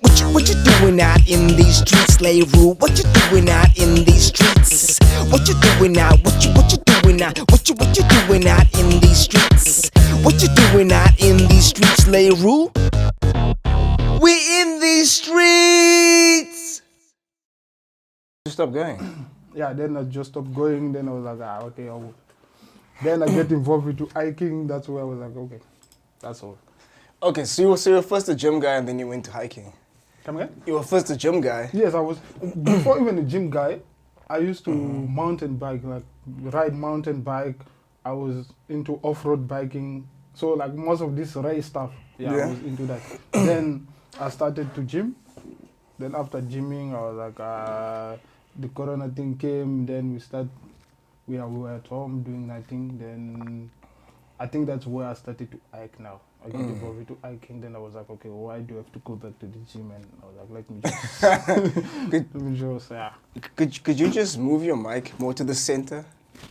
What you doing out in these streets, slave rule? What you doing out in these streets? What you doing out? What you doing out? What you doing out in these streets? What you doing out in these streets, slave rule? We in these streets. You stopped going. Yeah, then I just stopped going. Then I was like, okay, I will. Then I get involved with hiking. That's where I was like, okay, that's all. Okay, so you were first a gym guy and then you went to hiking. Come again? You were first a gym guy. Yes, I was. Before even a gym guy, I used to mountain bike, like ride mountain bike. I was into off-road biking. So like most of this race stuff, I was into that. Then I started to gym. Then after gymming, I was like, the corona thing came. Then we were at home doing nothing. Then I think that's where I started to hike now. I got involved into hiking. Then I was like, okay, why do I have to go back to the gym? And I was like, let me just, yeah. Could you just move your mic more to the center?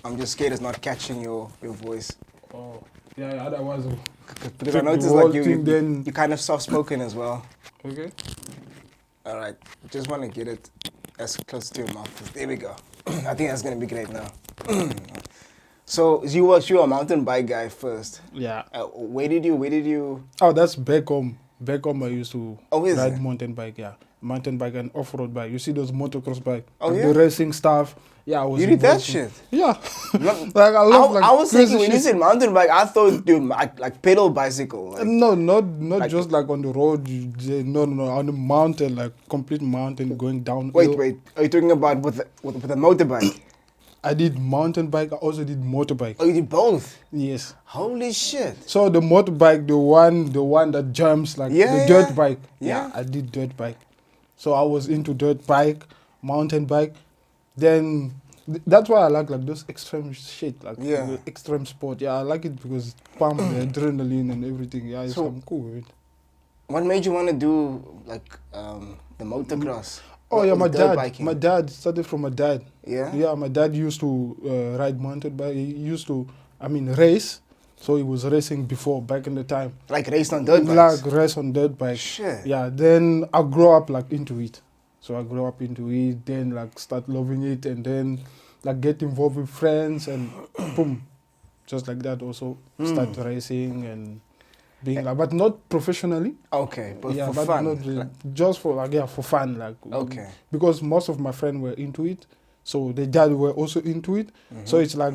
I'm just scared it's not catching your voice. Oh, yeah, otherwise, Because I noticed like you're kind of soft-spoken as well. Okay. All right, just want to get it as close to your mouth. There we go. I think that's going to be great now. So you were a mountain bike guy first. Yeah. Where did you? Oh, that's back home. Back home, I used to is ride it? mountain bike, yeah. Mountain bike and off-road bike. You see those motocross bike? Oh, like yeah? the racing stuff. Yeah, I was You did that involved in- shit? Yeah. Like, I love I was crazy thinking when you shit. said mountain bike, I thought you like pedal bicycle. Like, No, not Like- just like on the road. No, on the mountain, like complete mountain going down. wait. Are you talking about with a motorbike? I did mountain bike. I also did motorbike. Oh, you did both? Yes. Holy shit! So the motorbike, the one that jumps, like Yeah, the yeah. dirt bike. Yeah. I did dirt bike. So I was into dirt bike, mountain bike. Then that's why I like those extreme shit, like the extreme sport. Yeah, I like it because it pumps the adrenaline and everything. Yeah, So- I'm cool with it. What made you want to do like the motocross? Oh yeah, Or my dirt dad. biking? My dad started from my dad. Yeah? Yeah, my dad used to ride mountain bike. He used to, race. So he was racing before, back in the time. Like raced on dirt bikes? Like race on dirt bike. Shit. Yeah, then I grew up like into it. So I grew up into it, then like start loving it, and then like get involved with friends, and boom, just like that also start racing and being like, but not professionally. Okay, but Yeah, for but fun. not really, just for for fun, like. Okay. Because most of my friends were into it, so their dad were also into it. So it's like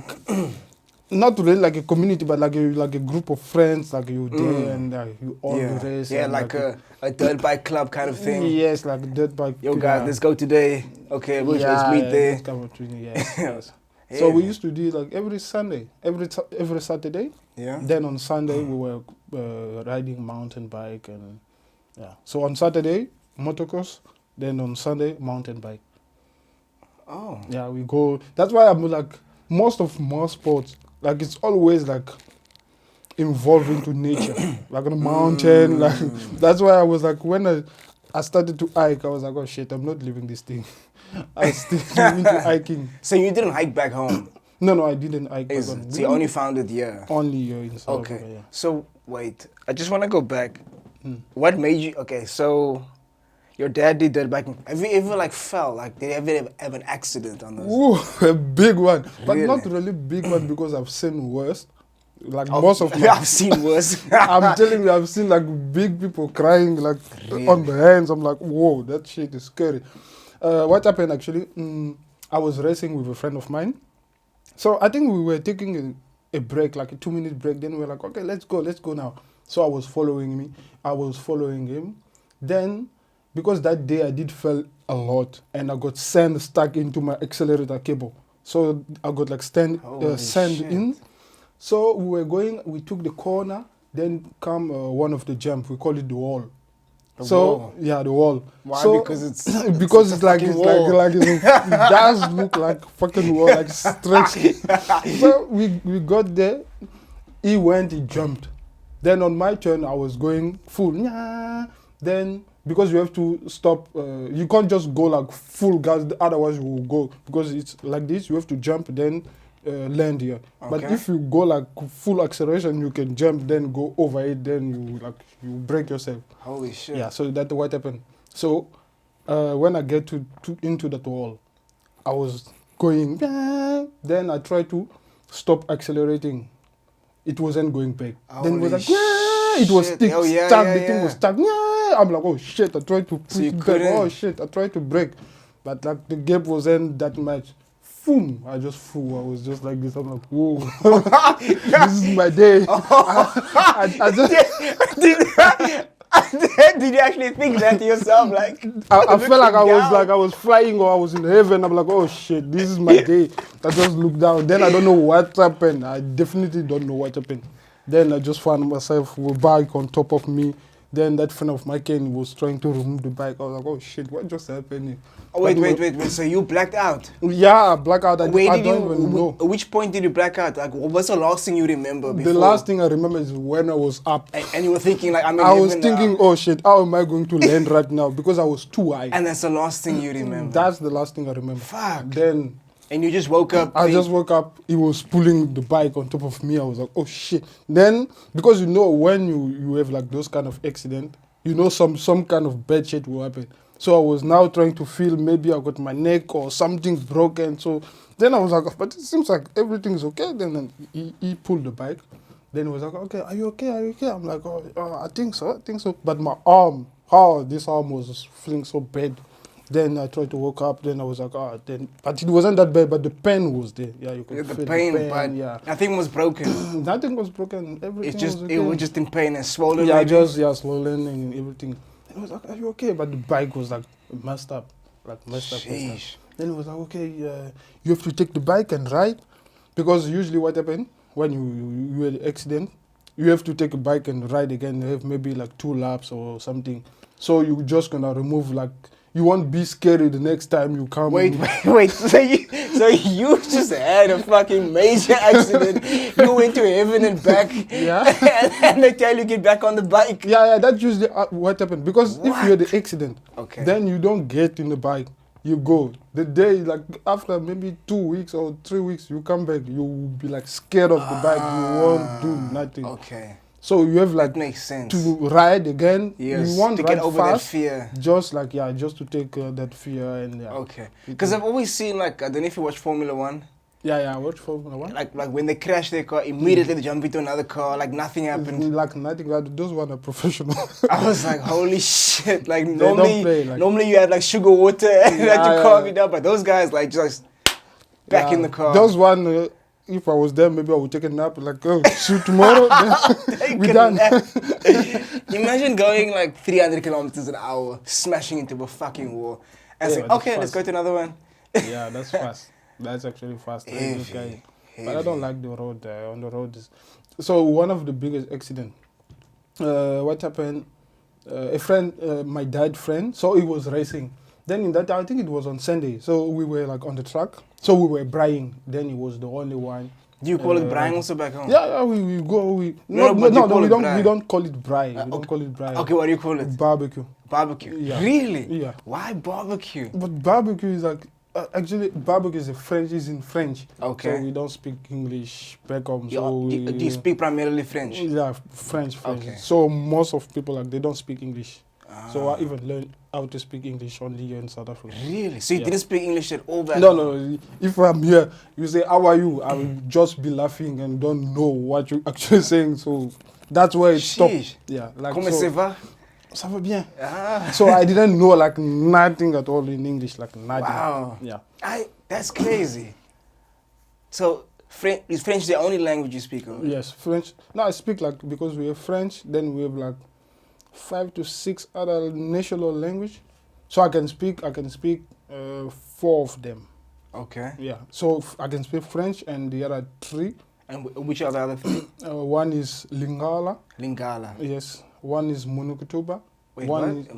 not really like a community, but like a group of friends, like you there and you all race. Yeah, and like a dirt bike club kind of thing. Yes, like a dirt bike. Yo guys, let's go today. Okay, let's meet there. that kind of thing, yes, yes. So we used to do like every Sunday, every Saturday. Yeah. Then on Sunday we were riding mountain bike and So on Saturday motocross, then on Sunday mountain bike. Oh. Yeah, we go. That's why I'm like most sports. Like it's always like involved into nature, like on a mountain. Like that's why I was like when I started to hike, I was like, oh shit, I'm not leaving this thing. I still into hiking. So you didn't hike back home? No, I didn't hike. back So on- you only found it here? Only in South Okay. Africa, yeah. So wait, I just want to go back. What made you? Okay, so your dad did dirt biking. Have you ever like fell? Like did you ever have an accident on those? Ooh, a big one, but Really? not really big one because I've seen worse. Like most of my, I've seen worse. I'm telling you, I've seen like big people crying like on the hands. I'm like, whoa, that shit is scary. What happened actually? I was racing with a friend of mine. So I think we were taking a break, like a 2-minute break. Then we were like, okay, let's go now. So I was following him. Then, because that day I did fell a lot and I got sand stuck into my accelerator cable. So I got like sand shit. in. So we took the corner, then come one of the jump, we call it the wall. wall? Yeah, the wall. Why? So, Because it's because a it's like fucking it's wall. like it does look like fucking wall, like stretched. So we got there. He jumped. Then on my turn, I was going full. Then because you have to stop, you can't just go like full gas. Otherwise, you will go because it's like this. You have to jump, then land here. But Okay. if you go like full acceleration, you can jump, then go over it, then you break yourself. Holy shit. Yeah, so that's what happened. So when I get to into that wall, I was going, then I tried to stop accelerating. It wasn't going back. Then it was like, it was shit. stick, Oh, yeah, stuck, yeah, the thing yeah. was stuck. I'm like, oh shit, I tried to push you it back. couldn't? Oh shit, I tried to break. But like the gap wasn't that much. Boom, I just flew. I was just like this. I'm like, whoa, this is my day. I just, Did you actually think that to yourself? Like, I felt like I was down? like I was flying or I was in heaven. I'm like, oh shit, this is my day. I just looked down. Then I don't know what happened. I definitely don't know what happened. Then I just found myself with a bike on top of me. Then that friend of mine was trying to remove the bike. I was like, oh shit, what just happened? Oh, wait. So you blacked out? Yeah, blackout. I Where don't did even know. Which point did you black out? Like, what's the last thing you remember before? The last thing I remember is when I was up. And you were thinking, like, I'm in I was heaven now. thinking, oh shit, how am I going to land right now? Because I was too high. And that's the last thing you remember. That's the last thing I remember. Fuck. Then And you just woke up. I just woke up, he was pulling the bike on top of me. I was like, oh shit. Then, because you know, when you have like those kind of accident, you know some kind of bad shit will happen. So I was now trying to feel maybe I got my neck or something broken. So then I was like, but it seems like everything's okay. Then he pulled the bike. Then he was like, okay, are you okay? Are you okay? I'm like, oh, I think so. But my arm, this arm was feeling so bad. Then I tried to wake up. Then I was like, but it wasn't that bad. But the pain was there. Yeah, you could feel the pain, but yeah, nothing was broken. nothing was broken. Everything was okay. It was just in pain and swollen. Yeah, maybe? swollen and everything. And I was like, are you okay? But the bike was like messed up. Sheesh. Then it was like, okay, you have to take the bike and ride. Because usually what happened when you had an accident, you have to take a bike and ride again. You have maybe like 2 laps or something. So you're just going to remove like, you won't be scary the next time you come. Wait. So you just had a fucking major accident. You went to heaven and back. Yeah. and they tell you get back on the bike. Yeah, that's usually what happened. Because if you had an accident, Okay. then you don't get in the bike. You go. The day, like after maybe 2 weeks or 3 weeks, you come back, you will be like scared of the bike. You won't do nothing. Okay. So you have like That makes sense. to ride again. Yes, You want to ride get over fast, that fear. just like just to take that fear and yeah. Okay. Because I've always seen, like, I don't know if you watch Formula 1. Yeah. Watch Formula 1. Like when they crash their car, immediately they jump into another car, like nothing happened. Like nothing. Like those one are professional. I was like, holy shit! Like don't play, like- normally you have like sugar water and let Yeah, your car yeah. get down, but those guys like just back Yeah. in the car. Those one. If I was there, maybe I would take a nap. Like, oh, shoot tomorrow. Then we Take a done. nap. Imagine going like 300 kilometers an hour, smashing into a fucking wall, and Yeah, saying, that's okay, let's fast. go to another one. Yeah, that's fast. That's actually fast. Heavy, Okay. But I heavy. don't like the road. On the road, so one of the biggest accident. What happened? A friend, my dad friend. So he was racing. Then in that, I think it was on Sunday. So we were like on the track. So we were braying. Then he was the only one. Do you call it Brian also back home? Yeah, we go. No, but you call we it don't. braai. We don't call it braai. We don't call it braai. Okay, what do you call it? Barbecue. Barbecue. Yeah. Really? Yeah. Why barbecue? But barbecue is like actually barbecue is in French. Okay. So we don't speak English back home. You- So do you speak primarily French? Yeah, French. Okay. So most of people like they don't speak English. So Ah. I even learned how to speak English only here in South Africa. Really? So you Yeah. didn't speak English at all back No, home? no. If I'm here, you say, "How are you?" I will just be laughing and don't know what you're actually saying. So that's where it stopped. Sheesh. Yeah, like Comment so. ça va? Ça va bien. Ah. So I didn't know like nothing at all in English, like nothing. Wow. Yeah. That's crazy. So is French the only language you speak? Of? Yes, French. No, I speak like because we have French, then we have like 5 to 6 other national language. So I can speak 4 of them. Okay. Yeah. So I can speak French and the other 3. And which are the other three? One is Lingala. Lingala. Yes. One is Munukutuba. Wait, One what? is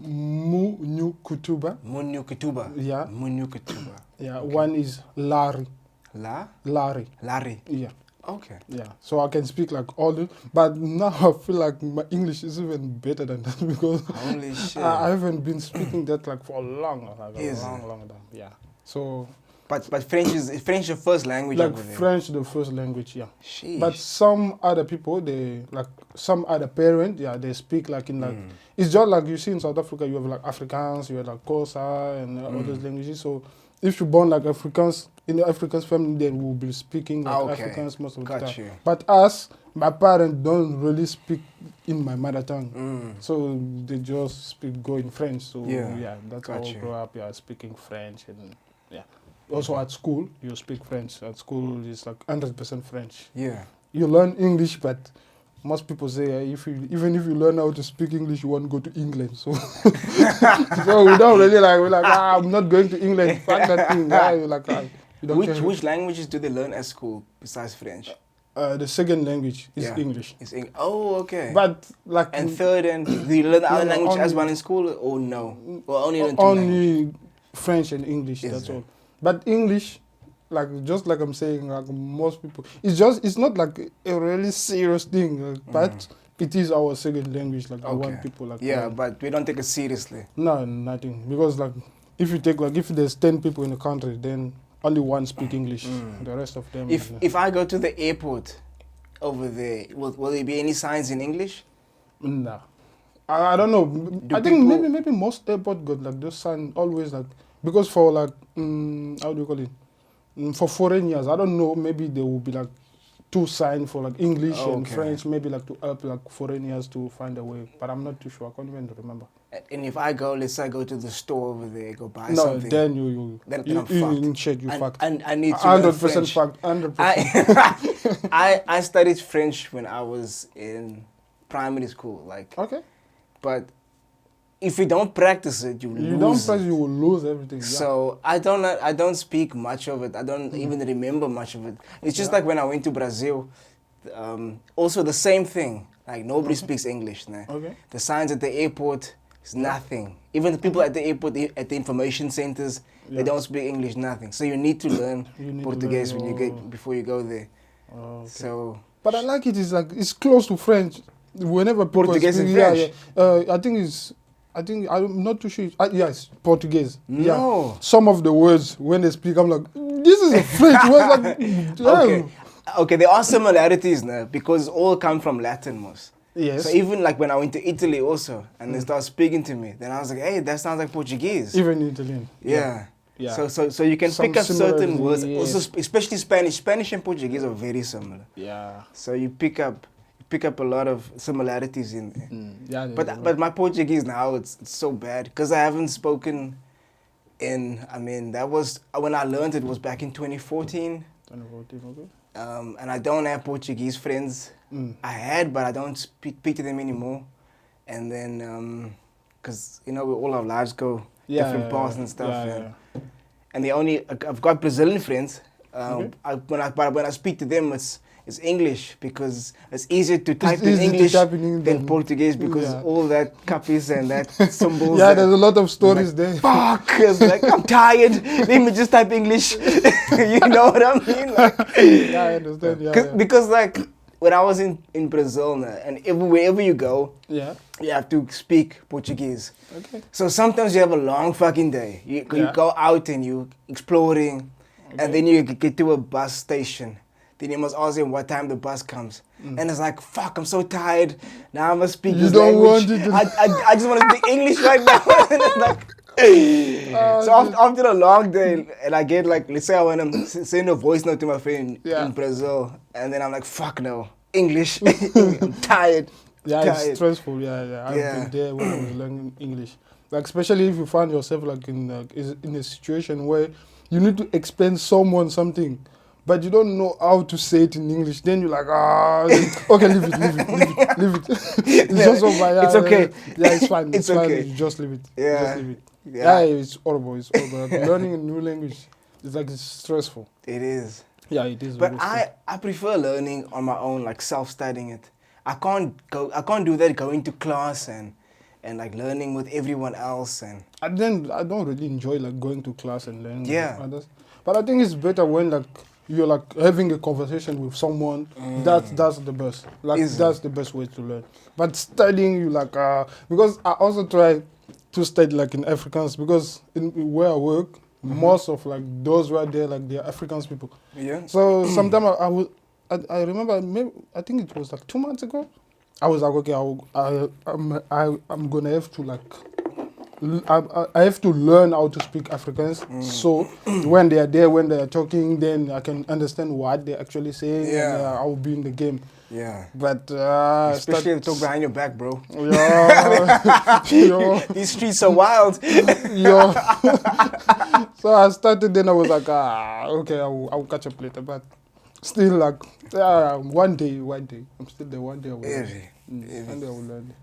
Munukutuba. Munyukutuba. Yeah. Munyukutuba. Yeah. One is Lari. Lari. Larry. Yeah. Okay. Yeah, so I can speak like all the, but now I feel like my English is even better than that because Holy shit. I haven't been speaking that like for a long Is time. Yeah. So, But French your first language Like over there? French, the first language, yeah. Sheesh. But some other people, some other parents, yeah, they speak like in like, it's just like you see in South Africa, you have like Afrikaans, you have like Xhosa and all those languages. So if you're born like Afrikaans, in the Afrikaans family, then we'll be speaking like Afrikaans most of the time. You. But us, my parents don't really speak in my mother tongue. So they just go in French. So yeah, that's how I grew up, yeah, speaking French. And yeah. Also at school, you speak French. At school, it's like 100% French. Yeah. You learn English, but most people say even if you learn how to speak English, you won't go to England. So, so we don't really like. We're like, I'm not going to England. Fuck that thing. You're like, you don't care. Which languages do they learn at school besides French? The second language is English. It's Oh, okay. But like and third, and do you learn the other language as well in school, or no? Or only learn two only French and English. That's all. But English, like just like I'm saying, like most people, it's not like a really serious thing, but it is our second language. Like I want people like but we don't take it seriously. No, nothing, because like if you take like if there's 10 people in the country, then only one speak English. The rest of them. If I go to the airport over there, will there be any signs in English? No, I don't know. I think maybe most airport got like those signs always like. Because for like, how do you call it? For foreigners, I don't know, maybe there will be like 2 signs for like English and French, maybe like to help like foreigners to find a way. But I'm not too sure, I can't even remember. And if I go, let's say I go to the store over there, go buy No, something. then you I'm fucked. Check, you fucked. And I need to 100% fucked, 100%. I studied French when I was in primary school, like. Okay. But if you don't practice it, you lose. You don't practice, you will lose everything. Yeah. So I don't speak much of it. I don't even remember much of it. It's just like when I went to Brazil. Also the same thing. Like nobody speaks English. Nah. Okay. The signs at the airport is nothing. Even the people at the airport, at the information centers, they don't speak English. Nothing. So you need to learn Portuguese before you go there. Okay. So. But I like it. It's like it's close to French. Whenever people Portuguese speak, and French. I think I'm not too sure. Yes, Portuguese. No. Yeah. Some of the words when they speak, I'm like, this is a French word. Like, Okay, there are similarities now because all come from Latin most. Yes. So even like when I went to Italy also, and they started speaking to me, then I was like, hey, that sounds like Portuguese. Even Italian. Yeah. Yeah. So you can Some pick up certain words, similarities, also especially Spanish. Spanish and Portuguese are very similar. Yeah. So you pick up a lot of similarities in there. Yeah. But my Portuguese now it's so bad because I haven't spoken that was when I learned it was back in 2014. 2014, okay. And I don't have Portuguese friends. I had, but I don't speak to them anymore. And then because all our lives go different paths and stuff. And I've got Brazilian friends. When I speak to them, it's English because it's easier to type in English than Portuguese because all that copies and that symbols. Yeah, there's a lot of stories like, there. Fuck! It's like, I'm tired. Let me just type English. You know what I mean? Like, yeah, I understand. Yeah, because like when I was in Brazil and wherever you go, you have to speak Portuguese. Okay. So sometimes you have a long fucking day. You go out and you exploring, and then you get to a bus station. Then you must ask him what time the bus comes. And it's like, fuck, I'm so tired. Now I must speak this language. I just want to speak English right now. And it's like, so after a long day, and I get like, let's say I want to send a voice note to my friend in Brazil. And then I'm like, fuck no, English. I'm tired. Yeah, it's stressful. Yeah. I've been there when I was learning English. Like, especially if you find yourself like in a situation where you need to explain someone something, but you don't know how to say it in English. Then you're like, okay, leave it. It's just over. It's okay. Yeah, it's fine. It's okay. Fine. You just leave it. Yeah. Just leave it. Yeah, it's horrible. It's horrible. Like, learning a new language, it's stressful. It is. Yeah, it is. But I prefer learning on my own, like self-studying it. I can't do that going to class and like learning with everyone else and then I don't really enjoy like going to class and learning with others. But I think it's better when like you're like having a conversation with someone. That's the best. Like that's the best way to learn. But studying, you like because I also try to study like in Afrikaans because in where I work Most of like those were there, like they're Africans people. Yeah. So sometime I remember, maybe, I think it was like 2 months ago. I was like, okay, I'm gonna have to like, I have to learn how to speak Afrikaans. So when they are there, when they are talking, then I can understand what they're actually saying, and I will be in the game. Yeah. But especially if they talk behind your back, bro. Yeah, These streets are wild. yeah. So I started. Then I was like, okay, I'll catch up later. But still, like, one day, I'm still there. One day I will learn. One day I will learn.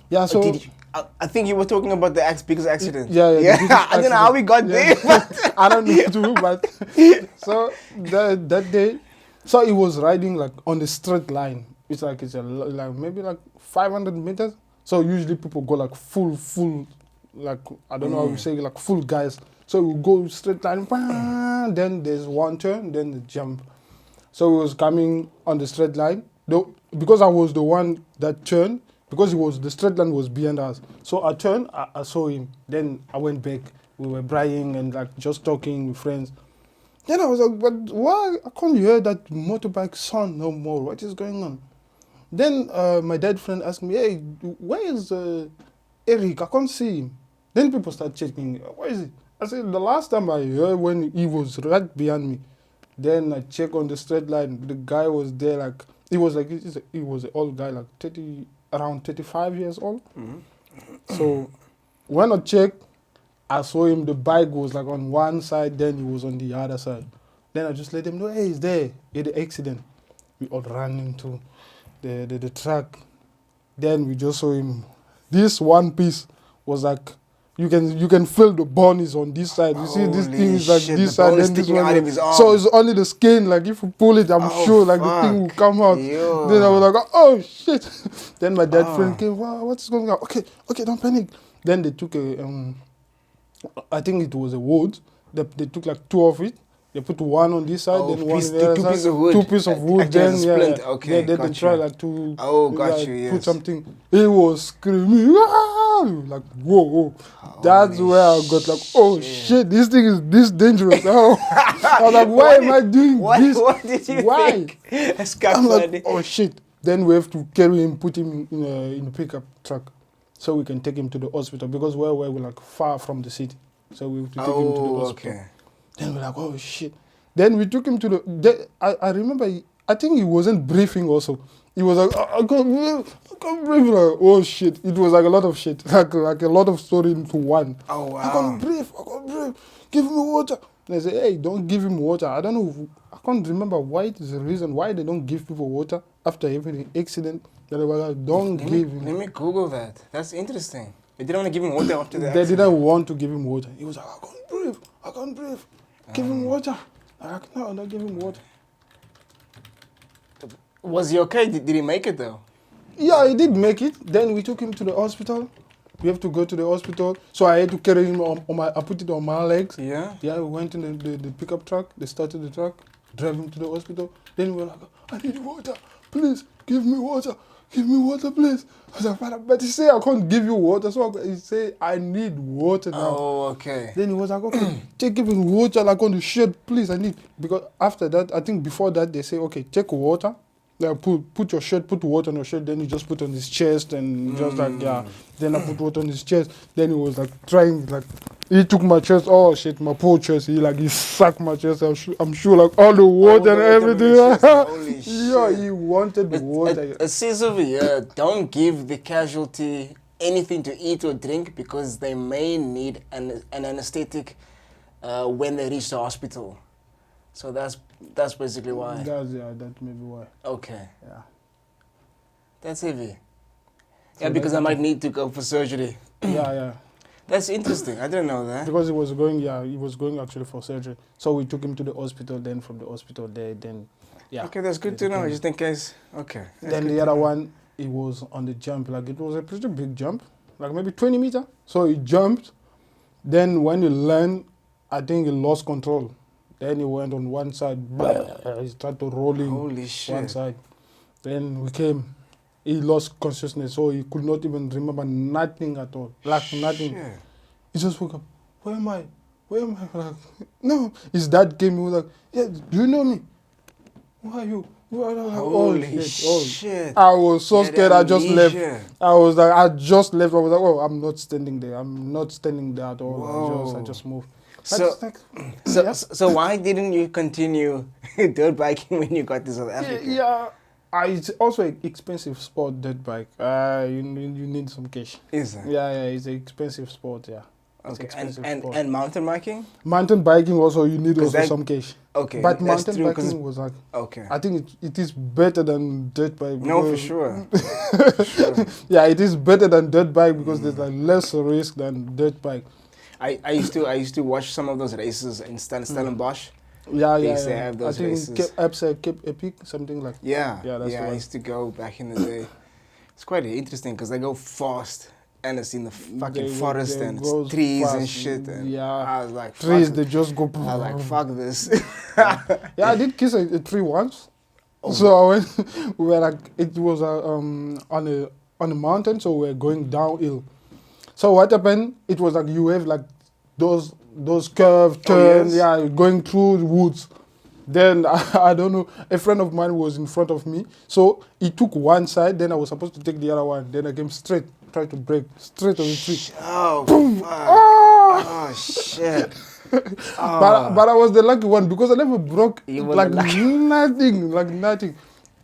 Yeah. So I think you were talking about the biggest accident. Yeah. I don't know how we got there. But I don't know too, but so that day, so it was riding like on the straight line. It's like like maybe like 500 meters. So usually people go like full, like I don't know how you say, like full guys. So we go straight line, then there's one turn, then the jump. So it was coming on the straight line. Though, because I was the one that turned, because the straight line was behind us. So I turned, I saw him. Then I went back. We were bragging and like just talking with friends. Then I was like, but why? I can't hear that motorbike sound no more. What is going on? Then my dad friend asked me, hey, where is Eric? I can't see him. Then people start checking, where is he? I said, the last time I heard when he was right behind me. Then I check on the straight line. The guy was there like, he was an old guy, like around 35 years old. So when I checked, I saw him, the bike was like on one side, then he was on the other side. Then I just let him know, hey, he's there. He had an accident. We all ran into the truck. Then we just saw him. This one piece was like, you can feel the bone is on this side. You see, this thing is like this side, then this one. So it's only the skin. Like if you pull it, I'm sure like the thing will come out. Yo. Then I was like, oh shit. Then my dad friend came, wow, what's going on? Okay, don't panic. Then they took I think it was a wood. They took like 2 of it. They put one on this side, then one on the other side. 2 pieces of wood. Then okay, then they try like to put something. He was screaming, like whoa. That's where I got like, oh shit, this thing is this dangerous. Oh. I was like, why am I doing this? What did you think? I'm like, oh shit. Then we have to carry him, put him in a pickup truck, so we can take him to the hospital because we're like far from the city, so we have to take him to the hospital. Okay. Then we're like, oh shit. Then we took him to I remember, I think he wasn't breathing also. He was like, I can't breathe. Like, oh shit. It was like a lot of shit. Like a lot of story into one. Oh wow. I can't breathe. Give me water. And I said, hey, don't give him water. I don't know. I can't remember why it is the reason why they don't give people water after every accident. They were like, don't give him. Let me Google that. That's interesting. They didn't want to give him water after that. They didn't want to give him water. He was like, I can't breathe. Give him water. I'm like, no, don't give him water. Was he okay? Did he make it though? Yeah, he did make it. Then we took him to the hospital. We have to go to the hospital. So I had to carry him I put it on my legs. Yeah? Yeah, we went in the pickup truck. They started the truck, drive him to the hospital. Then we were like, I need water. Please, give me water. Give me water, please. I was like, Father, but he said I can't give you water. So he said, I need water now. Oh, okay. Then he was like, okay, take him water like on the shirt, please, I need. Because after that, I think before that, they say, okay, take water. Like put your shirt, put water on your shirt. Then he just put on his chest and just like, yeah. Then I put water on his chest. Then he was like trying, like, he took my chest. Oh shit, my poor chest. He sucked my chest. I'm sure like all the water and everything. Holy shit. Yeah, he wanted water. It says over here, don't give the casualty anything to eat or drink because they may need an anesthetic when they reach the hospital. So that's basically why. That may be why. Okay. Yeah. That's heavy. Yeah, because I might need to go for surgery. Yeah. That's interesting. I didn't know that. Because he was going actually for surgery. So we took him to the hospital. Then from the hospital yeah. Okay, that's good to know. Just in case. Okay. Then the other one, he was on the jump. Like it was a pretty big jump, like maybe 20 meters. So he jumped. Then when he landed, I think he lost control. Then he went on one side. He started rolling. Holy shit. One side. Then we came. He lost consciousness, so he could not even remember nothing at all. Like nothing. Shit. He just woke up. Where am I? where am I? Like, no, his dad came. He was like, yeah, do you know me? Who are you? Who are you? Holy Oh. shit. I was so Yeah, scared. I just left. amnesia. I was like, I just left. I was like, oh, I'm not standing there. I'm not standing there at all. I Whoa. just moved. So, like, so why didn't you continue dirt biking when you got to South Africa? yeah. It's also an expensive sport, dirt bike. You need some cash. Is it? Yeah, it's an expensive sport, yeah. It's Okay, expensive and sport. mountain biking? Mountain biking also, you need 'Cause also that- some cash. Okay, But that's mountain true, 'cause- biking was like, Okay. I think it is better than dirt bike. No, for because- sure. Yeah, it is better than dirt bike because there's like less risk than dirt bike. I used to watch some of those races in Stellenbosch. Yeah, They yeah, used to yeah. have those I think races. Cape Epic, something like. Yeah, Yeah, that's the I one. used to go back in the day. It's quite interesting because they go fast and it's in the fucking forest they and goes it's trees and fast. shit. And Yeah. I was like, Trees, fuck they just go. I was like, fuck this. Yeah, I did kiss a tree once. Oh. So I went, we were like, it was on a mountain, so we were going downhill. So what happened? It was like you have like those curved turns, yes? yeah, going through the woods. Then I don't know, a friend of mine was in front of me, so he took one side. Then I was supposed to take the other one. Then I came straight, tried to break straight on the tree. Oh, fuck. Ah! Oh, shit. But I was the lucky one because I never broke You were like the lucky- nothing, like nothing.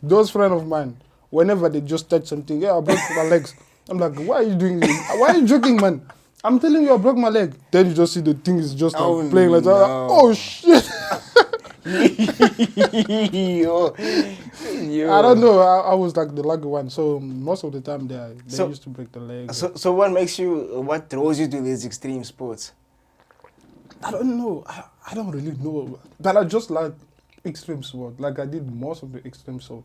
Those friends of mine, whenever they just touch something, yeah, I broke my legs. I'm like, why are you doing this? Why are you joking, man? I'm telling you, I broke my leg. Then you just see the thing is just like Oh, playing like that. no. Oh shit! Yo. I don't know. I was like the lucky one. So most of the time they So- used to break the leg. So what draws you to these extreme sports? I don't know. I don't really know. But I just like extreme sport. Like I did most of the extreme sport.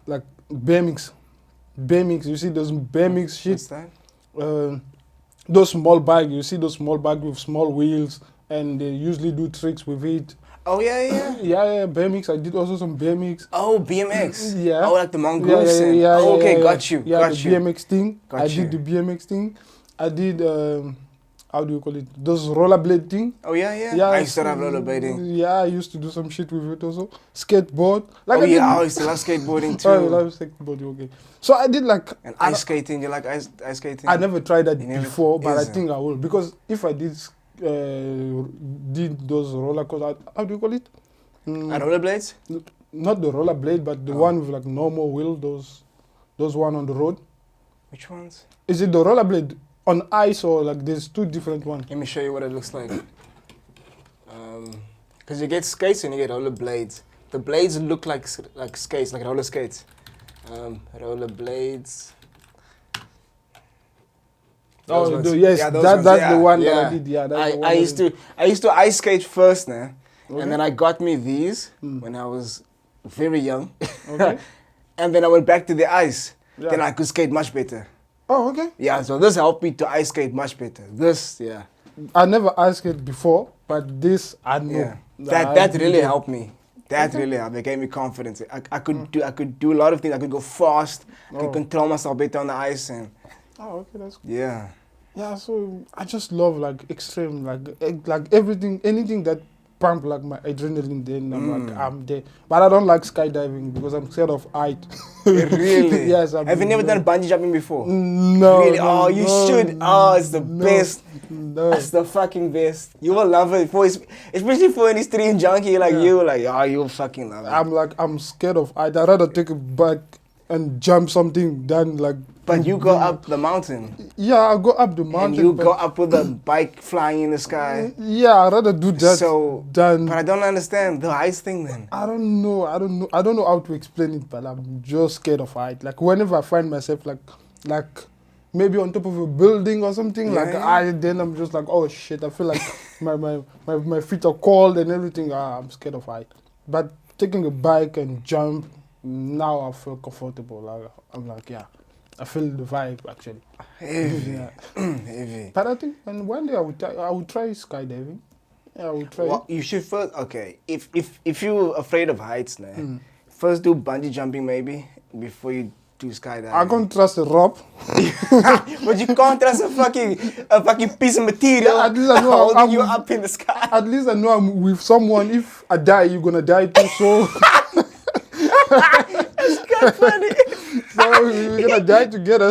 Like BMX. BMX, you see those BMX What's shit? that? Those small bike, you see those small bike with small wheels and they usually do tricks with it. Oh, yeah. Yeah, BMX. I did also some BMX. Oh, BMX. Yeah. Oh, like the mongoose. and- oh, okay, got you. Yeah, got the you. BMX thing. Got I you. did the BMX thing. I did, how do you call it? Those rollerblade thing. Oh, yeah. Yeah, I used to have rollerblading. Yeah, I used to do some shit with it also. Skateboard. Oh, I did- yeah, I used to love skateboarding too. Oh, I love skateboard, okay. So I did like... And I- ice skating. You like ice skating? I never tried that You never- before, but I Is it? think I will. Because if I did those roller coasters, how do you call it? And rollerblades? Not the roller blade, but the Oh. one with like normal wheel, those one on the road. Which ones? Is it the roller blade on ice or like there's two different ones? Let me show you what it looks like. Because you get skates and you get rollerblades. The blades look like skates, like roller skates. Rollerblades. Those Oh, ones. yes, Yeah, those that's ones, the one that yeah. I did. Yeah, that's the one I that used to ice skate first now, Okay. and then I got me these Mm. when I was very young, Okay. and then I went back to the ice. Yeah. Then I could skate much better. Oh, okay. Yeah, so this helped me to ice skate much better. This, yeah, I never asked it before, but this I know. yeah. I That did really it. helped me. That really helped. It gave me confidence. I could do a lot of things. I could go fast. I could Oh. control myself better on the ice, and Oh, okay, that's good. yeah. Yeah, so I just love like extreme, like everything, anything that pump like my adrenaline. Then I'm like I'm there, but I don't like skydiving because I'm scared of height. Really? Yes. Have you never done bungee jumping before? No. Really? no, Oh, you no, should. Oh, it's the no, best. No. That's the fucking best. You will love it. Especially for an extreme junkie like Yeah. you. Like, oh, you'll fucking love it. I'm scared of height. I'd rather take a bike and jump something than like. But you go up the mountain. Yeah, I go up the mountain. And you but- go up with the bike flying in the sky. Yeah, I'd rather do that So, than. but I don't understand the heights thing then. I don't know. I don't know how to explain it, but I'm just scared of height. Like whenever I find myself like maybe on top of a building or something, Yeah, like yeah. then I'm just like, oh shit, I feel like my feet are cold and everything. I'm scared of height. But taking a bike and jump, now I feel comfortable. Like, I'm like, yeah, I feel the vibe actually. Heavy. Yeah. Heavy. But I think, and one day I would try skydiving. Yeah, I would try. Well, you should first, okay, if you're afraid of heights now, Mm. first do bungee jumping maybe before you do skydiving. I can't trust a rope. But you can't trust a fucking piece of material Yeah, at least I know holding you up in the sky. At least I know I'm with someone. If I die, you're gonna die too. So, That's funny. so we're gonna die together.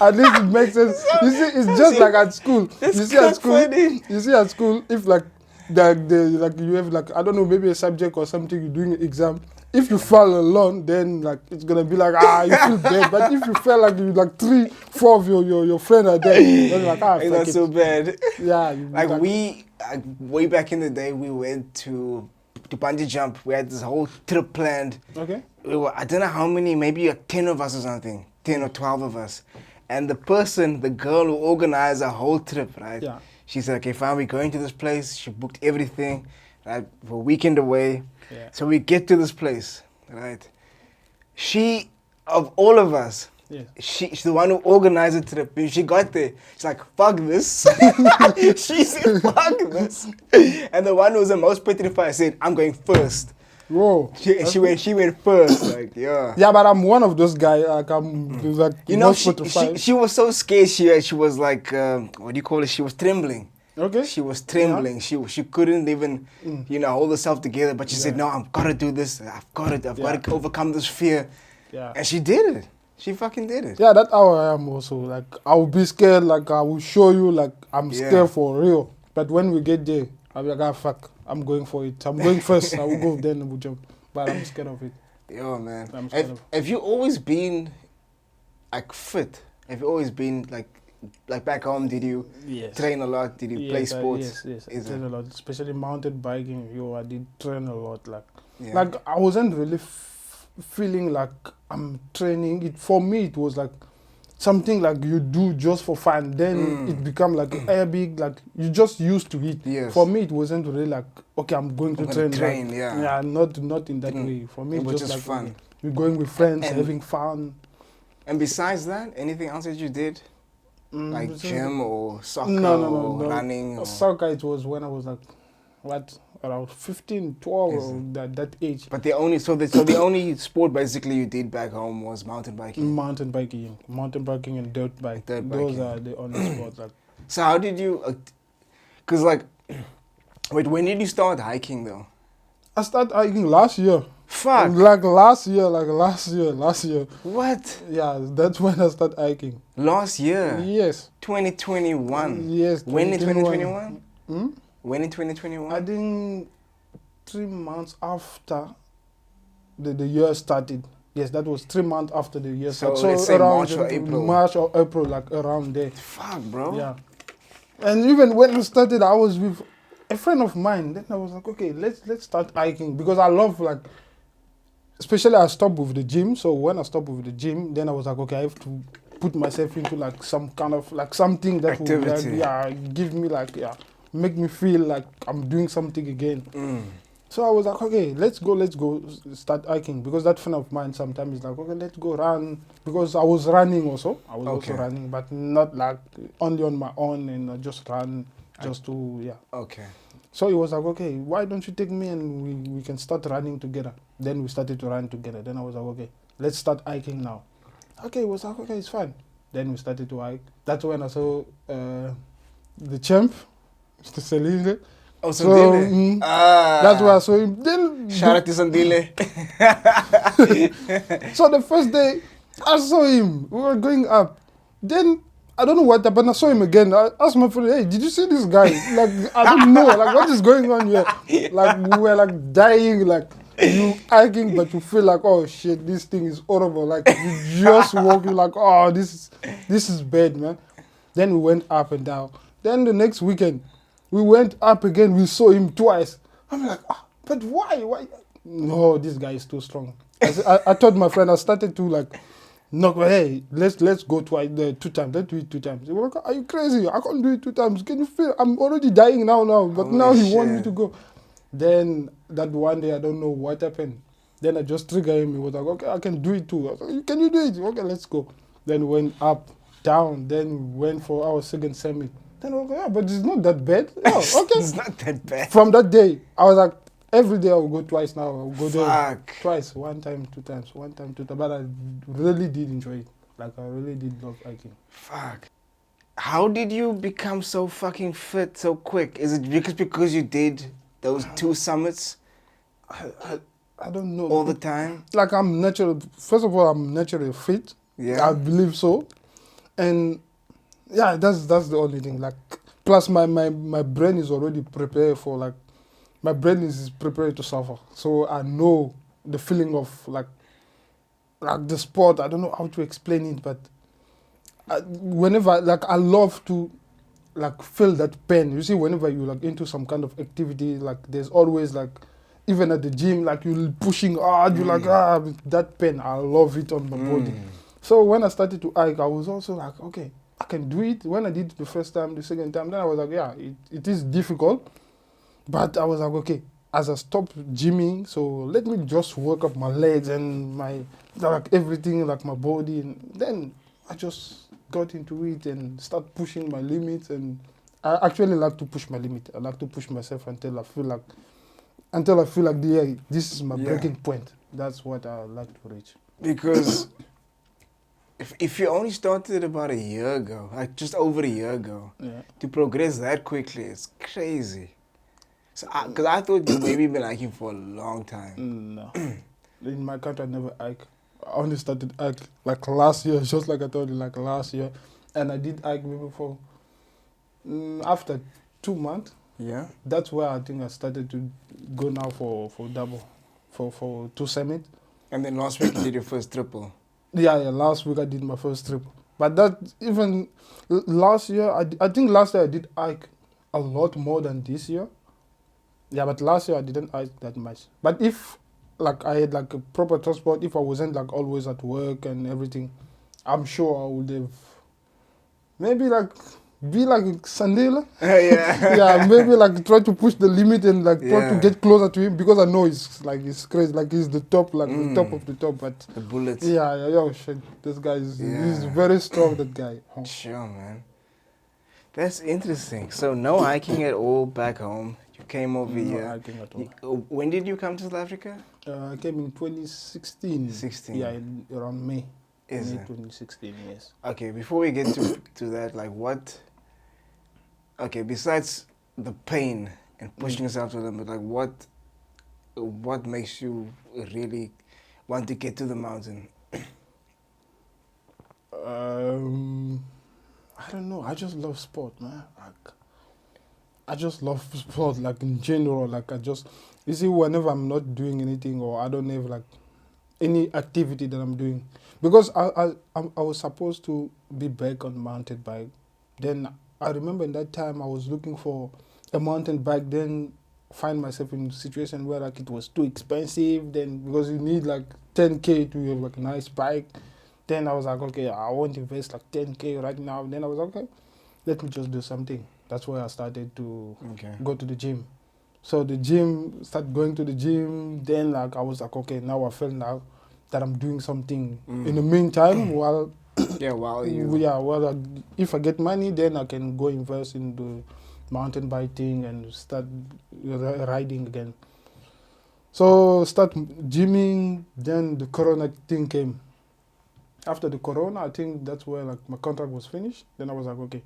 At least it makes sense. You see, it's just like at school. That's funny. You see at school, if like like you have like I don't know, maybe a subject or something, you're doing an exam. If you fall alone, then like it's gonna be like you feel bad. But if you feel like you like 3, 4 of your friends are there, then you're like It's not so bad. Yeah, Like we way back in the day, we went to bungee jump. We had this whole trip planned. Okay. I don't know how many, maybe 10 of us or something, 10 or 12 of us. And the girl who organized our whole trip, right? Yeah. She said, okay, fine, we're going to this place. She booked everything, right, for a weekend away. Yeah. So we get to this place, right? She, of all of us, Yes. she's the one who organized the trip. When she got there, she's like, fuck this. She said, fuck this. And the one who was the most petrified said, I'm going first. Whoa. She went first, like, yeah. Yeah, but I'm one of those guys. Like I'm like You know, most petrified. she was so scared. She was like, what do you call it? She was trembling. Okay. She was trembling. She couldn't even, hold herself together. But she said, no, I've got to do this. I've got to overcome this fear. Yeah. And she did it. She fucking did it. Yeah, that's how I am also. Like I will be scared. Like I will show you. Like I'm scared for real. But when we get there, I'll be like, fuck. I'm going for it. I'm going first. I will go, then I will jump. But I'm scared of it. Yo, man. I'm scared of Have you always been, like, fit? Have you always been, like back home, did you train a lot? Did you play sports? Yes. I train a lot. Especially mountain biking. I did train a lot. Like I wasn't really feeling like I'm training. For me, it was like something like you do just for fun, then it become like a big, like you just used to it. Yes. For me, it wasn't really like, okay, I'm going to train. Like, yeah, not in that way. For me, it was just like fun. Okay, we're going with friends, having fun. And besides that, anything else that you did? Like gym or soccer no. running? Or... Soccer, it was when I was like, around 15, 12 or that age. But the only sport basically you did back home was mountain biking. Mountain biking and dirt bike. Those are the only sports. So how did you? Cause wait, when did you start hiking though? I started hiking last year. Fuck. Last year. What? Yeah, that's when I started hiking. Last year? Yes. 2021? Yes. When in 2021? Hmm? When in 2021? I think 3 months after the year started. Yes, that was 3 months after the year started. So let's say around March or April. March or April, like around there. Fuck, bro. Yeah. And even when we started, I was with a friend of mine. Then I was like, okay, let's start hiking because I love especially I stopped with the gym. So when I stopped with the gym, then I was like, okay, I have to put myself into like some kind of like something that activity. will give me make me feel like I'm doing something again. So I was like, okay, let's go start hiking because that friend of mine sometimes is like, okay, let's go run because I was running also. I was also running, but not like only on my own and I just run just to Okay. So he was like, okay, why don't you take me and we can start running together. Then we started to run together. Then I was like, okay, let's start hiking now. Okay, he was like, okay, it's fine. Then we started to hike. That's when I saw the champ, Mr. Celine. Oh, Sandile. That's where I saw him. Then shout out to Sandile. So the first day I saw him, we were going up. Then I don't know what happened. I saw him again. I asked my friend, hey, did you see this guy? Like, I don't know. Like, what is going on here? Like, we were like dying, like, you hiking, but you feel like, oh shit, this thing is horrible. Like, you just walk, you're like, oh, this is bad, man. Then we went up and down. Then the next weekend, we went up again. We saw him twice. I'm like, but why? Why? No, this guy is too strong. I told my friend, I started to like, no, hey, let's go twice, 2 times. Let's do it 2 times. He was like, are you crazy? I can't do it 2 times. Can you feel? I'm already dying now. But Holy now he shit. wants me to go. Then that one day, I don't know what happened. Then I just triggered him. He was like, okay, I can do it too. I was like, can you do it? Okay, let's go. Then we went up, down. Then we went for our second summit. Then I was like, yeah, but it's not that bad. Yeah, okay. It's not that bad. From that day, I was like, every day I will go twice now. I will go there Fuck. twice, 1 time, 2 times, 1 time, 2 times. But I really did enjoy it. Like I really did love hiking. Fuck. How did you become so fucking fit so quick? Is it because you did those 2 summits I don't know. all the time? Like I'm natural. First of all, I'm naturally fit. Yeah. I believe so. And yeah, that's the only thing. Like plus my brain is already prepared for like my brain is prepared to suffer. So I know the feeling of like the sport. I don't know how to explain it, but whenever like I love to like feel that pain. You see, whenever you like into some kind of activity, like there's always like even at the gym, like you're pushing hard, you like that pain. I love it on my body. So when I started to hike, I was also like, okay, I can do it. When I did it the first time, the second time, then I was like, yeah, it is difficult. But I was like, okay, as I stopped gymming, so let me just work up my legs and my, like everything, like my body. And then I just got into it and start pushing my limits. And I actually like to push my limit. I like to push myself until I feel like, this is my breaking point. That's what I like to reach. Because if you only started about a year ago, like just over a year ago, to progress that quickly, it's crazy. So, because I thought you maybe been hiking for a long time. No. In my country, I never hike. I only started hike like last year, just like I told you, like last year. And I did hike maybe for, after 2 months. Yeah. That's where I think I started to go now for double, for 2 summits. And then last week you did your first triple. Yeah, last week I did my first trip. But that, even last year, I think last year I did hike a lot more than this year. Yeah, but last year I didn't hike that much. But if, like, I had, like, a proper transport, if I wasn't, like, always at work and everything, I'm sure I would have maybe, like, be like Sandela. Yeah. Yeah, maybe, like, try to push the limit and, like, try to get closer to him, because I know it's, like, it's crazy. Like, he's the top, like, the top of the top, but... The bullets. Yeah, yo, shit. This guy is he's very strong, that guy. Sure, man. That's interesting. So, no hiking at all back home. You came over here. No hiking at all. When did you come to South Africa? I came in 2016. 16. Yeah, around May. Is May it? 2016, yes. Okay, before we get to that, like what... Okay, besides the pain and pushing yourself to the limit, like what makes you really want to get to the mountain? I don't know. I just love sport, man. Like, I just love sport, like in general. Like you see, whenever I'm not doing anything or I don't have like any activity that I'm doing, because I was supposed to be back on mountain bike. Then I remember in that time I was looking for a mountain bike. Then find myself in a situation where like it was too expensive. Then because you need like 10K to have like a nice bike. Then I was like, okay, I won't invest like 10K right now. Then I was like, okay, let me just do something. That's where I started to go to the gym. So the gym, started going to the gym. Then like I was like, okay, now I feel now that I'm doing something. In the meantime, while if I get money, then I can go invest in the mountain biking and start riding again. So start gymming. Then the corona thing came. After the corona, I think that's where like my contract was finished. Then I was like, okay,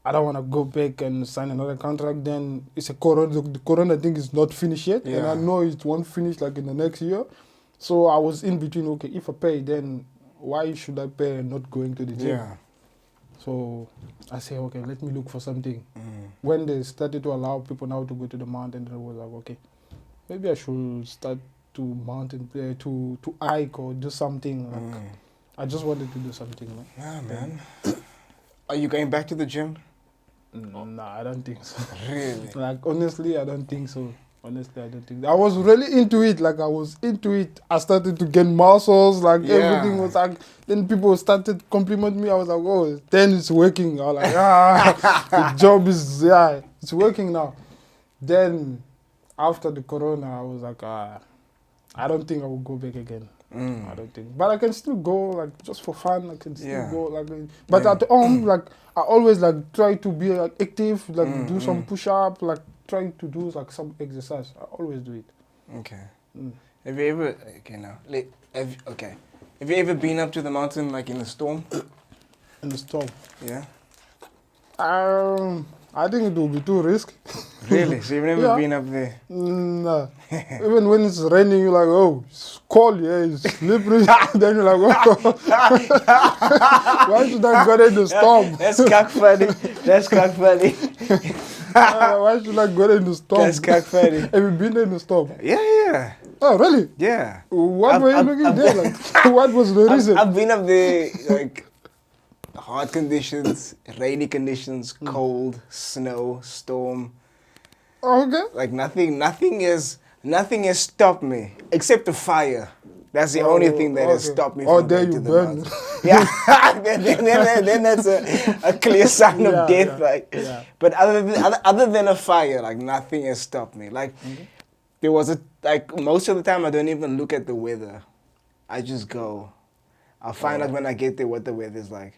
I don't want to go back and sign another contract. Then it's a corona. The corona thing is not finished yet, and I know it won't finish like in the next year. So I was in between. Okay, if I pay, then why should I pay and not going to the gym? Yeah. So I say, okay, let me look for something. When they started to allow people now to go to the mountain, I was like, okay, maybe I should start to mountain to hike or do something. Like, I just wanted to do something. Like, yeah, man. Are you going back to the gym? Nah, I don't think so. Really? Like, honestly, I don't think so. Honestly, I don't think so. I was really into it. Like, I was into it. I started to gain muscles. Like, everything was like... Then people started complimenting me. I was like, oh, then it's working. I was like, the job is... Yeah, it's working now. Then, after the corona, I was like, I don't think I will go back again. I don't think. But I can still go, like, just for fun. I can still go, like... But at home, like, I always, like, try to be, like, active, like, do some push-up, like, try to do like some exercise. I always do it. Okay. Have you ever? Okay, now. Have you ever been up to the mountain like in a storm? In the storm. Yeah. I think it will be too risky. Really? So you've never Yeah. been up there? Nah. Even when it's raining, you're like, oh, it's cold, yeah, it's slippery. Then you're like, oh, why should I go in the storm? That's cock funny. That's cock funny. Why should I go in the storm? That's cock funny. Have you been in the storm? Yeah. Oh, really? Yeah. What were you looking there? Like, what was the reason? I've been up there like hard conditions, rainy conditions, cold, snow, storm. Okay. Like nothing has stopped me except the fire. That's the only thing that has stopped me from there going you to the burn. mountain. Yeah, then that's a clear sign of death. Yeah, Like, yeah. but other than a fire, like nothing has stopped me. Like there was most of the time I don't even look at the weather. I just go. I'll find out when I get there what the weather's like.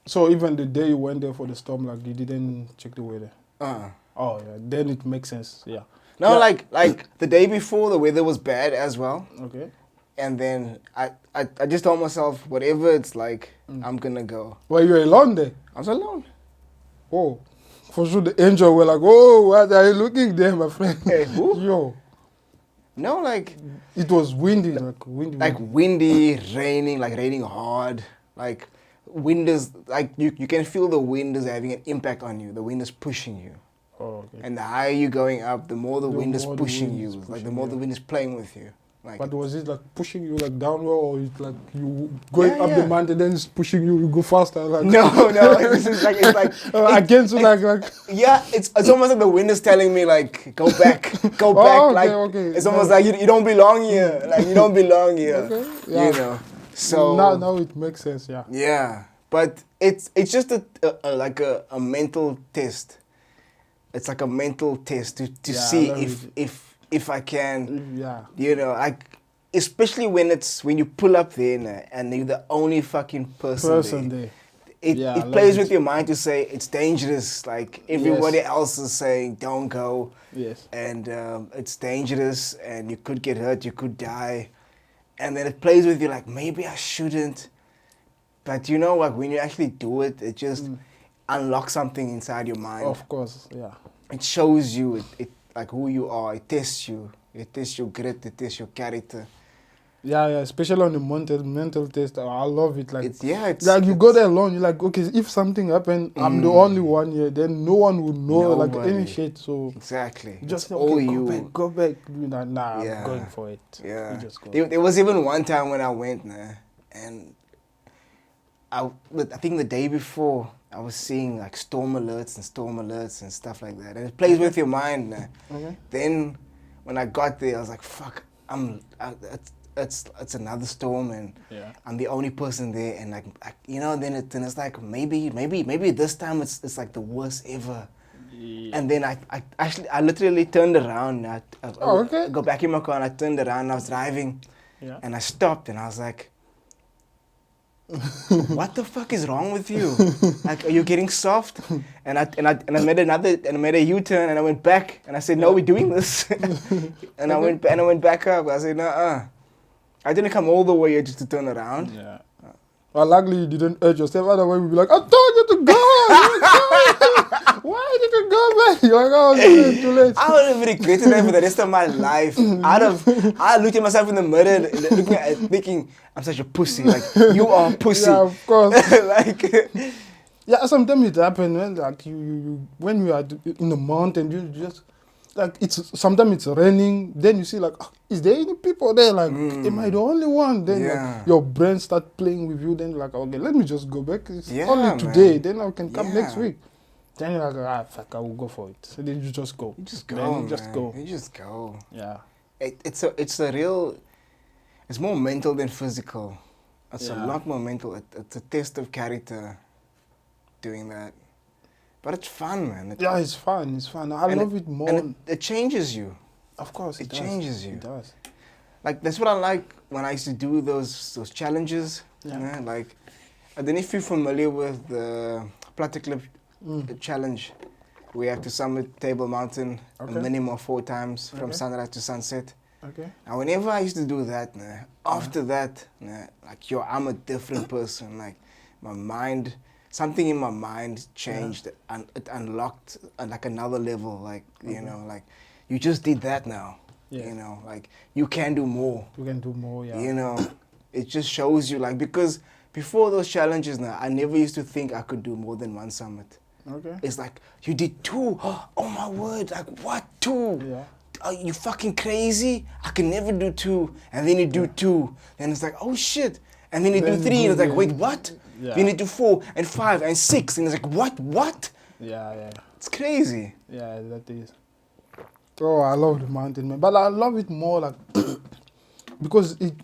So even the day you went there for the storm, like you didn't check the weather? Uh-uh. Oh, yeah. Then it makes sense. Yeah. No, Yeah. like the day before the weather was bad as well. Okay. And then I just told myself, whatever it's like, I'm gonna go. Well, you were alone there? I was alone. Oh. For sure the angel were like, oh, what are you looking there, my friend? Hey, who? Yo. No, like It was windy, like windy. windy, raining hard. Like wind is like you can feel the wind is having an impact on you. The wind is pushing you. Oh, okay. And the higher you're going up, the more the wind is more the pushing wind you. is Like the pushing more you. the wind is playing with you. Like But was it like pushing you like downward, or it like you going Yeah, up yeah. the mountain, then it's pushing you, you go faster? Like no, this is like it's like against you, like yeah, it's almost like the wind is telling me like go back, go Oh, back. okay, Like okay. it's almost like you don't belong here. Like you don't belong here. Okay, yeah. You know. So now it makes sense. Yeah. yeah, but it's just a mental test. It's like a mental test to Yeah, see I love if I can. Yeah. You know, like especially when you pull up there and you're the only fucking person there. There. It Yeah, I it love plays it. with your mind to say it's dangerous. Like everybody else is saying, don't go, Yes. and it's dangerous, and you could get hurt, you could die, and then it plays with you like maybe I shouldn't. But you know, like when you actually do it, it just unlocks something inside your mind. Of course. Yeah. It shows you it like who you are. It tests you. It tests your grit. It tests your character. Yeah, especially on the mental test. I love it. Like It's like you go there alone. You're like, okay, if something happened, I'm the only one here. Then no one would know like any Nobody. shit. So exactly. just It's say, all okay, you. Go back. Nah, Yeah. I'm going for it. Yeah. You just go. There was even one time when I went there, and I think the day before I was seeing like storm alerts and stuff like that, and it plays with your mind. Okay. Then when I got there, I was like, "Fuck, it's another storm, and Yeah. I'm the only person there." And like, then it's like maybe this time it's like the worst ever. Yeah. And then I literally turned around. I okay. go back in my car and I turned around. And I was driving, Yeah. and I stopped and I was like, "What the fuck is wrong with you? Like, are you getting soft?" And I made a U-turn and I went back and I said, "No, we're doing this." and I went back up. I said, "Nuh-uh. I didn't come all the way here just to turn around." Yeah. Well, luckily you didn't urge yourself. Otherwise, we'd be like, I told you to go. Why did you go back? You're like, oh, too late. I would have regretted that for the rest of my life. I looked at myself in the mirror, thinking, I'm such a pussy. Like, you are a pussy. Yeah, of course. Like, Yeah, sometimes it happens when like you when you are in the mountain, you just like sometimes it's raining. Then you see like, oh, is there any people there? Like, am I the only one? Then Yeah. like, your brain start playing with you. Then you're like, okay, let me just go back. It's Yeah, only man. today. Then I can come Yeah. next week. Then you're like, fuck, I will go for it. So then you just go. you just go, Then you man. just go. You just go. Yeah. It's more mental than physical. It's Yeah. a lot more mental. It's a test of character doing that. But it's fun, man. Yeah, it's fun. It's fun. I and love it more. And it changes you. Of course, it does. changes you. It does. Like, that's what I like when I used to do those challenges. Yeah. You know? Like, I don't know if you're familiar with the Platte Clip challenge. We have to summit Table Mountain a Okay. minimum of 4 times from Okay. sunrise to sunset. Okay. And whenever I used to do that, nah, after that, nah, like yo, I'm a different person. Like my mind, something in my mind changed and it unlocked like another level. Like you know, like you just did that now. Yeah. You know, like you can do more. We can do more, yeah. You know, it just shows you like because before those challenges now, I never used to think I could do more than one summit. Okay. It's like you did 2. Oh my word! Like what 2? Yeah. Are you fucking crazy? I can never do 2. And then you do 2. And it's like, oh shit. And then you Then do you 3. And it's like, yeah. wait, what? Yeah. Then you do 4 and 5 and 6. And it's like, what? Yeah. It's crazy. Yeah, that is. Oh, I love the mountain, man. But I love it more like because it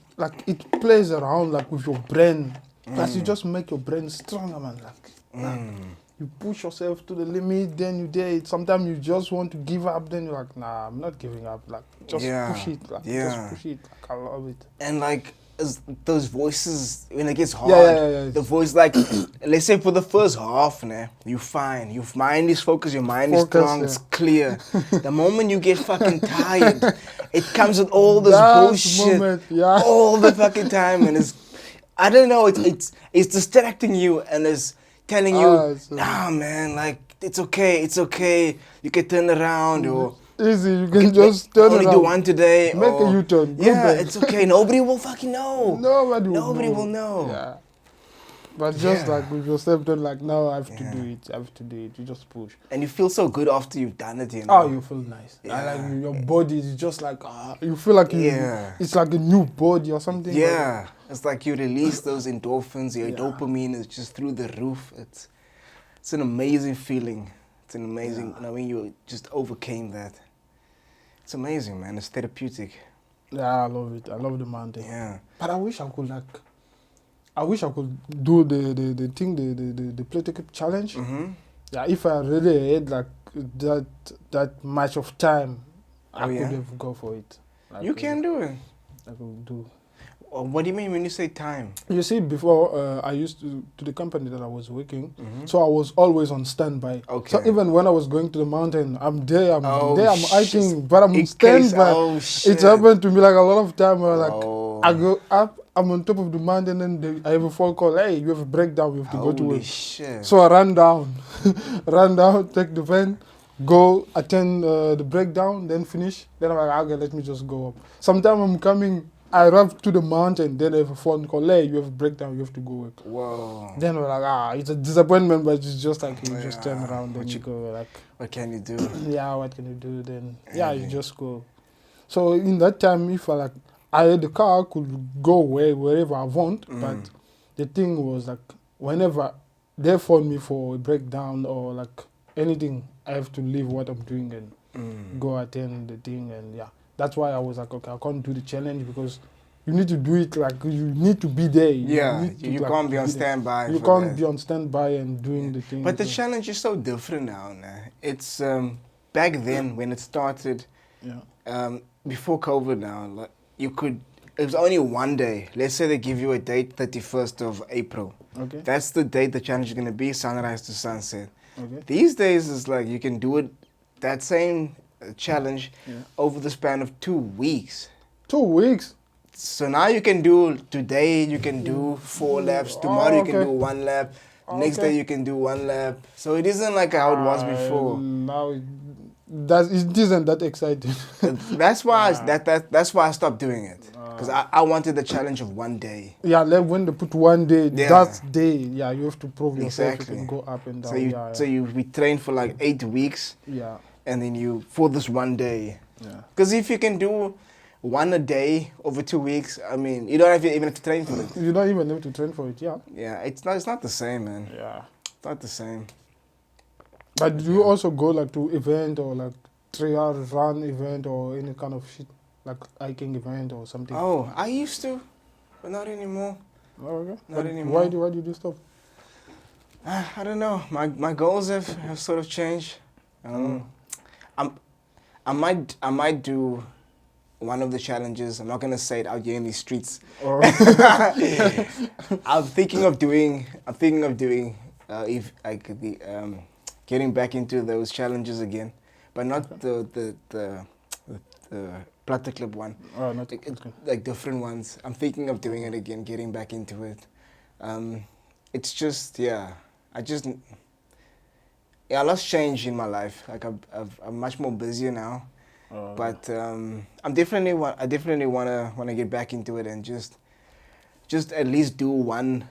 plays around like with your brain. Like you just make your brain stronger, man. Like you push yourself to the limit, then you dare it. Sometimes you just want to give up, then you're like, nah, I'm not giving up. Like just push it. Like just push it. Like I love it. And like those voices, when it gets hard, Yeah. the voice like, let's say for the first half, nah, you fine. Your mind is focused, your mind is strong, yeah. it's clear. The moment you get fucking tired, it comes with all this That bullshit moment, yeah. all the fucking time. And it's, I don't know, it's distracting you and it's telling you, nah man, like, it's okay. You can turn around or... Easy, you can just turn only around. do one today. Make or, a U-turn. Go Yeah, back. it's okay. Nobody will fucking know. Nobody will know. Yeah. But just Yeah. like with yourself, don't like, no, I have to do it. I have to do it. You just push. And you feel so good after you've done it, you know. Oh, you feel nice. Yeah. And like your body is just like, you feel like it's like a new body or something. Yeah. It's like you release those endorphins, your Yeah. dopamine is just through the roof. It's an amazing feeling. It's an amazing, knowing you just overcame that. It's amazing, man. It's therapeutic. Yeah, I love it. I love the mountain. Yeah. But I wish I could do the thing, the political challenge. Mm-hmm. Yeah, if I really had like that much of time, I could yeah? have go for it. You can do it. I could do. What do you mean when you say time? You see, before I used to the company that I was working, Mhm. so I was always on standby. Okay. So even when I was going to the mountain, I'm there, I'm shit. hiking, but I'm In on case- standby. oh, shit. It's happened to me like a lot of time where like Oh. I go up, I'm on top of the mountain, and I have a phone call. Hey, you have a breakdown. You have to go to Holy work. shit. So I ran down, take the van, go attend the breakdown, then finish. Then I'm like, okay, let me just go up. Sometime I'm coming, I arrive to the mountain, then I have a phone call. Hey, you have a breakdown, you have to go work. Whoa. Then we're like, it's a disappointment, but it's just like you just turn Yeah, around, then what you you- go like, What can you do? yeah, what can you do? Then you Yeah. just go. So in that time, if I had the car, I could go wherever I want. But the thing was like, whenever they phone me for a breakdown or like anything, I have to leave what I'm doing and go attend the thing. And yeah, that's why I was like, okay, I can't do the challenge because you need to do it like you need to be there. Yeah, need to, you like, can't be on there. standby. You for can't that. be on standby and doing the thing. But the so- challenge is so different now. Nah. It's back then when it started, yeah. before COVID. Now, like, it was only one day. Let's say they give you a date, 31st of April. Okay. That's the date the challenge is gonna be, sunrise to sunset. Okay. These days it's like you can do it, that same challenge, Yeah. over the span of 2 weeks. 2 weeks. So now you can do today, you can do 4 laps. Tomorrow you can okay. do 1 lap. Next Okay. day you can do 1 lap. So it isn't like how it was before. Now it isn't that exciting. That's why that's why I stopped doing it, because I wanted the challenge of 1 day. Yeah, like when they put 1 day, Yeah. that day, yeah, you have to prove yourself. Exactly. You can go up and down. So we train for like 8 weeks, yeah, and then you for this 1 day. yeah. Because if you can do 1 a day over 2 weeks, I mean, you don't even have to train for it. You don't even have to train for it. Yeah, Yeah, it's not the same, man. yeah. It's not the same. But do you also go like to event or like 3 hours run event or any kind of shit like hiking event or something? Oh, I used to, but not anymore. Oh, okay. Not But anymore. why did you stop? I don't know. My goals have sort of changed. I might do one of the challenges. I'm not gonna say it out here in the streets. Or I'm thinking of doing if like the getting back into those challenges again, but not the platter clip one. Oh, not Like different ones. I'm thinking of doing it again, getting back into it. It's just I lost change in my life. Like I'm much more busier now. But I definitely wanna get back into it and just at least do one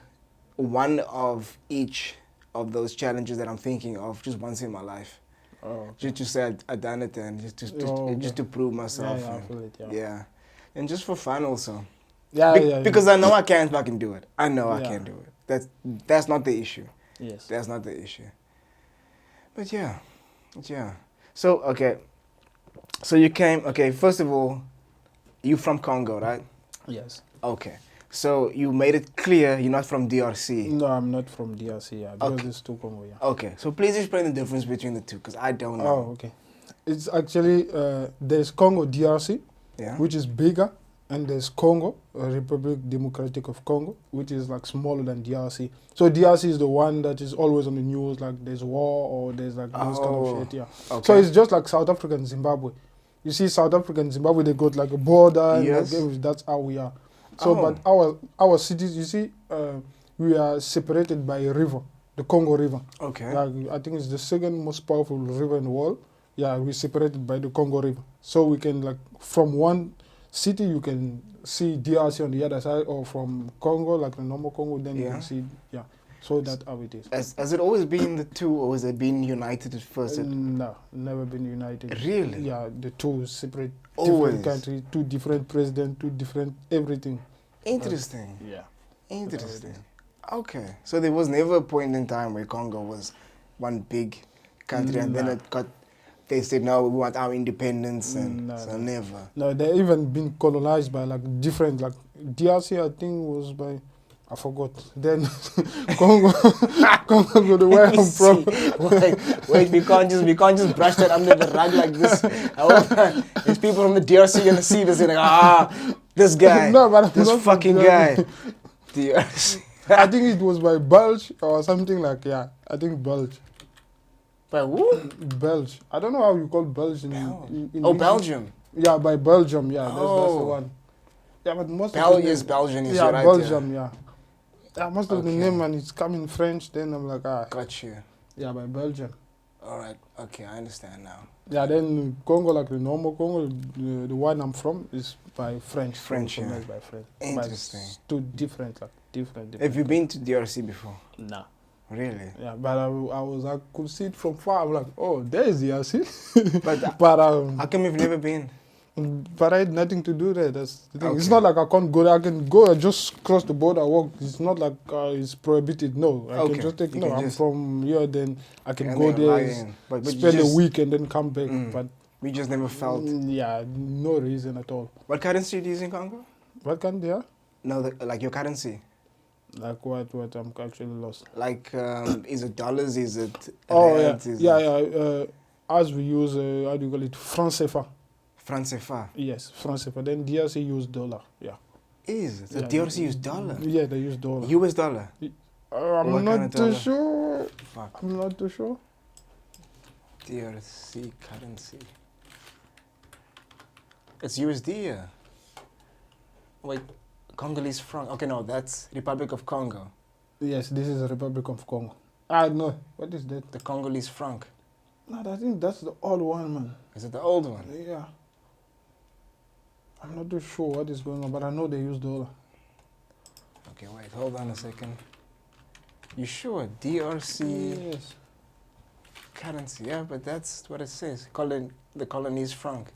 of each of those challenges that I'm thinking of just once in my life. Just to say I done it and just to prove myself. Yeah, I feel it, yeah, and just for fun also. Yeah, Because I know I can't fucking do it. I know I Yeah. can't do it. That's not the issue. Yes. That's not the issue. But yeah. So okay. So you came. Okay, first of all, you from Congo, right? Yes. Okay. So you made it clear you're not from DRC. No, I'm not from DRC, because Okay. it's too Congo, Okay. So please explain the difference between the two, because I don't know. Oh, okay. It's actually, there's Congo DRC, Yeah. which is bigger, and there's Congo, Republic Democratic of Congo, which is like smaller than DRC. So DRC is the one that is always on the news, like there's war or there's like those kind of shit, yeah. Okay. So it's just like South Africa and Zimbabwe. You see, South Africa and Zimbabwe, they got like a border, Yes. and like, that's how we are. So, Oh. but our cities, you see, we are separated by a river, the Congo River. Okay. Like, I think it's the second most powerful river in the world. Yeah, we're separated by the Congo River. So we can, like, from one city, you can see DRC on the other side, or from Congo, like the normal Congo, then you Yeah. can see, yeah. So that's how it is. Has it always been the two, or has it been united at first? No, never been united. Really? Yeah, the two separate, Always? different countries, two different presidents, two different everything. Interesting. Yeah. Interesting. Okay. So there was never a point in time where Congo was one big country, and then Nah. they said, no, we want our independence, and No, so no. never. No, they even been colonized by like different, like DRC, I think was by, I forgot. Then Congo, the way I'm from. Wait, we can't just brush that under the rug like this. There's people from the DRC gonna see this and like, this guy, No, but I'm this not from fucking DRC. guy. DRC. I think it was by Belge or something like, yeah. I think Belge. By who? Belge. I don't know how you call Belge in English. Belgium. Yeah, by Belgium. Yeah, that's the Oh. one. Yeah, but most of the name- Is Belgian, is yeah, right. Belgium. Yeah. Yeah, most of the Okay. name and it's come in French. Then I'm like, Got you. yeah, by Belgium. All right. Okay, I understand now. Yeah, then Congo, like the normal Congo, the one I'm from is by French. French, yeah. By French. Interesting. But it's two different, like different. Have you been to DRC before? No. Really? Yeah, but I could see it from far. I'm like, oh, there is DRC. But But how come you've never been? but I had nothing to do there. That's the thing. It's Okay. not like I can't go there. I can go and just cross the border, walk. It's not like it's prohibited. No, I Okay. can just take. You No, can I'm just- from here. Then I can And go then lie there, in. But you spend just- a week, and then come back. Mm. But We just never felt. yeah, no reason at all. What currency do you use in Congo? What kind there? No, like your currency. Like what? What I'm actually lost. Like, is it dollars? Is it Oh rands? yeah, Is yeah, it yeah. As we use, how do you call it? Franc CFA. franc CFA? Yes, franc CFA. Then DRC use dollar. Yeah. Is it? The Yeah. DRC use dollar? Yeah, they use dollar. US dollar? I'm What kind not of too dollar? sure. Fuck. I'm not too sure. DRC currency. It's USD, yeah. Wait, Congolese franc. Okay, no, that's Republic of Congo. Yes, this is the Republic of Congo. Ah, no. What is that? The Congolese franc. No, I think that's the old one, man. Is it the old one? Yeah. I'm not too sure what is going on, but I know they use dollar. Okay, wait, hold on a second. You sure? DRC Yes. currency, yeah, but that's what it says. The colony's franc.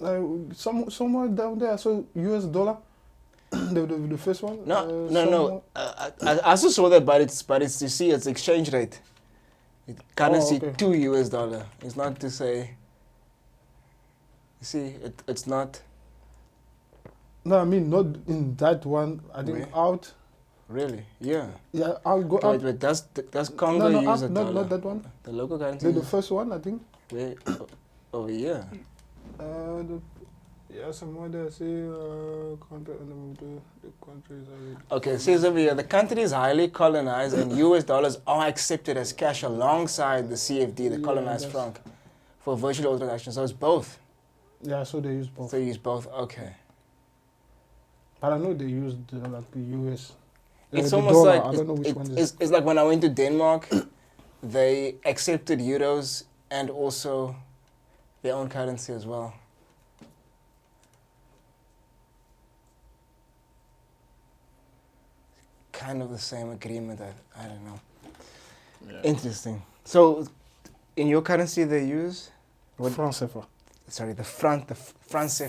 Somewhere down there, so US dollar, the first one. No, no, somewhere- no. I also saw that, but it's you see, it's exchange rate. Currency okay. to US dollar. It's not to say. You see, it's not No, I mean not in that one. I think Where? out. really. Yeah. Yeah, I'll go Wait, out. wait. Does Congo No, use up, a not, dollar? not that one. The local currency. The first one, I think. Where? Over here. The, Yeah, some other say the countries are. Okay, it says over here, the country is highly colonized and US dollars are accepted as cash alongside the CFD, the Yeah, colonized that's- franc, for virtual all transactions. So it's both. Yeah, so they use both. So you use both, okay. But I know they use like the US. It's the almost dollar, like, I don't know which one is. it's like when I went to Denmark, they accepted euros and also their own currency as well. Kind of the same agreement, I don't know. Yeah. Interesting. So, in your currency they use? What? France CFA. Sorry, the franc CFA. France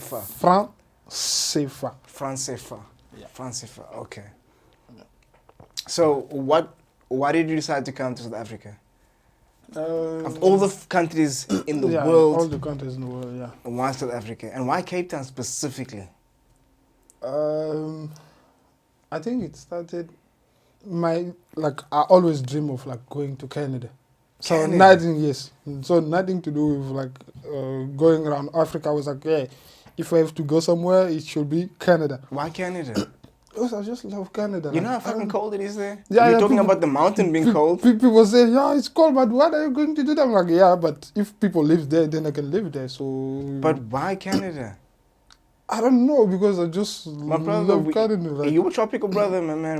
CFA. France CFA. Yeah. France CFA, okay. Yeah. So, why did you decide to come to South Africa? Of all the countries in the yeah, world, all the countries in the world, yeah. why South Africa? And why Cape Town specifically? I think it started I always dream of like going to Canada. So Canada? nothing to do with like going around Africa. I was like, yeah, if I have to go somewhere, it should be Canada. Why Canada? Because I just love Canada. You know how like, I fucking don't- cold it is there? Yeah, You're yeah, talking people- about the mountain being cold? People say, yeah, it's cold, but what are you going to do? I'm like, yeah, but if people live there, then I can live there. So, But why Canada? I don't know, because I just My brother, love Canada. Like, you a tropical brother, my man.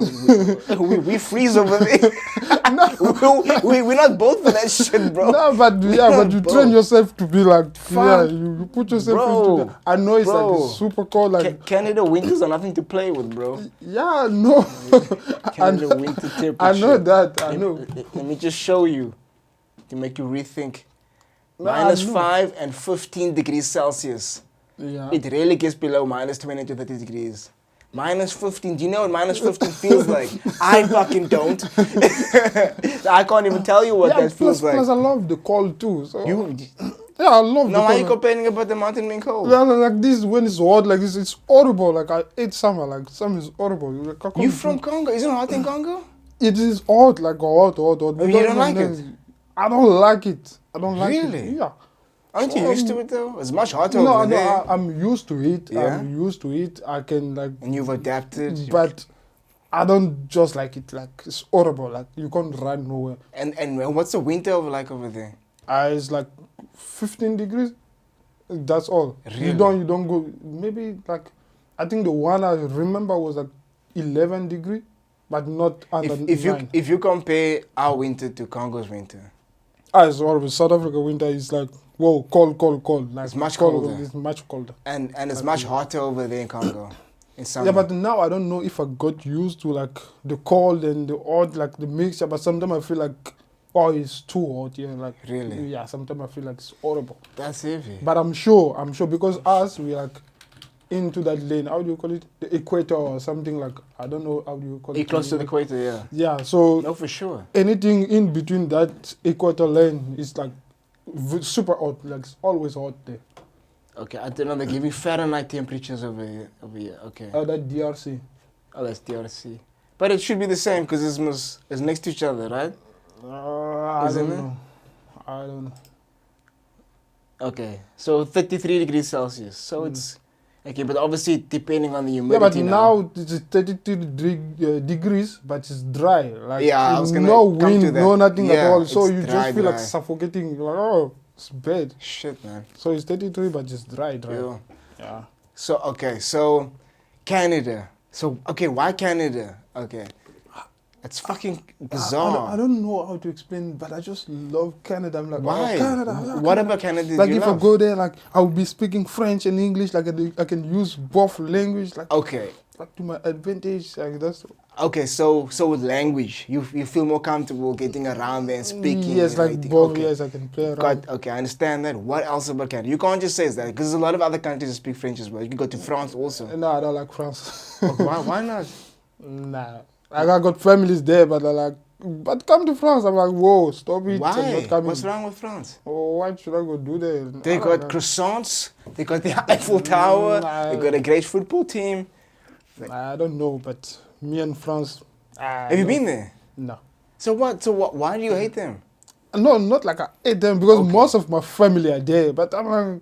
We freeze over there. We're not built for that shit, bro. No, but yeah, but you Bro. train yourself to be like, Fuck. yeah, you put yourself Bro. into that. I know it's Bro. like it's super cold, like Canada winters are nothing to play with, bro. yeah, no. Canada winter temperature. I know that. I know. Let me just show you to make you rethink. No, I know. -5 and 15 degrees Celsius. Yeah. It rarely gets below -20 to 30 degrees. -15. Do you know what -15 feels like? I fucking don't. I can't even tell you what Yeah, that feels plus like. I love the cold too. So You, yeah, I love now the why are you cold. complaining about the mountain being cold? Yeah, like this when it's hot like this, it's horrible. Like I hate summer. Like summer is horrible. Like, I You can't- from Congo? Isn't it hot in Congo? It is hot, like hot. Oh, you don't like it? I don't like it. I don't like it. Really? Yeah. Aren't you used to it though? It's much hotter No, over no, there. I'm used to it. Yeah? I'm used to it. I can like, And you've adapted. but I don't just like it. Like it's horrible. Like you can't run nowhere. And what's the winter like over there? It's like 15 degrees. That's all. Really? You don't go. Maybe like, I think the one I remember was like 11 degree, but not under If 9. you compare our winter to Congo's winter, It's horrible. South Africa winter is like, whoa, cold. Like It's much cold, colder. It's much colder. and it's much hotter over there in Congo, in summer. Yeah, but now I don't know if I got used to like the cold and the hot, like the mixture. But sometimes I feel like, oh, it's too hot. Yeah, like Really? Yeah, sometimes I feel like it's horrible. That's heavy. But I'm sure because us we like into that lane. How do you call it? The equator or something like. I don't know how do you call You're it. close to the equator, yeah. Yeah, so No, for sure. anything in between that equator lane is like super hot. Like it's always hot there. Okay, I don't know. They give you Fahrenheit temperatures over here. Okay. That DRC. Oh, that's DRC. But it should be the same because it's next to each other, right? I Isn't don't it? know. I don't know. Okay, so 33 degrees Celsius. So it's okay, but obviously depending on the Yeah, humidity. but now it's 32 degrees, but it's dry. Like Yeah, I was gonna no come to wind, that. no nothing at Yeah, all. So it's you dry, just feel like dry. suffocating. Like oh, it's bad. Shit, man. So it's 33, but it's dry. Yeah. Yeah. So okay, so Canada. So okay, why Canada? Okay, it's fucking bizarre. I don't know how to explain, but I just love Canada. I'm like, Why? oh, Canada. I love What Canada. about Canada? Like do you if love? I go there, like I will be speaking French and English. Like I can use both language. Like, Okay, like to my advantage. Like that's okay. So with language, you feel more comfortable getting around there and speaking. yes, and like everything. both. Okay. Yes, I can play around. God, okay, I understand that. What else about Canada? You can't just say that because there's a lot of other countries that speak French as well. You can go to France also. No, I don't like France. Okay, why not? Nah, like I got families there, but they're like, but come to France. I'm like, whoa, stop it. I'm Why? not coming. What's wrong with France? Oh, why should I go do that? They I got don't know. croissants. They got the Eiffel Tower. Nah. They got a great football team. I don't know, but me and France. Have you been there? No. So what? Why do you hate them? No, not like I hate them because Okay. most of my family are there. But I'm like,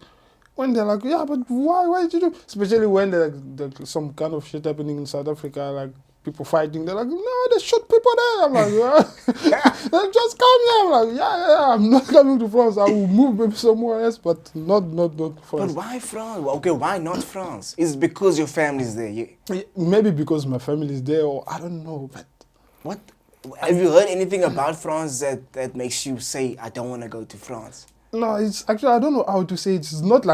when they're like, yeah, but why did you do? Especially when there's some kind of shit happening in South Africa, like people fighting. They're like, no, they shoot people there. I'm like, yeah, they just come here. I'm like, yeah, I'm not coming to France. I will move maybe somewhere else, but not But France. why France? Well, okay, why not France? Is it because your family's there? Maybe because my family is there, or I don't know. But What? Have you heard anything about France that makes you say, I don't want to go to France? no, it's actually I don't know how to say it. It's not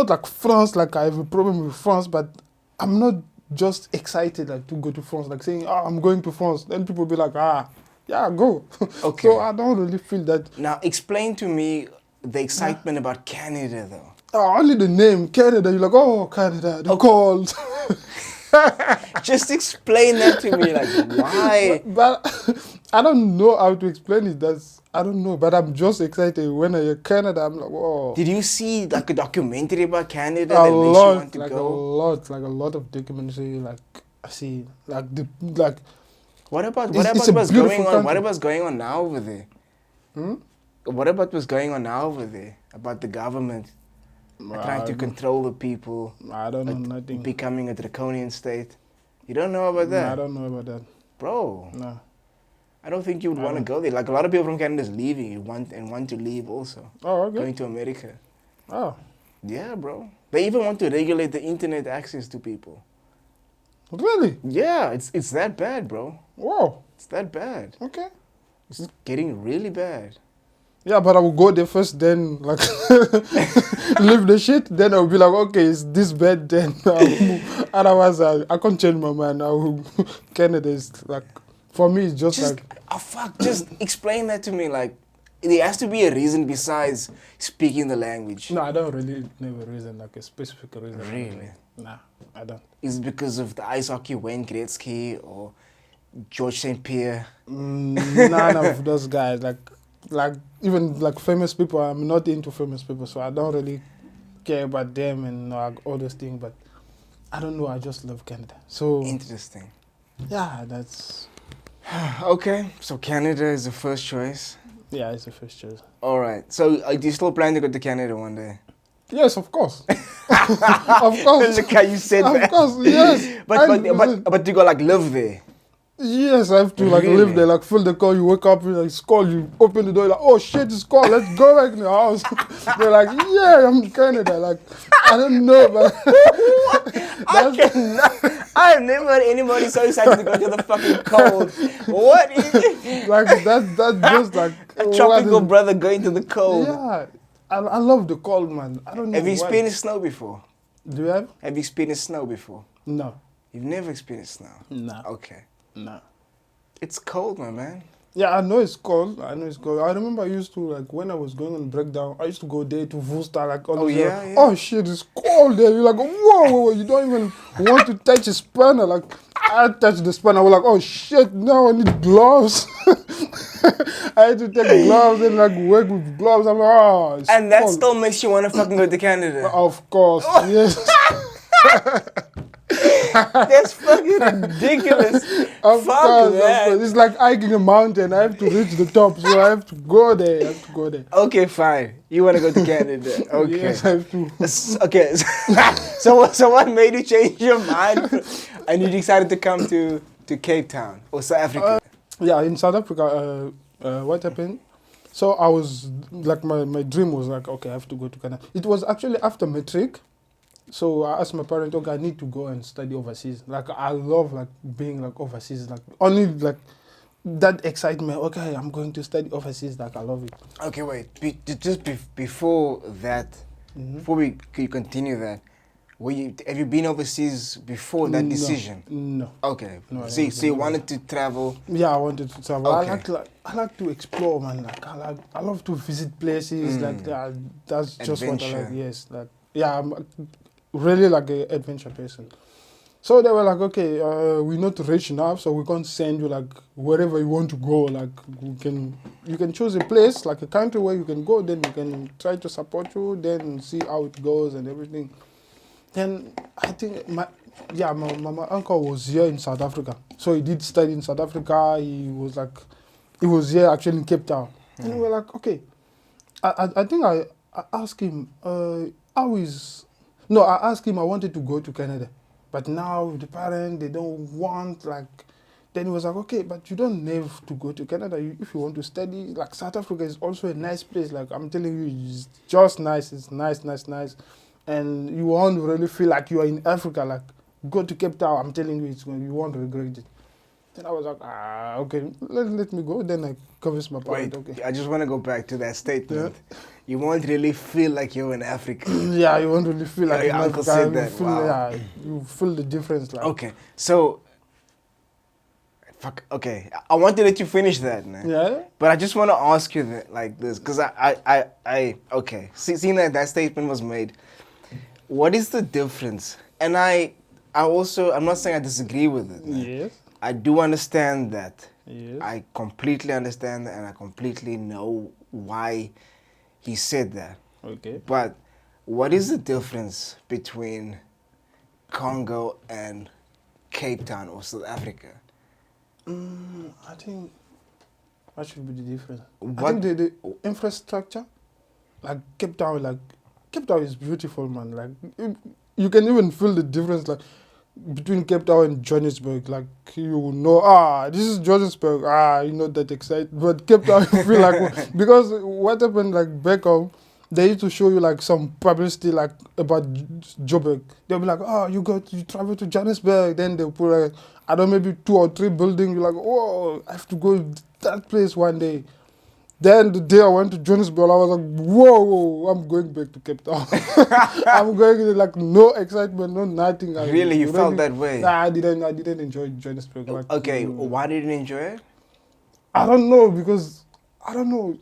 like France. Like I have a problem with France, but I'm not just excited like to go to France. Like saying, oh, I'm going to France. Then people be like, yeah, go. Okay. So I don't really feel that. Now, explain to me the excitement about Canada, though. Only the name Canada. You're like, oh, Canada, the cold. Just explain that to me, like, why? But I don't know how to explain it. I don't know. But I'm just excited when I hear Canada. I'm like, whoa. Did you see like a documentary about Canada A that makes you lot, want to like go? a lot of documentary. Like I see, like What about It's a what's beautiful going on? country. What about going on now over there? What about what's going on now over there? About the government trying to control the people, I don't know nothing. becoming a draconian state. You don't know about that, I don't know about that. bro? No. I don't think you would I want to don't. go there. Like a lot of people from Canada is leaving. You want to leave also, Oh, okay. going to America. Oh, Yeah, bro. They even want to regulate the internet access to people. really? Yeah, it's that bad, bro. Whoa. It's that bad. Okay. It's getting really bad. Yeah, but I will go there first, then like leave the shit. Then I'll be like, okay, it's this bad. Then I'll move. Otherwise, I can't change my mind. I will. Canada is like, for me, it's just like. Oh fuck! Just explain that to me. Like, there has to be a reason besides speaking the language. No, I don't really know a reason, like a specific reason. Really? Nah, I don't. Is it because of the ice hockey Wayne Gretzky or George St. Pierre? None of those guys, like even like famous people. I'm not into famous people, so I don't really care about them and like, all those things. But I don't know. I just love Canada. So Interesting. yeah, that's Okay, so Canada is the first choice. yeah, it's the first choice. All right. So do you still plan to go to Canada one day? Yes, of course. Of course. Look how you said Of that. course, yes. But you go like live there. Yes, I have to like Really? live there, like fill the car, you wake up, like it's cold, you open the door, like, oh shit, it's cold, let's go back in the house. They're like, yeah, I'm in Canada. Like, I don't know, but I've never heard anybody so excited to go to the fucking cold. What is it? like that's just like A what tropical is- brother going to the cold. Yeah, I love the cold, man. I don't know. Have you why. experienced snow before? Do you have? Have you experienced snow before? No. You've never experienced snow? No. Okay. No. It's cold, my man. Yeah, I know it's cold. I remember I used to, like, when I was going on breakdown, I used to go there to Worcester, like, all Oh, those, yeah, yeah. oh shit, it's cold there. You're like, whoa, you don't even want to touch a spanner. Like, I touched the spanner. I was like, oh shit, now I need gloves. I had to take gloves and, like, work with gloves. I'm like, oh, it's And that cold. still makes you want to fucking go to Canada. Of course, yes. That's fucking ridiculous. Of Fuck course, that. It's like hiking a mountain. I have to reach the top, so I have to go there. Okay, fine. You want to go to Canada? Okay. Yes, I have to. Okay. So what made you change your mind and you decided to come to Cape Town or South Africa? Yeah, in South Africa, what happened? So I was, like, my dream was like, okay, I have to go to Canada. It was actually after matric. So I asked my parents, okay, I need to go and study overseas. Like, I love, like, being, like, overseas. Like, only, like, that excitement. Okay, I'm going to study overseas. Like, I love it. Okay, wait. Before that, before you continue that, have you been overseas before that decision? No. Okay. No, I So haven't you been. wanted to travel. Yeah, I wanted to travel. Okay. I like to explore, man. Like, I love to visit places. Like, that's just what I Adventure. like. Yes, like, yeah, I'm really like an adventure person. So they were like, okay, we're not rich enough, so we can't send you like wherever you want to go. Like, you can choose a place, like a country where you can go. Then we can try to support you. Then see how it goes and everything. Then I think my uncle was here in South Africa, so he did study in South Africa. He was here actually in Cape Town, and we were like, okay. I think I asked him, how is... No, I asked him, I wanted to go to Canada. But now the parents, they don't want, like... Then he was like, okay, but you don't have to go to Canada if you want to study. Like, South Africa is also a nice place. Like, I'm telling you, it's just nice. It's nice, nice, nice. And you won't really feel like you are in Africa. Like, go to Cape Town, I'm telling you, you won't regret it. Then I was like, okay, let me go. Then I convinced my parents, okay. I just want to go back to that statement. Yeah. You won't really feel like you're in Africa. Yeah, you won't really feel like your uncle said that. Yeah, you feel the difference. Like. Okay, so... Fuck, okay. I want to let you finish that, man. Yeah. But I just want to ask you that, like this, because okay. Seeing that statement was made, what is the difference? And I'm not saying I disagree with it. Man. Yes. I do understand that. Yes. I completely understand that, and I completely know why he said that. Okay. But what is the difference between Congo and Cape Town or South Africa? I think that should be the difference. What? I think the infrastructure, like Cape Town is beautiful, man. Like you can even feel the difference, like between Cape Town and Johannesburg. Like you know, this is Johannesburg. You're not that excited, but Cape Town you feel like because what happened like back home. They used to show you like some publicity like about Joburg. They'll be like, you travel to Johannesburg. Then they'll put like, I don't know, maybe 2 or 3 buildings. You're like, oh, I have to go to that place one day. Then the day I went to Johannesburg, I was like, whoa, I'm going back to Cape Town. I'm going to like no excitement, no nothing. Really, you felt that way? Nah, I didn't enjoy Johannesburg. Like, okay, why didn't you enjoy it? I don't know, because I don't know,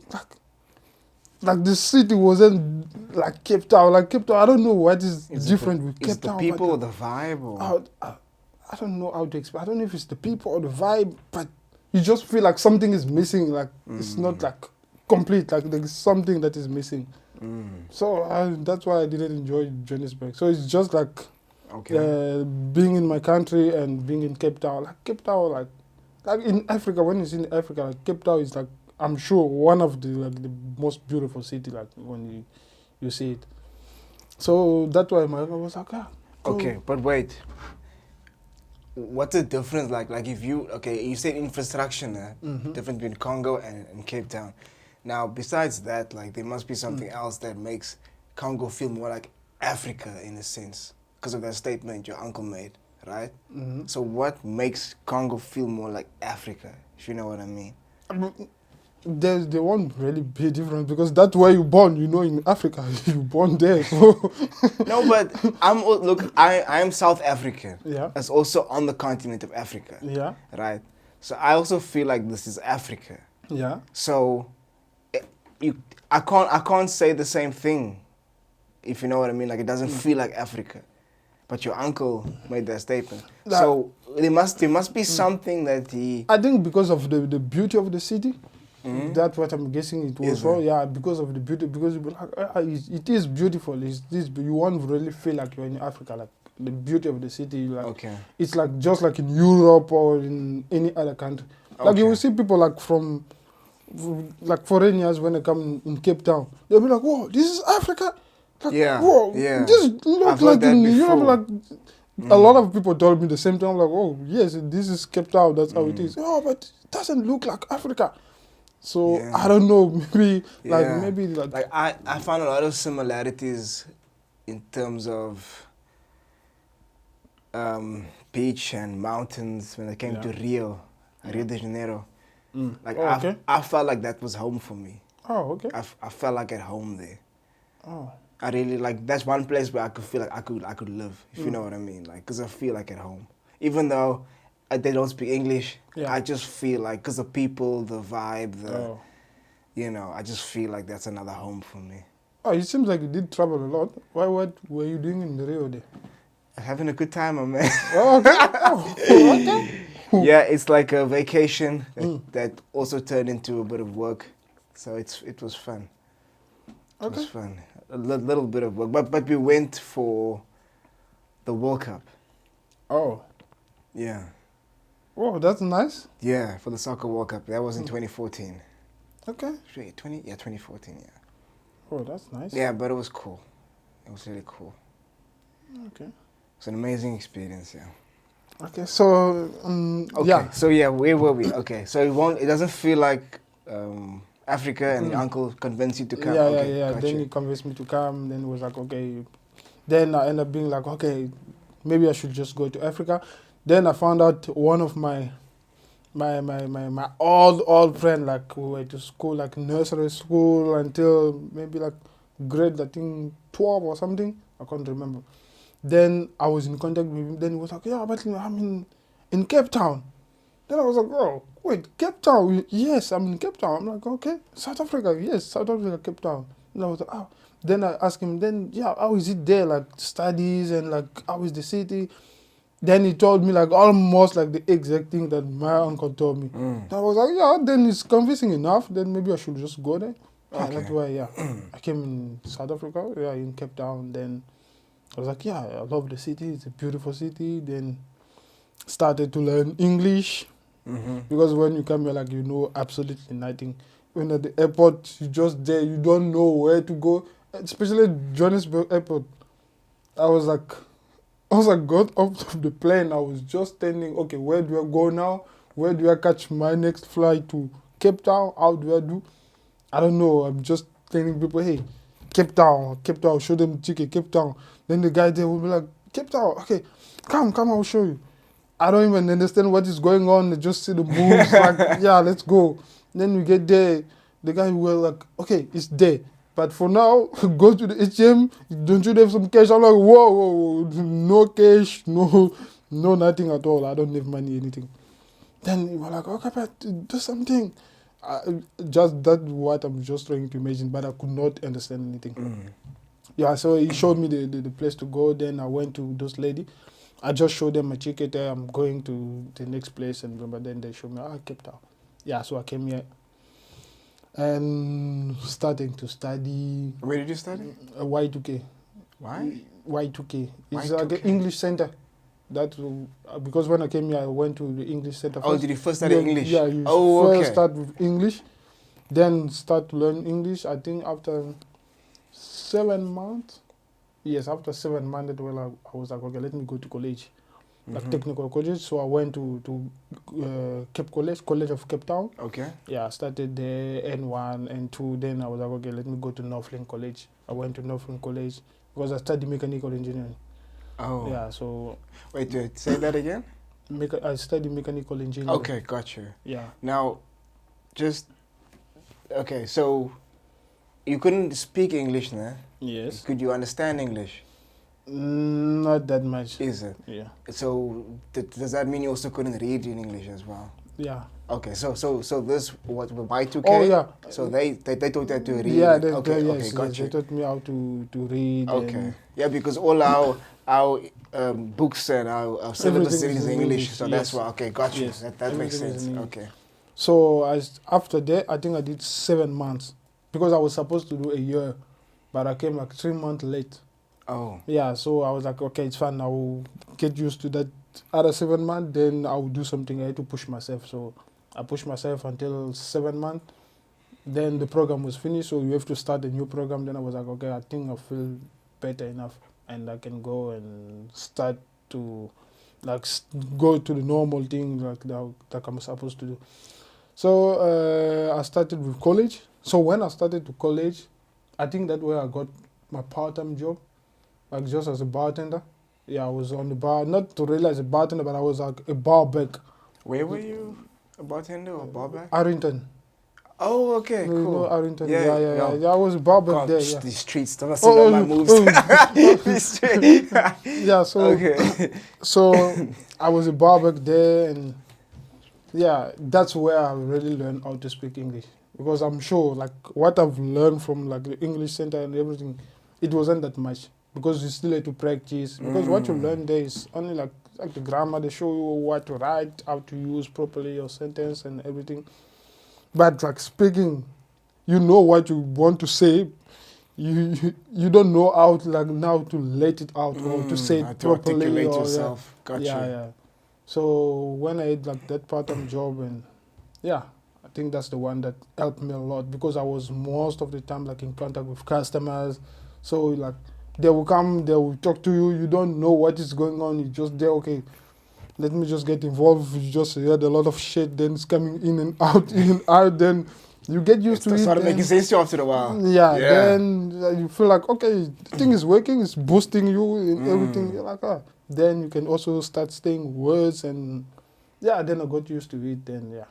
like the city wasn't like Cape Town. Like Cape Town, I don't know what is different with Cape Town. Is the people or the vibe? Or? I don't know how to explain. I don't know if it's the people or the vibe, but you just feel like something is missing. Like it's not like complete. Like there's something that is missing. So that's why I didn't enjoy Johannesburg. So it's just like being in my country and being in Cape Town. Like Cape Town, like in Africa, when it's in Africa, like Cape Town is like, I'm sure one of the most beautiful city, like when you see it. So that's why my uncle was like, cool. Okay, but wait. What's the difference like if you said infrastructure, difference between Congo and Cape Town. Now besides that, like there must be something else that makes Congo feel more like Africa in a sense, because of that statement your uncle made, right? So what makes Congo feel more like Africa, if you know what I mean? There won't really be a difference because that's where you born. You know, in Africa, you born there. So. No, but I'm South African. Yeah. That's also on the continent of Africa. Yeah. Right. So I also feel like this is Africa. Yeah. So, I can't say the same thing, if you know what I mean. Like it doesn't feel like Africa, but your uncle made that statement. So there must be something that he. I think because of the beauty of the city. That's what I'm guessing it was for. Yeah, because of the beauty. Because it is beautiful. You won't really feel like you're in Africa. Like the beauty of the city. Like it's like just like in Europe or in any other country. Like you will see people like from like foreigners when they come in Cape Town. They'll be like, "Whoa, this is Africa." Like, whoa, this looks like in Europe. Like a lot of people told me the same time. Like, oh yes, this is Cape Town. That's how it is. Oh, but it doesn't look like Africa. So I don't know, maybe I found a lot of similarities in terms of beach and mountains when I came to Rio de Janeiro. Like I felt like that was home for me. Oh, okay. I felt like at home there. Oh. I really like, that's one place where I could feel like I could live, if you know what I mean. Like, cause I feel like at home, even though they don't speak English. I just feel like, because the people, the vibe, you know, I just feel like that's another home for me. Oh, it seems like you did travel a lot. What were you doing in the Rio there? Having a good time, my man. Oh, okay. Yeah, it's like a vacation that also turned into a bit of work. So it was fun. It was fun. A little bit of work. But we went for the World Cup. Oh. Yeah. Oh, that's nice. Yeah, for the Soccer World Cup. That was in 2014. Okay. 2014, yeah. Oh, that's nice. Yeah, but it was cool. It was really cool. Okay. It's an amazing experience, yeah. Okay, so Okay, yeah. so yeah, where were we? Okay, so it doesn't feel like Africa and your uncle convinced you to come. Yeah, Okay, yeah. gotcha. Then he convinced me to come. Then it was like, okay. Then I ended up being like, okay, maybe I should just go to Africa. Then I found out one of my old friend, like we went to school, like nursery school until maybe like grade, I think 12 or something. I can't remember. Then I was in contact with him. Then he was like, yeah, but I'm in Cape Town. Then I was like, oh, wait, Cape Town? Yes, I'm in Cape Town. I'm like, okay, South Africa? Yes, South Africa, Cape Town. And I was like, oh. Then I asked him, then, yeah, how is it there? Like, studies and, like, how is the city? Then he told me, like, almost like the exact thing that my uncle told me. Mm. I was like, yeah, then it's convincing enough. Then maybe I should just go there. Yeah, Okay. that's why, yeah. I came in South Africa, yeah, in Cape Town. Then I was like, yeah, I love the city. It's a beautiful city. Then started to learn English. Mm-hmm. Because when you come here, like, you know absolutely nothing. When at the airport, you just there, you don't know where to go. Especially Johannesburg airport. I was like, got off of the plane, I was just standing, okay, where do I go now? Where do I catch my next flight to Cape Town? How do I do? I don't know. I'm just telling people, hey, Cape Town, show them ticket, Cape Town. Then the guy there will be like, Cape Town, okay, come, I'll show you. I don't even understand what is going on. I just see the moves, like, yeah, let's go. Then we get there. The guy will like, okay, it's there. But for now, go to the ATM. Don't you have some cash? I'm like, whoa, no cash, no nothing at all. I don't have money, anything. Then we were like, okay, but do something. Just that what I'm just trying to imagine, but I could not understand anything. Mm. Yeah, so he showed me the place to go. Then I went to those lady. I just showed them my ticket. I'm going to the next place, and but then they showed me, Cape Town. Yeah, so I came here and starting to study. Where did you study? Y2K. Why? Y2K. It's Y2K. like an English center. That because when I came here, I went to the English center. Oh, first. did you first study Then, English? Yeah, you Oh, first okay. start with English, then start to learn English. I think after 7 months. Yes, after 7 months, I was like, okay, let me go to college, like technical college. So I went to Cape College of Cape Town. Okay. Yeah, I started there N1, N2. Then I was like, okay, let me go to Northland College. I went to Northland College because I studied mechanical engineering. Oh. Yeah, so Wait, say that again? I studied mechanical engineering. Okay, gotcha. Yeah. Now, okay, so you couldn't speak English, nah? Yes. Could you understand English? Not that much. Is it? Yeah. So does that mean you also couldn't read in English as well? Yeah. Okay, so this what Y2K? Oh yeah. So they taught you to read. Yeah. Okay, yes, okay, gotcha. they taught me how to read. Okay. And Yeah, because all our books and our syllabus Everything is is in in English, English, so that's yes. why. Okay, gotcha. Yes, That makes everything is sense. in English. Okay. So after that, I think I did 7 months because I was supposed to do a year, but I came like 3 months late. Oh. Yeah, so I was like, okay, it's fine. I will get used to that other 7 months. Then I will do something. I had to push myself. So I pushed myself until 7 months. Then the program was finished. So you have to start a new program. Then I was like, okay, I think I feel better enough. And I can go and start to like go to the normal thing like I'm supposed to do. So I started with college. So when I started to college, I think that way I got my part-time job. Like just as a bartender. Yeah, I was on the bar, not to realize a bartender, but I was like a bar back. Where were you? A bartender or barback? Arrington. Oh, okay, You cool. know Arrington. Yeah, Yeah, I was a bar back God, there. Yeah. these streets, don't see all my moves. These streets. Yeah, so Okay. so I was a bar back there, and yeah, that's where I really learned how to speak English. Because I'm sure, like, what I've learned from, like, the English center and everything, it wasn't that much. Because you still have to practice. Because what you learn there is only, like the grammar. They show you what to write, how to use properly your sentence and everything. But, like, speaking, you know what you want to say. You don't know how to, like, now to let it out or to say how it to properly. articulate Or, yourself. Gotcha. yeah. So when I had like that part-time job, and yeah, I think that's the one that helped me a lot because I was most of the time like in contact with customers. So like they will come, they will talk to you. You don't know what is going on. You just there, okay. Let me just get involved. You just heard a lot of shit. Then it's coming in and out, in and out. Then you get used to it. Started then- making sense to you after a while. Yeah, then you feel like, okay, the thing is working, it's boosting you and everything. You're like, ah. Then you can also start saying words and, yeah, then I got used to it. Then, yeah,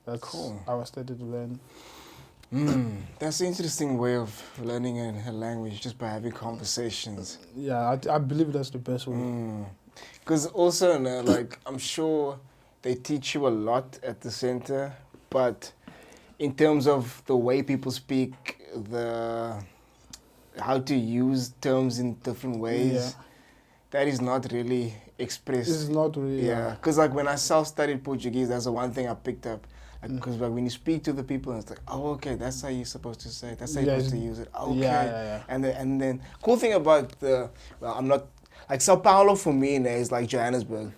that's Cool. how I started to learn. That's an interesting way of learning a language, just by having conversations. Yeah, I believe that's the best way. Because also, like, I'm sure they teach you a lot at the center, but in terms of the way people speak, how to use terms in different ways, Yeah. that is not really expressed. It's not really. Yeah, because like when I self-studied Portuguese, that's the one thing I picked up. Because like when you speak to the people, it's like, oh, okay, that's how you're supposed to say it. That's how you're Yes. supposed to use it. Okay. Yeah. And then cool thing about I'm not, like Sao Paulo for me is like Johannesburg.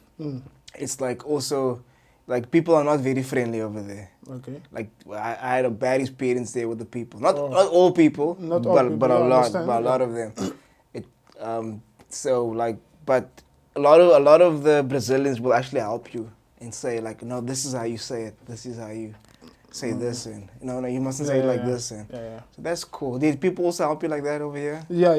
It's like also, like people are not very friendly over there. Okay. Like I had a bad experience there with the people. Not Oh. all people, Not all but people, but a I lot, understand, but a yeah. lot of them. So like, but a lot of the Brazilians will actually help you and say like, no, this is how you say it. This is how you say this, and no, you mustn't say it like this, and Yeah. so that's cool. Did people also help you like that over here? Yeah.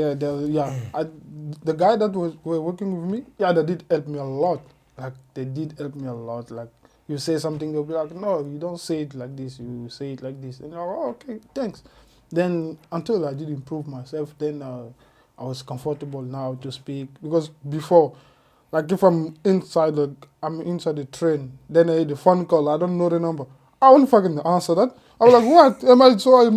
The guy that were working with me, yeah, they did help me a lot. Like they did help me a lot. Like you say something, they'll be like, no, you don't say it like this. You say it like this, and I'm like, oh, okay, thanks. Then until I did improve myself, then I was comfortable now to speak, because before, like if I'm inside the train, then I had a phone call, I don't know the number. I won't fucking answer that. I was like, what? Am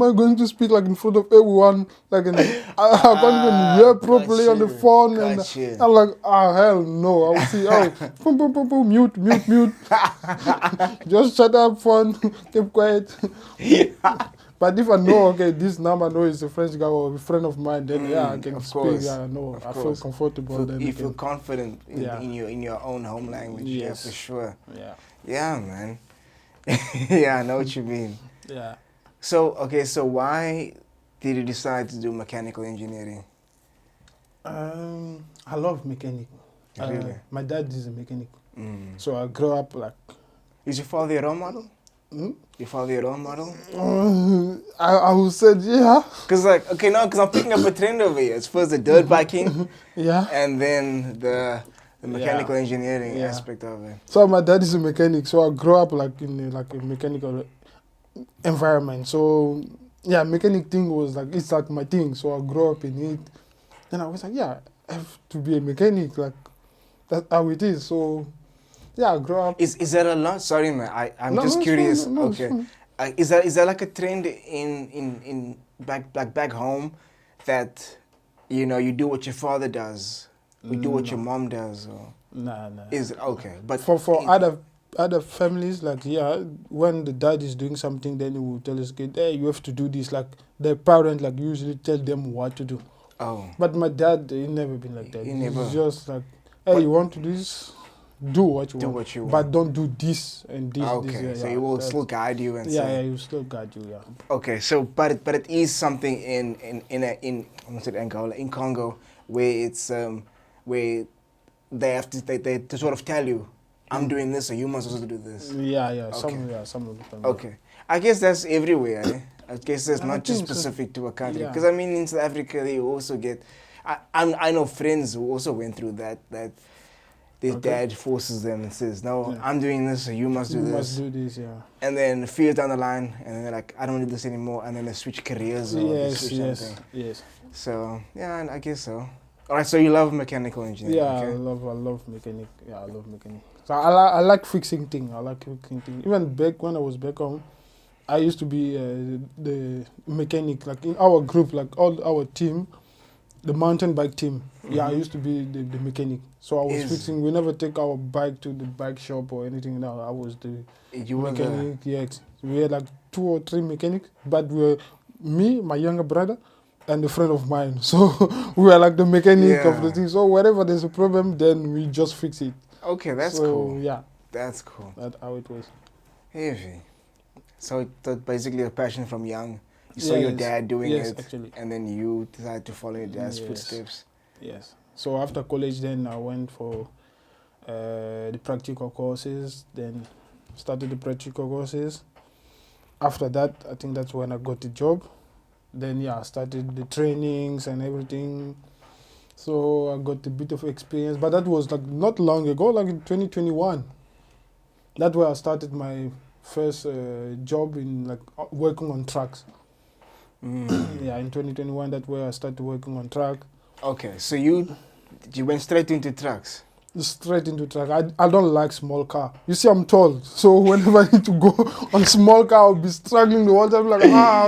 I going to speak like in front of everyone? Like I can't even hear properly on the phone. And Gotcha. I'm like, oh hell no. I will see, boom, boom, boom, boom, mute. Just shut up, phone, keep quiet. But if I know, okay, this number, I know it's a French guy or a friend of mine, then yeah, I can of speak. course. Yeah, I know. Of I feel course. comfortable. Then You I feel can- confident Yeah. in your own home language. Yes. Yeah, for sure. Yeah. Yeah, man. Yeah, I know what you mean. Yeah. So why did you decide to do mechanical engineering? I love mechanic. Really? My dad is a mechanic. Mm. So I grew up like, Is your father your role model? Hmm? Your father your role model? I would say, yeah. Because I'm picking up a trend over here. It's first the dirt biking, Yeah. and then the mechanical engineering Yeah. aspect of it. So my dad is a mechanic, so I grew up like in a mechanical environment. So yeah, mechanic thing was like, it's like my thing. So I grew up in it. Then I was like, yeah, I have to be a mechanic. Like that's how it is. So yeah, I grew up. Is that a lot? Sorry, man. I'm No, just it's curious. fine, no, it's Okay. fine. Is that like a trend in back home that you do what your father does, you do what your mom does, or Nah. is it okay? But For other families, like yeah, when the dad is doing something, then he will tell his kid, hey, you have to do this. Like the parent like usually tell them what to do. oh, But my dad, he never been like that. He He's never- just like, hey, But- you want to do this? Do what you Do want. what you But want. don't do this and this. okay. This, So yeah, he will that- still guide you and Yeah, say, you still got you. Yeah. okay. So but it is something in Angola, in Congo, where it's where they have to sort of tell you, I'm doing this, so you must also do this. Yeah. Okay. Some of the time. Okay. I guess that's everywhere, eh? I guess that's I not just think so. specific to a country. Yeah. Because I mean, in South Africa, they also get. I know friends who also went through that. That their Okay. dad forces them and says, "No, Yeah. I'm doing this, so you must do You this." must do this. Yeah. And then a few years down the line, and then they're like, "I don't do this anymore," and then they switch careers or they switch something. Yes. So yeah, I guess so. All right, so you love mechanical engineering. Yeah, Okay? I love mechanic. Yeah, I love mechanic. So I like fixing things. I like fixing things. Even back when I was back home, I used to be the mechanic. Like in our group, like all our team, the mountain bike team. Yeah, I used to be the mechanic. So I was Is- fixing. We never take our bike to the bike shop or anything. No, I was the You were the. mechanic. Yes, we had like 2 or 3 mechanics, but we were me, my younger brother, and a friend of mine. So we were like the mechanic of the Yeah. thing. So wherever there's a problem, then we just fix it. Okay, that's so, cool. Yeah, That's cool. that's how it was. Heavy. So basically a passion from young. You saw your Yes. dad doing Yes, it, actually. and then you decided to follow your dad's Yes. footsteps. Yes. So after college, then I went for the practical courses. Then started the practical courses. After that, I think that's when I got the job. Then I started the trainings and everything. So I got a bit of experience, but that was like not long ago, like in 2021. That's where I started my first job in like working on trucks. Yeah, in 2021, that's where I started working on truck. Okay, so you went straight into trucks. Straight into truck. I don't like small car. You see, I'm tall, so whenever I need to go on small car, I'll be struggling the whole time. Like,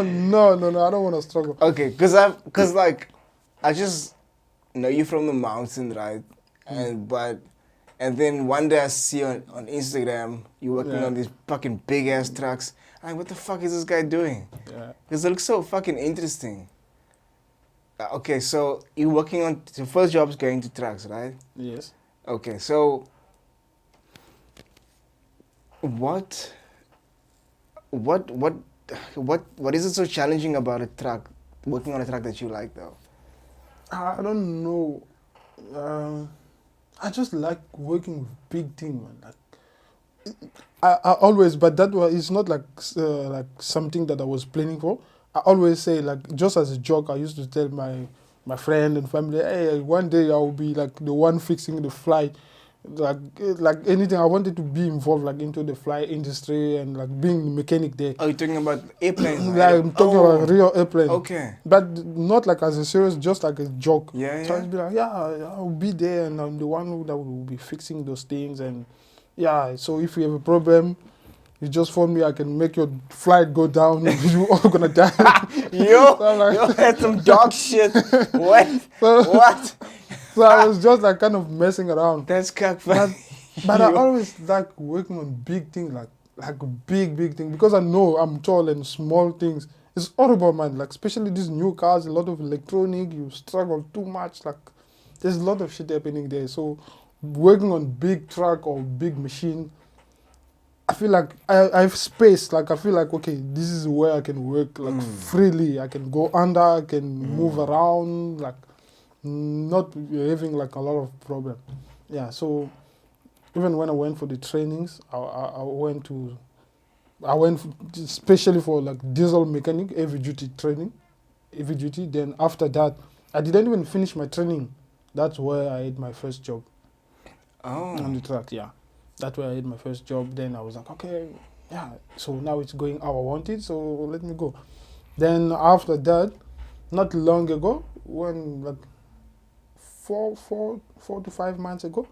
no, I don't want to struggle. Okay, cause like, I just know you from the mountain, right? And then one day I see on Instagram you working on these fucking big ass trucks. I'm like, what the fuck is this guy doing? Yeah. Because it looks so fucking interesting. Okay, so you're working on your first job's going to trucks, right? Yes. Okay, so what is it so challenging about a truck? Working on a truck that you like though? I don't know. I just like working with big team, man. Like, I always, but that was it's not like something that I was planning for. I always say, like, just as a joke, I used to tell my friend and family, hey, one day I will be like the one fixing the flight. Like anything, I wanted to be involved like into the flight industry and like being the mechanic there. Oh, you're talking about airplanes? Like, I'm talking about real airplane. Okay. But not like as a serious, just like a joke. Yeah, So yeah. I'd be like, I'll be there and I'm the one that will be fixing those things. And so if you have a problem, you just phone me, I can make your flight go down. You all gonna die. Yo, So I'm like, you had some dog shit. What? So- What? So I was just like kind of messing around. That's cock. But I always like working on big things, like big thing, because I know I'm tall and small things. It's horrible, man. Like especially these new cars, a lot of electronic. You struggle too much. Like there's a lot of shit happening there. So working on big truck or big machine, I feel like I have space. Like I feel like okay, this is where I can work like freely. I can go under. I can move around. Like not having like a lot of problem. Yeah. So even when I went for the trainings, I went especially for like diesel mechanic, heavy duty training, heavy duty. Then after that, I didn't even finish my training. That's where I had my first job on the truck. Yeah, that's where I had my first job. Then I was like, okay, yeah. So now it's going how I want it. So let me go. Then after that, not long ago, when like four to 5 months ago,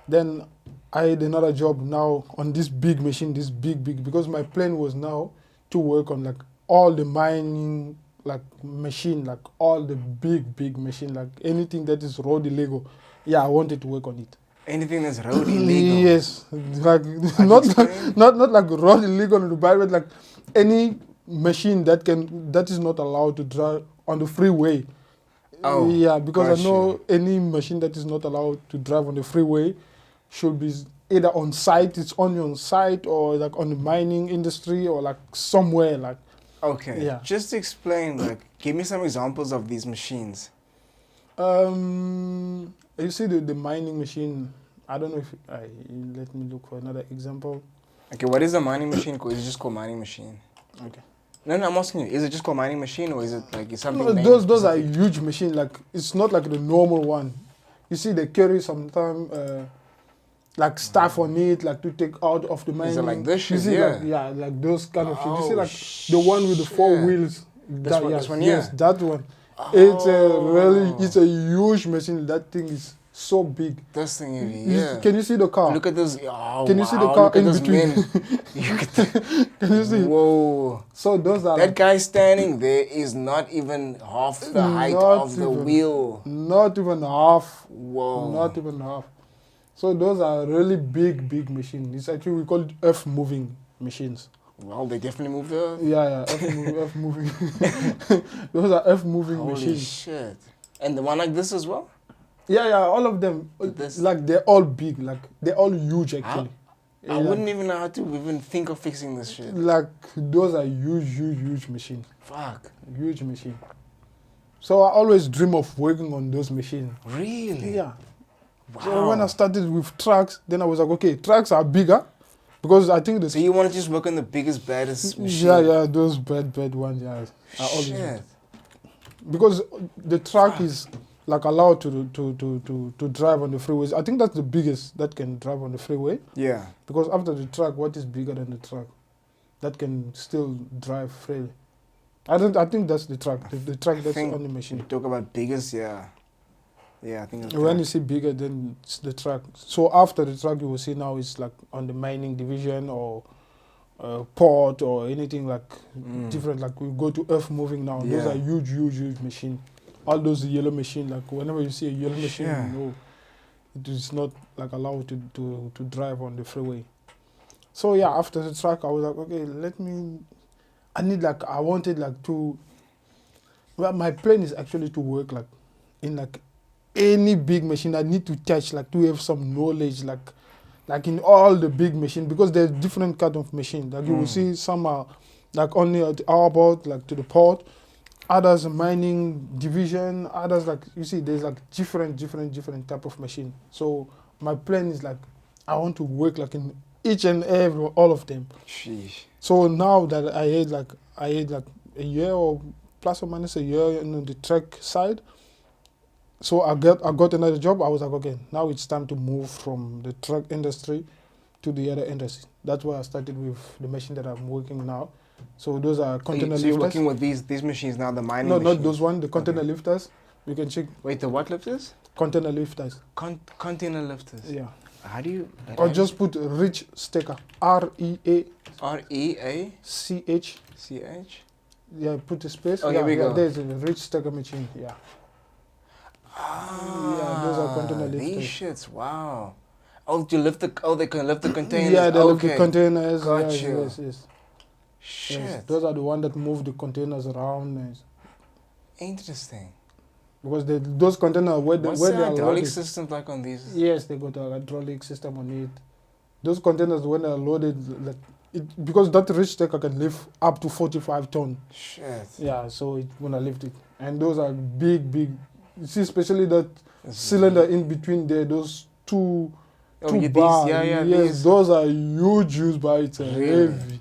then I had another job now on this big machine, this big, because my plan was now to work on like all the mining like machine, like all the big machine, like anything that is road illegal. Yeah, I wanted to work on it. Anything that's road illegal? Yes, like not like road illegal in Dubai, but like any machine that is not allowed to drive on the freeway. Oh, yeah, because I know gotcha. any machine that is not allowed to drive on the freeway should be either on site, it's only on site, or like on the mining industry, or like somewhere like. Okay. Yeah. Just explain, like, give me some examples of these machines. You see the mining machine. I don't know if let me look for another example. Okay, what is a mining machine called? Is it just called mining machine? Okay. No, I'm asking you. Is it just called mining machine, or is it like it's something? No, named those are specific? huge machine. Like it's not like the normal one. You see, they carry sometimes like stuff on it, like to take out of the mining. Is it like this You shit? see, Yeah. like those kind of shit. You see, Oh, like the one with the four shit. wheels. This one- this one, Yes, yeah. that one. Oh. It's a huge machine. That thing is so big. This thing, Can you see the car? Look at this. Oh, Can you see the wow, car look at in this between? man. Look at that. Can you see? Whoa. So those are That like, guy standing there is not even half the height Not of the even. wheel. not even half. Whoa. Not even half. So those are really big machines. It's actually, we call it earth moving machines. Well, they definitely moved the... Yeah, earth moving. Those are earth moving Holy machines. shit. And the one like this as well? Yeah, all of them. This- Like they're all big. Like they're all huge actually. I wouldn't even know how to even think of fixing this shit. Like those are huge machines. Fuck. Huge machine. So I always dream of working on those machines. Really? Yeah. Wow. So when I started with trucks, then I was like, okay, trucks are bigger because I think the So you want to just work on the biggest, baddest machine? yeah, those bad ones. Yeah, I always Shit. because the truck is like allowed to drive on the freeways. I think that's the biggest that can drive on the freeway. Yeah. Because after the truck, what is bigger than the truck that can still drive freely? I think that's the truck. The truck that's on the machine. Talk about biggest, yeah. Yeah, I think it's When you see bigger, then it's the truck. So after the truck, you will see now it's like on the mining division or port or anything like different. Like we go to earth moving now. Yeah. Those are huge machine. All those yellow machine. Like whenever you see a yellow machine, Yeah. you know it is not like allowed to drive on the freeway. So yeah, after the truck, I was like, okay, I wanted like to. Well, my plan is actually to work like in like any big machine. I need to touch like to have some knowledge like in all the big machine because there's different kind of machine. Like you will see some are like only at the airport, like to the port. Others Mining division. Others like you see there's like different type of machine. So my plan is like I want to work like in each and every all of them. Sheesh. So now that I had like a year or plus or minus a year on the truck side, so I got another job. I was like, okay, now it's time to move from the truck industry to the other industry. That's why I started with the machine that I'm working now. So those are container So you're lifters. working with these machines now, the mining No, machines? not those one. The container lifters. You can check Wait, the what lifters? container lifters. Container lifters. Yeah. How do you... Or just put rich stacker. REACH. R-E-A-C-H? Yeah, put a space. Oh, yeah, here we go. There's a rich stacker machine. Yeah. Yeah, those are container These lifters. shits, wow. Oh, they can lift the containers. Yeah, they lift the Okay. containers. Got yes, you. yes. Shit. Yes, those are the ones that move the containers around. Yes. Interesting. Because those containers where What's they the are hydraulic loaded. system like on these? Yes, they got a hydraulic system on it. Those containers when they are loaded, like because that rich stacker can lift up to 45 ton. Shit. Yeah, so it when I lift it, and those are big. You see, especially that This is cylinder in between there, those two yeah, bars. yeah, Yes, these. those are huge, but it's a Really? heavy.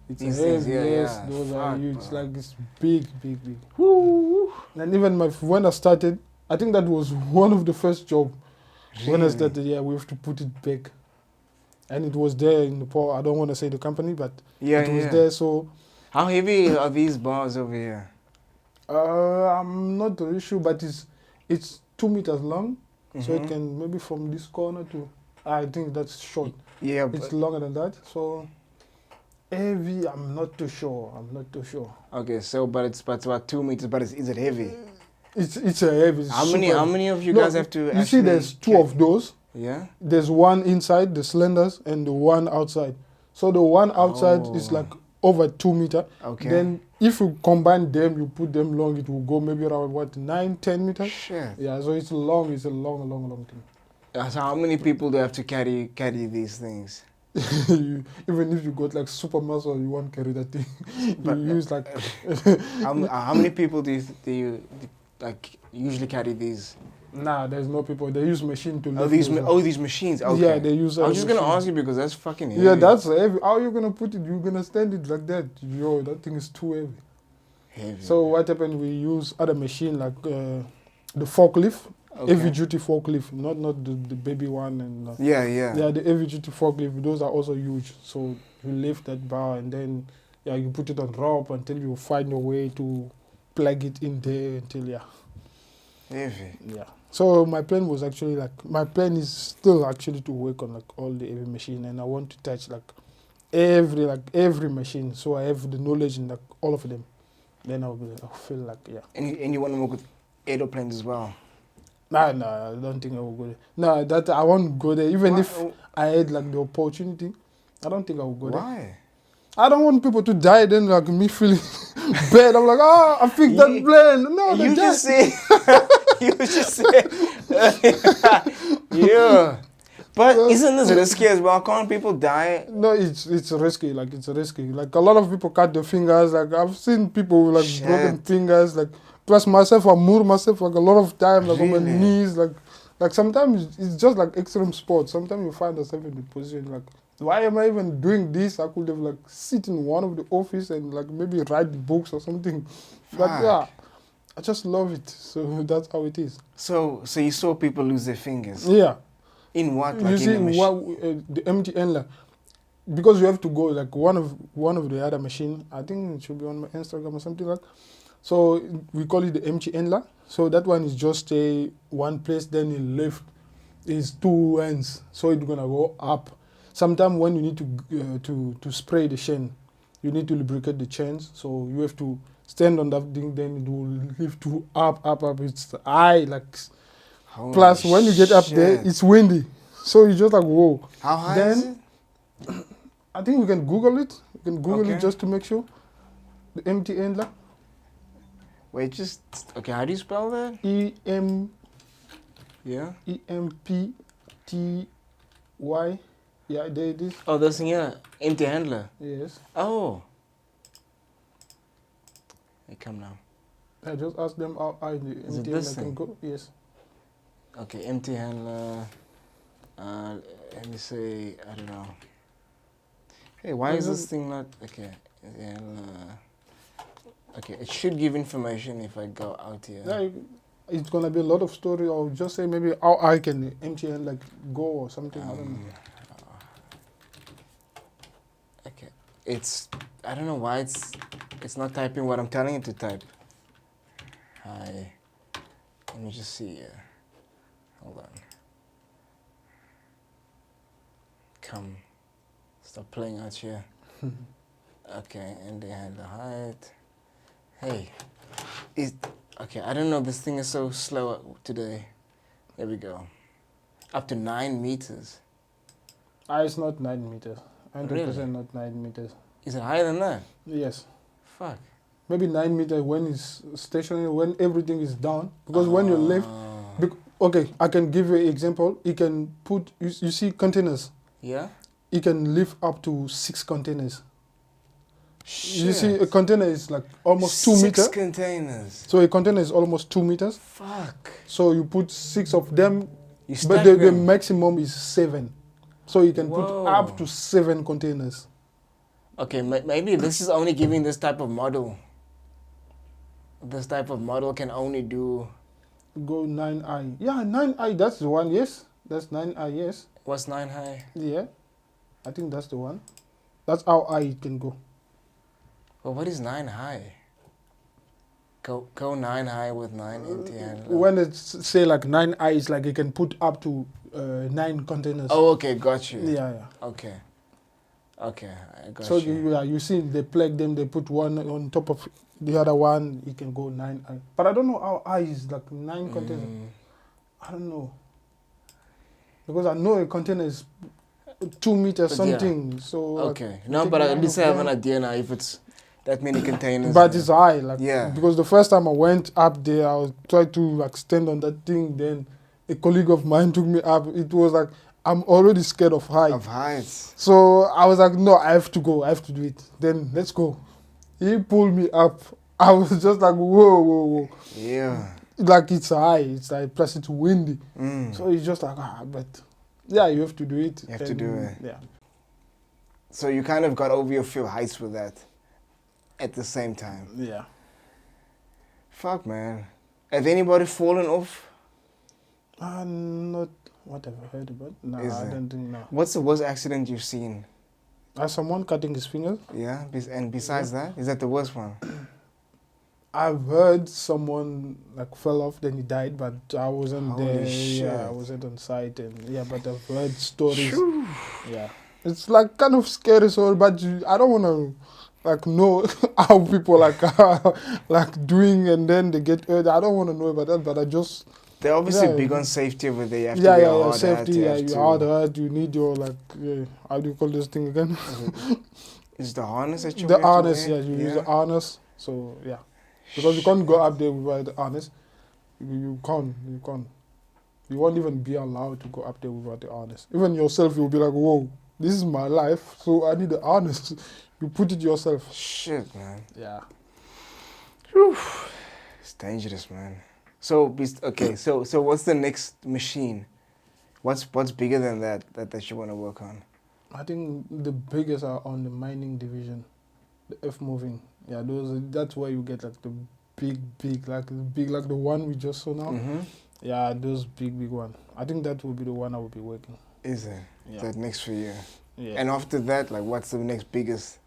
It's These a things, heavy, yeah, yes, yeah. those are Fuck, huge. bro. Like it's big. Woo. And even when I started, I think that was one of the first job. When I Really? started, yeah, we have to put it back. And it was there in the port. I don't want to say the company, but Yeah, it was yeah. there. So How heavy are these bars over here? I'm not really sure, but it's 2 meters long. So it Mhm. can maybe from this corner to, I think that's short. Yeah, It's but, longer than that. So heavy, I'm not too sure. okay, so but it's about 2 meters, but is it heavy? It's a heavy. it's How super many heavy. of you No, guys have to You actually see, there's two of those. Yeah? There's one inside the cylinders and the one outside. So the one outside is Oh. like over 2 meter. Okay. Then if you combine them, you put them long, it will go maybe around 9-10 meters. Shit. Yeah, so it's long. It's a long thing. So how many people do you have to carry these things? Even if you got like super muscle, you won't carry that thing. But, you use like How many people do you like usually carry these? nah. There's no people. They use machine to lift. Oh, these those up. these machines. Okay. Yeah, they use. I was just gonna machine. ask you because that's fucking heavy. Yeah, that's heavy. How are you gonna put it? You're gonna stand it like that? Yo, that thing is too heavy. heavy. So what happened? We use other machine like the forklift, heavy duty forklift, not the baby one and. Yeah. Yeah, the heavy duty forklift. Those are also huge. So you lift that bar and then you put it on rope until you find your way to plug it in there until Heavy. Yeah. So my plan was actually my plan is still actually to work on like all the heavy machine, and I want to touch like every machine, so I have the knowledge in like all of them. Then I'll feel like And you want to work with aeroplanes as well? Nah, I don't think I will go there. No, that I won't go there. Even Why? if I had like the opportunity, I don't think I will go there. Why? I don't want people to die. Then like me feeling bad. I'm like, I fixed that plane. No, You they just died. said. You just said. Yeah. But isn't this risky as well? Can't people die? No, it's risky. Like it's risky. Like a lot of people cut their fingers. Like I've seen people with like broken fingers. Like plus myself, I move myself like a lot of time, like on my knees. Like sometimes it's just like extreme sports. Sometimes you find yourself in the position like, why am I even doing this? I could have like sit in one of the office and like maybe write books or something. But yeah, I just love it. So that's how it is. So you saw people lose their fingers? Yeah. In what? Like you see, the empty endler, because you have to go like one of the other machine. I think it should be on my Instagram or something like. So we call it the empty endler. So that one is just a one place. Then you lift is two ends, so it's gonna go up. Sometimes when you need to spray the chain, you need to lubricate the chains. So you have to stand on that thing. Then it will lift you up. It's high like. Holy plus, when you get up there, it's windy. So you just like, whoa. How high is it? I think we can Google it. You can Google it just to make sure. The empty endler. Wait, just... Okay, how do you spell that? Yeah? EMPTY. Yeah, there it is. Oh, this thing here. Empty handler. Yes. Oh. Hey, come now. I just asked them how high the empty handler can go. Yes. Okay, empty handler. Let me say, I don't know. Hey, why is this thing not... Okay. Okay, it should give information if I go out here. Yeah, it's gonna be a lot of story, or just say maybe how high can the empty handler like go or something. I don't know. Okay, I don't know why it's not typing what I'm telling it to type. Hi. Let me just see here. Hold on. Come. Stop playing out here. Okay, and they had the height. Hey. Okay, I don't know, this thing is so slow today. There we go. Up to 9 meters. It's not 9 meters. 100% Really? not 9 meters. Is it higher than that? Yes. Fuck. Maybe 9 meters when it's stationary, when everything is down. Because when you lift, okay, I can give you an example. You can put, you see containers. Yeah? You can lift up to 6 containers. Shit. You see, a container is like almost 2 meters. 6 containers. So a container is almost 2 meters. Fuck. So you put 6 of them, You but the maximum is 7. So you can put up to 7 containers. Okay, maybe this is only giving this type of model. This type of model can only do... Go 9i. Yeah, 9i, that's the one, yes. That's 9i, yes. What's 9 high? Yeah. I think that's the one. That's how high it can go. Well, what is 9 high? Go 9 high with 9 empty handler. When it's say like 9i, it's like you can put up to 9 containers. Oh, okay, got you. Yeah. Okay, I got so you. you see, they plug them, they put one on top of the other one, you can go 9i. But I don't know how high is like 9 containers. I don't know. Because I know a container is 2 meters something. Yeah. So okay, no, but at least I have an idea now if it's that many containers. But it's high, like yeah. Because the first time I went up there, I was trying to like stand on that thing. Then a colleague of mine took me up. It was like I'm already scared of height. Of heights. So I was like, no, I have to go. I have to do it. Then let's go. He pulled me up. I was just like, whoa. Yeah. Like it's high. It's like plus it's windy. So it's just like but yeah, you have to do it. You have to do it. Yeah. So you kind of got over your fear of heights with that. At the same time. Yeah. Fuck, man. Has anybody fallen off? Not what I've heard about. No, I don't think no. What's the worst accident you've seen? Someone cutting his fingers. Yeah, and besides that, is that the worst one? I've heard someone like fell off, then he died, but I wasn't there. Shit. Yeah, I wasn't on site, and but I've heard stories. Yeah, it's like kind of scary, so but I don't want to like know how people like like doing, and then they get hurt. I don't want to know about that, but I just. They're obviously big on safety over there. You have to be hard safety. You hard hat. You need your like how do you call this thing again? Is the harness that you the harness? Yeah, you use the harness. So yeah, because you can't go up there without the harness. You can't. You won't even be allowed to go up there without the harness. Even yourself, you'll be like, whoa, this is my life, so I need the harness. You put it yourself. Shit, man. Yeah. Whew. It's dangerous, man. So what's the next machine? What's bigger than that you want to work on? I think the biggest are on the mining division, the F moving. Yeah, that's where you get like the big like the one we just saw now. Mm-hmm. Yeah, those big one. I think that will be the one I will be working. Is it? Yeah. That next for you? Yeah. And after that, like, what's the next biggest?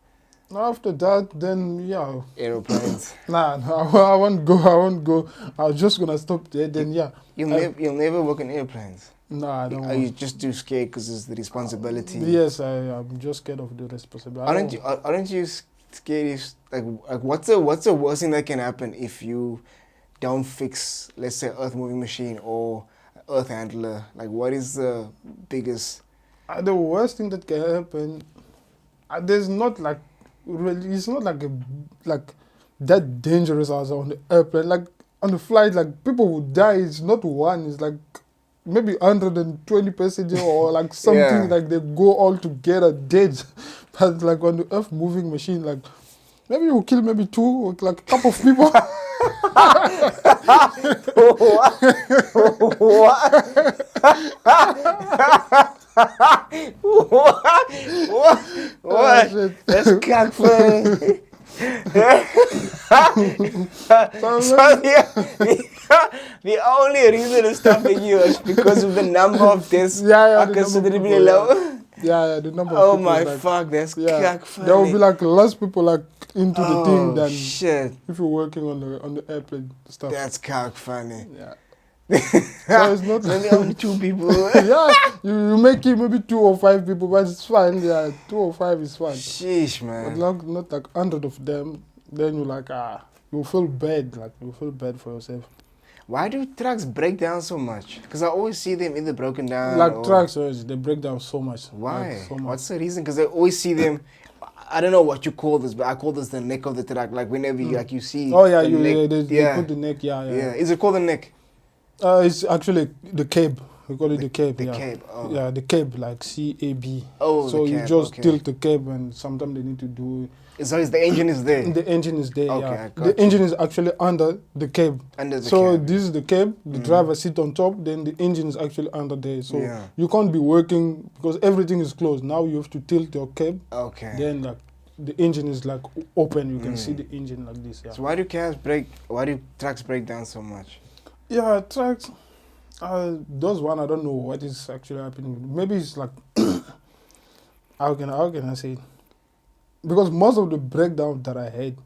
After that, then yeah. Aeroplanes. Nah, I won't go. I was just gonna stop there. Then yeah. You'll never work on airplanes. Nah, I don't. Are you just too scared because it's the responsibility? Yes, I'm just scared of the responsibility. Aren't you scared? If, like what's the worst thing that can happen if you don't fix, let's say, earth moving machine or earth handler? Like, what is the biggest? The worst thing that can happen, there's not like really. It's not like that dangerous as on the airplane. Like on the flight, like people would die. It's not one. It's like maybe 120 passengers or like something. Yeah. Like they go all together dead. But like on the earth moving machine, like maybe you kill maybe two or like a couple of people. What? Shit. That's cockfighting. The only reason it's stopping you is because of the number of deaths are considerably low. Yeah, the number of Oh people. my like, fuck, that's yeah, cockfighting. there will be like less people like into the thing than shit. if you're working on the airplane stuff. That's cockfighting. Yeah. So it's not Maybe only two people. yeah, you make it maybe 2 or 5 people, but it's fine. Yeah, 2 or 5 is fine. Sheesh, But man. not like 100 of them. Then you like you feel bad. Like you feel bad for yourself. Why do trucks break down so much? Because I always see them either broken down. Like or trucks, they break down so much. Why? Like, so much. What's the reason? Because I always see them. I don't know what you call this, but I call this the neck of the truck. Like whenever you see. Oh yeah, the neck, they put the neck. Yeah. Is it called the neck? It's actually the cab. We call it the cab. The yeah. cab. Oh. Yeah, the cab, like CAB. Oh, so the you cab, just okay. tilt the cab, and sometimes they need to do. So the engine is there. The engine is there. Okay, yeah. I got The you. engine is actually under the cab. Under the So cab. this is the cab. The driver sit on top. Then the engine is actually under there. So Yeah. you can't be working because everything is closed. Now you have to tilt your cab. Okay. Then like the engine is like open. You can see the engine like this. Yeah. So why do cabs break? Why do trucks break down so much? Yeah, trucks. Those one I don't know what is actually happening. Maybe it's like how can I say it? Because most of the breakdown that I had,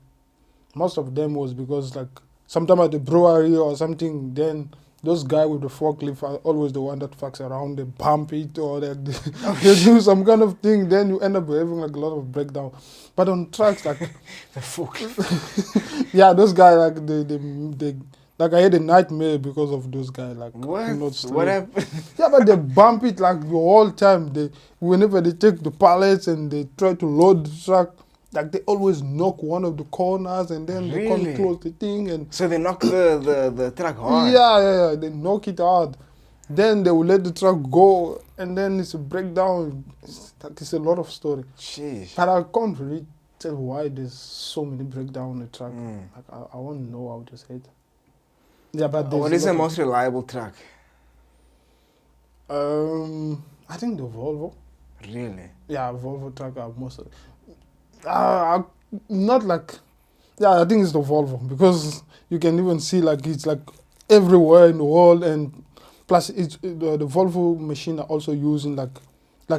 most of them was because like sometime at the brewery or something, then those guys with the forklift are always the one that fucks around, they bump it or they do some kind of thing, then you end up having like a lot of breakdown. But on trucks like The fuck. yeah, those guys like they like I had a nightmare because of those guys. Like What? could not sleep. What happened? Yeah, but they bump it like the whole time. Whenever they take the pallets and they try to load the truck, like they always knock one of the corners and then they Really? can't close the thing and So they knock the truck hard. yeah, they knock it hard. Then they will let the truck go and then it's a breakdown. It's a lot of story. Sheesh. But I can't really tell why there's so many breakdowns on the truck. Mm. Like I won't know how to say it. Yeah, but there's What a is the lot of- most reliable truck? I think the Volvo. Really? Yeah, Volvo truck are most of not like yeah, I think it's the Volvo because you can even see like it's like everywhere in the world and plus it's the Volvo machine are also using like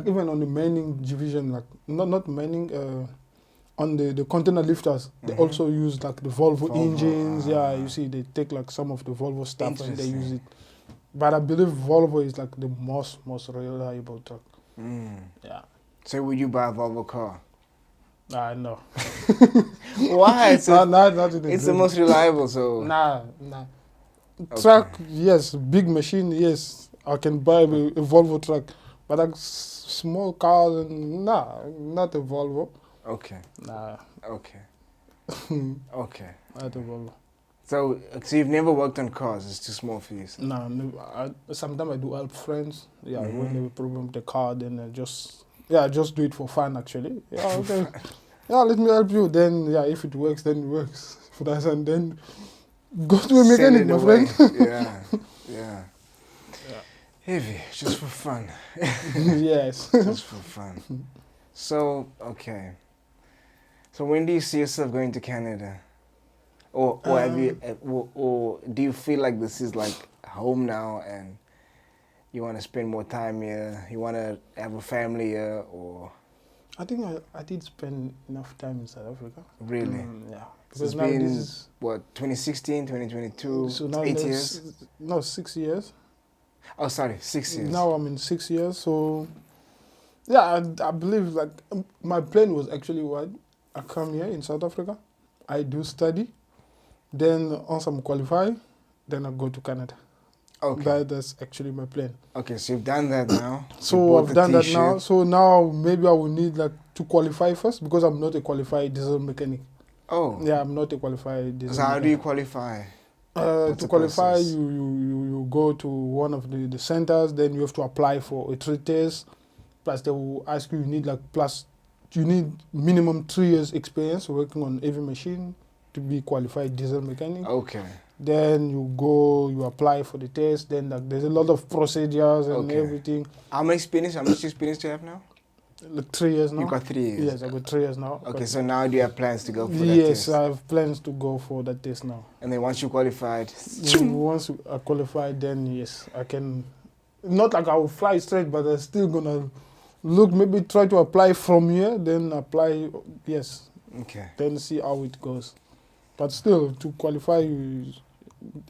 even on the mining division like not mining on the container lifters they also use like the Volvo engines. Yeah, you see they take like some of the Volvo stuff and they use it. But I believe Volvo is like the most reliable truck. Mm. Yeah. So would you buy a Volvo car? No. Why? It's, not in it's the most reliable, so... Nah. Okay. Truck, yes. Big machine, yes. I can buy a Volvo truck. But like small cars, nah, not a Volvo. Okay. Nah, Okay. Okay. not a Volvo. So you've never worked on cars? It's too small for you. Nah, sometimes I do help friends. Yeah, when they have a problem with the car, then I just do it for fun actually. Yeah, okay. Yeah, let me help you. Then if it works, then it works. If it doesn't, then go to a Send mechanic, it my away. friend. Yeah. Heavy, just for fun. Yes. Just for fun. So, okay. So when do you see yourself going to Canada? Or have you, or do you feel like this is like home now and you want to spend more time here? You want to have a family here, or? I think I did spend enough time in South Africa. Really? Yeah. So it's been, what, 2016, 2022, So now 8 years? No, 6 years. Oh, sorry, 6 years. Now I'm in 6 years, so yeah, I believe like my plan was actually what I come here in South Africa, I do study, then once I'm qualified, then I go to Canada. Okay. That's actually my plan. Okay, so you've done that now. So I've done that now. So now maybe I will need like to qualify first because I'm not a qualified diesel mechanic. Oh. Yeah, I'm not a qualified diesel So mechanic. how do you qualify? To qualify, you go to one of the centers, then you have to apply for a trade test. Plus, they will ask you you need minimum 3 years experience working on heavy machine to be qualified diesel mechanic. Okay. Then you apply for the test. Then there's a lot of procedures and everything. How much experience do you have now? Like 3 years now. You got 3 years? Yes, I got 3 years now. Okay, so now do you have plans to go for that test? Yes, I have plans to go for that test now. And then once you're qualified? Once I qualified, then yes, I can. Not like I will fly straight, but I'm still gonna maybe try to apply from here, then apply, yes. Okay. Then see how it goes. But still, to qualify,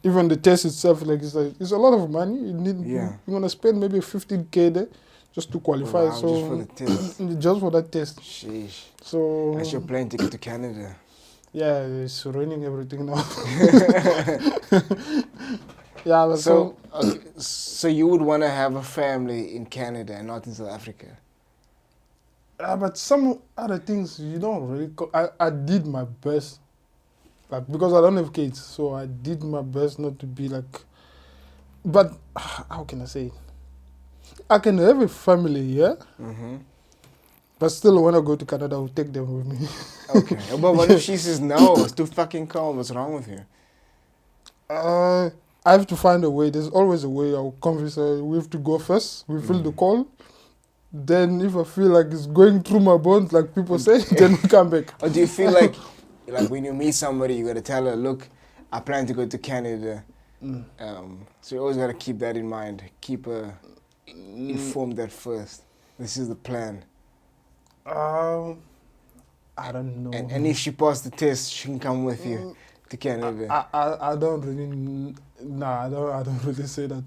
even the test itself, like it's a lot of money. You're gonna spend maybe 15K there just to qualify. Wow, so just for the test. Just for that test. Sheesh. So that's your plan to get to Canada. Yeah, it's raining everything now. Yeah, but so you would want to have a family in Canada and not in South Africa? But some other things you don't really. I did my best, like because I don't have kids, so I did my best not to be like. But how can I say it? I can have a family here, but still when I go to Canada, I'll take them with me. Okay, but what if she says no? It's too fucking cold. What's wrong with you? I have to find a way. There's always a way. I'll convince her. We have to go first. We feel the call. Then if I feel like it's going through my bones, like people say, then we come back. Or do you feel like when you meet somebody, you got to tell her, look, I plan to go to Canada. So you always got to keep that in mind. Keep her informed at first. This is the plan. I don't know. And if she passed the test, she can come with you to Canada. I don't really. Nah, I don't really say that.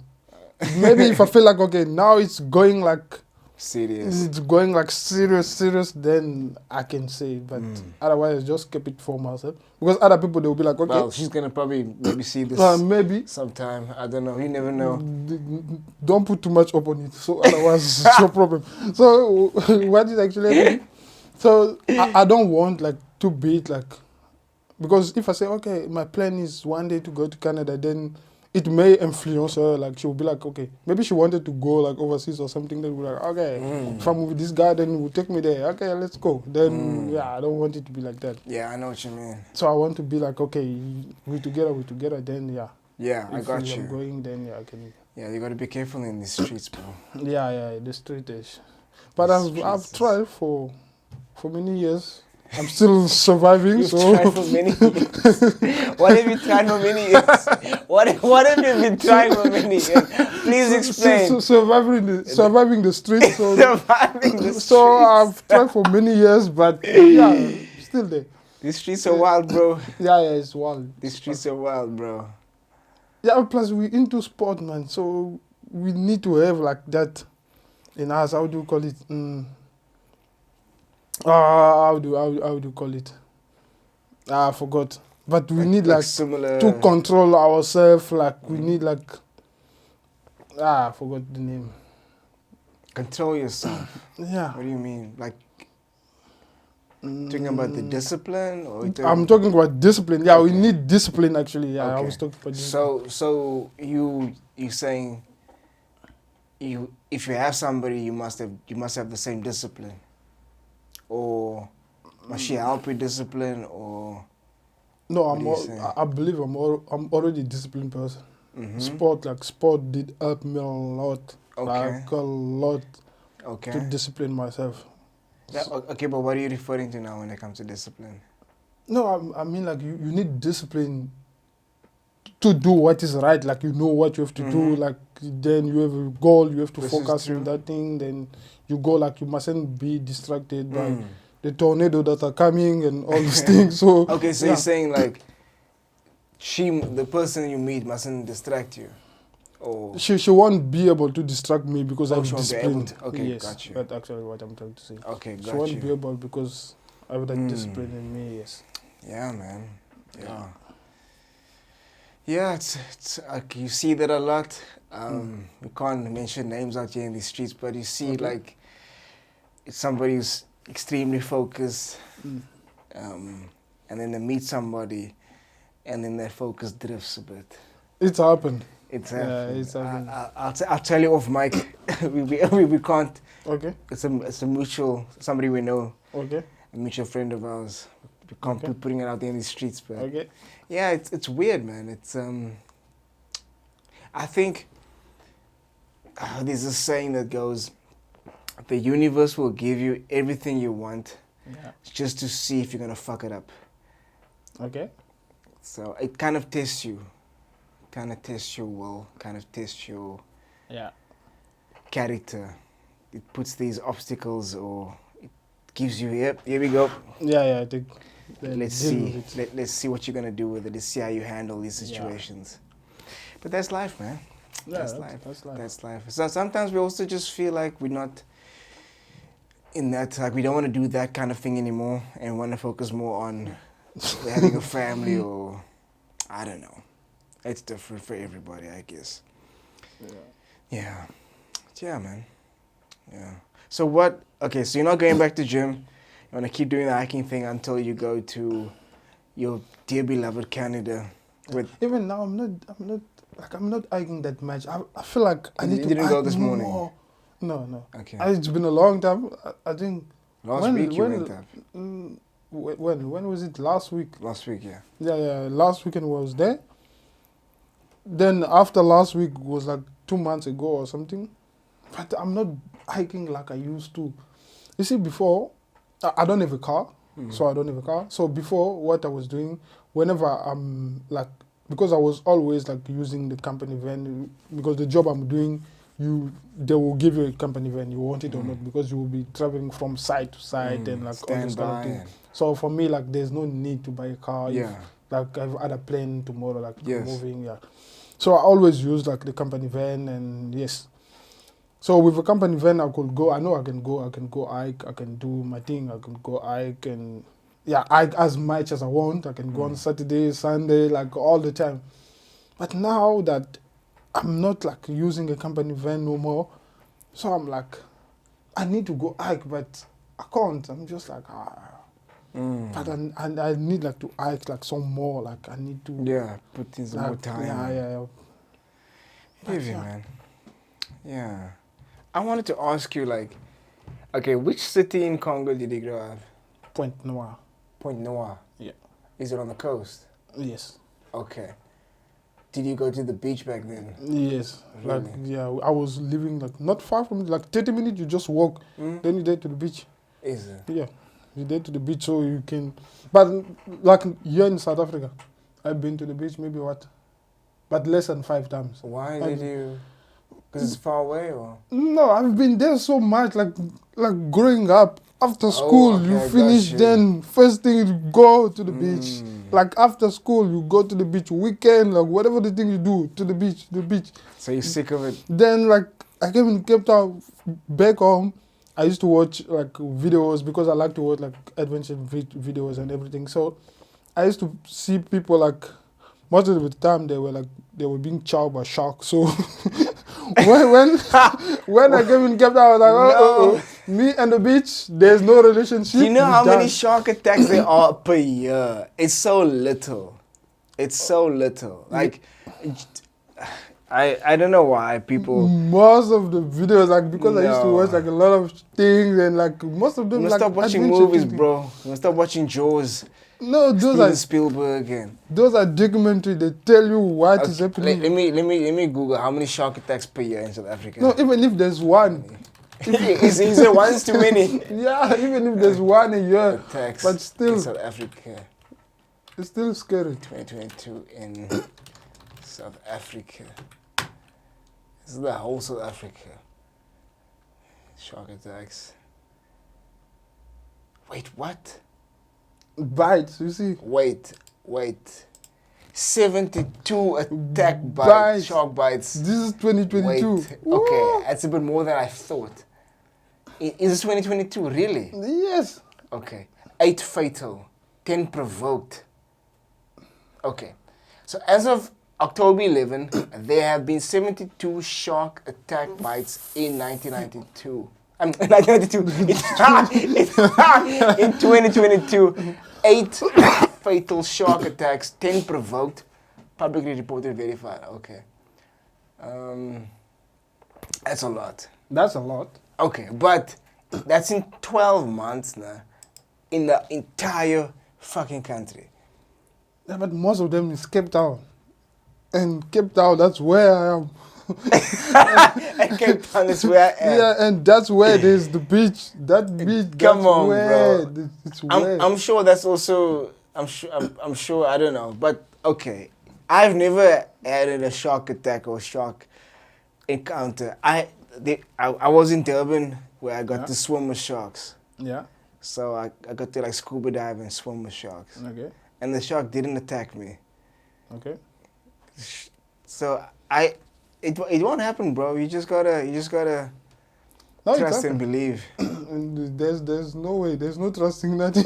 Maybe if I feel like okay, now it's going like serious. It's going like serious. Then I can say it, but otherwise just keep it for myself. Because other people they will be like, okay. Well, she's gonna probably maybe see this. Maybe sometime. I don't know. You never know. Don't put too much up on it. So otherwise it's your problem. So what is actually happening? So I don't want like to be it like, because if I say okay, my plan is one day to go to Canada, then it may influence her. Like she will be like, okay, maybe she wanted to go like overseas or something. Then we're like, okay, if I'm with this guy, then he will take me there. Okay, let's go. Then I don't want it to be like that. Yeah, I know what you mean. So I want to be like, okay, we together. Then Yeah, I got you. If I'm going, then I can. Yeah, you got to be careful in the streets, bro. Yeah, the street is. But I've tried for many years. I'm still surviving. You've tried for many years. What have you tried for many years? What have you been trying for many years? Please explain. Surviving the street. So surviving the streets. So I've tried for many years, but yeah, still there. These streets are wild, bro. Yeah, it's wild. These streets are wild, bro. Yeah, plus we into sport, man. So we need to have like that in us. How do you call it? How do you call it? I forgot. But we need like similar to control ourselves. Like we need like I forgot the name. Control yourself. Yeah. What do you mean? Like Talking about the discipline, or I'm talking about discipline. Yeah, we Okay. need discipline actually. Yeah, I Okay. was talking about discipline. So you saying if you have somebody, you must have the same discipline, or must she help with discipline, or No, what do you say? I believe I'm already a disciplined person. Mhm. Sport did help me a lot. Okay. Like a lot to Okay. discipline myself. Yeah, okay, but what are you referring to now when it comes to discipline? No, I mean like you need discipline to do what is right. Like you know what you have to do. Mhm. Like then you have a goal, you have to This is focus true. on that thing. Then you go like you mustn't be distracted by Mm. the tornado that are coming and all these things. So Okay, so yeah. you're saying like the person you meet mustn't distract you, or She won't be able to distract me because Oh, I'm she won't be able disciplined. to. Okay, yes, got you. that's actually what I'm trying to say. okay, She got won't be you. able because I have that Mm. discipline in me. Yes. Yeah, man. Yeah. Yeah, it's like you see that a lot. We can't mention names out here in the streets, but you see Okay. like it's somebody who's extremely focused, Mm. and then they meet somebody, and then their focus drifts a bit. It's happened. It's Yeah, happened. it's happened. I'll tell you off mic. we can't. Okay. It's a mutual somebody we know, Okay. a mutual friend of ours. We can't Okay. be putting it out there in the streets, but Okay. yeah, it's weird, man. It's I think there's a saying that goes, the universe will give you everything you want Yeah. just to see if you're gonna fuck it up. Okay. So it kind of tests you, kind of tests your will, kind of tests your Yeah. character. It puts these obstacles, or it gives you, yep, here we go. Yeah. I think. Let's deal see. with it. Let's see what you're gonna do with it. Let's see how you handle these Yeah. situations. But that's life, man. Yeah, That's life. That's life. That's life. So sometimes we also just feel like we're not in that, like we don't want to do that kind of thing anymore, and want to focus more on having a family, or I don't know. It's different for everybody, I guess. Yeah. Yeah, man. Yeah. So what? Okay, so you're not going back to gym. You want to keep doing the hiking thing until you go to your dear beloved Canada. With Even now, I'm not hiking that much. I feel like I You need to didn't go hike this morning? more. No. okay. It's been a long time. I think. Last week you went up. When was it? Last week. Last week, yeah. Yeah. Last weekend was there. Then after last week was like 2 months ago or something. But I'm not hiking like I used to. You see, before I don't have a car, so I don't have a car. So before, what I was doing, whenever I'm like, because I was always like using the company van, because the job I'm doing, they will give you a company van, you want it or not, because you will be traveling from site to site and like all this kind of thing. So for me, like, there's no need to buy a car. Yeah. If, like, I've had a plane tomorrow, like, Yes. moving, yeah. So I always use like the company van, and yes. So with a company van, I could go. I know I can go hike. I can do my thing. I can go hike and hike as much as I want. I can go on Saturday, Sunday, like all the time. But now that I'm not like using a company van no more, so I'm like, I need to go hike, but I can't. I'm just like, But I need like to hike like some more. Like I need to. Yeah, put in some like, more time. Yeah. Heavy, man. Yeah. I wanted to ask you, like, okay, which city in Congo did you grow up? Point Noir. Point Noir. Yeah. Is it on the coast? Yes. Okay. Did you go to the beach back then? Yes. Really? Like, yeah, I was living like not far from it, like 30 minutes, you just walk, then you're there to the beach. Is it? Yeah. You're there to the beach, so you can. But like here in South Africa, I've been to the beach maybe but less than 5 times. Why did you? Because it's far away, or? No, I've been there so much, like growing up. After school, okay, you I finish, got you. then first thing you go to the beach. Like after school, you go to the beach. Weekend, like whatever the thing you do, to the beach. So you're sick of it? Then like I came in Cape Town, back home. I used to watch like videos because I like to watch like adventure videos and everything. So I used to see people like most of the time they were being chowed by sharks. So when I came in Cape Town, I was like, Me and the beach, there's no relationship. Do you know we how many done. shark attacks there are per year? It's so little. It's so little. Like, I don't know why people. Most of the videos, like, because I used to No. watch like a lot of things, and like most of You them must like stop watching adventure movies, things. bro. You must stop watching Jaws. No, Steven Spielberg and. those are documentary. They tell you what is Okay, happening. let me Google how many shark attacks per year in South Africa. No, even if there's one, is there one's too many? yeah, even if there's one a year, Attacks but in still, South Africa, it's still scary. 2022 in South Africa. This is the whole South Africa. Shark attacks. Wait, what? Bites, you see. Wait. 72 attack bites, Bites. shark bites. This is 2022. Wait, okay, that's a bit more than I thought. Is this 2022, really? Yes. Okay. 8 fatal, 10 provoked. Okay. So as of October 11, there have been 72 shark attack bites in 1992. 1992. In 2022, 8 fatal shark attacks, 10 provoked, publicly reported, verified. Okay. That's a lot. That's a lot. Okay, but that's in 12 months now, in the entire fucking country. Yeah, but most of them is Cape Town. And Cape Town, that's where I am. And Cape Town is where I am. Yeah, and that's where there's the beach. That beach, Come that's on, where. bro. It's where. I'm sure that's also, I'm sure, I don't know. But, okay, I've never had a shark attack or shark encounter. I was in Durban where I got to swim with sharks. Yeah, So I got to like scuba dive and swim with sharks. okay, And the shark didn't attack me. okay. So it won't happen, bro. You just gotta No, it trust and happened. believe. And there's no way, there's no trusting nothing.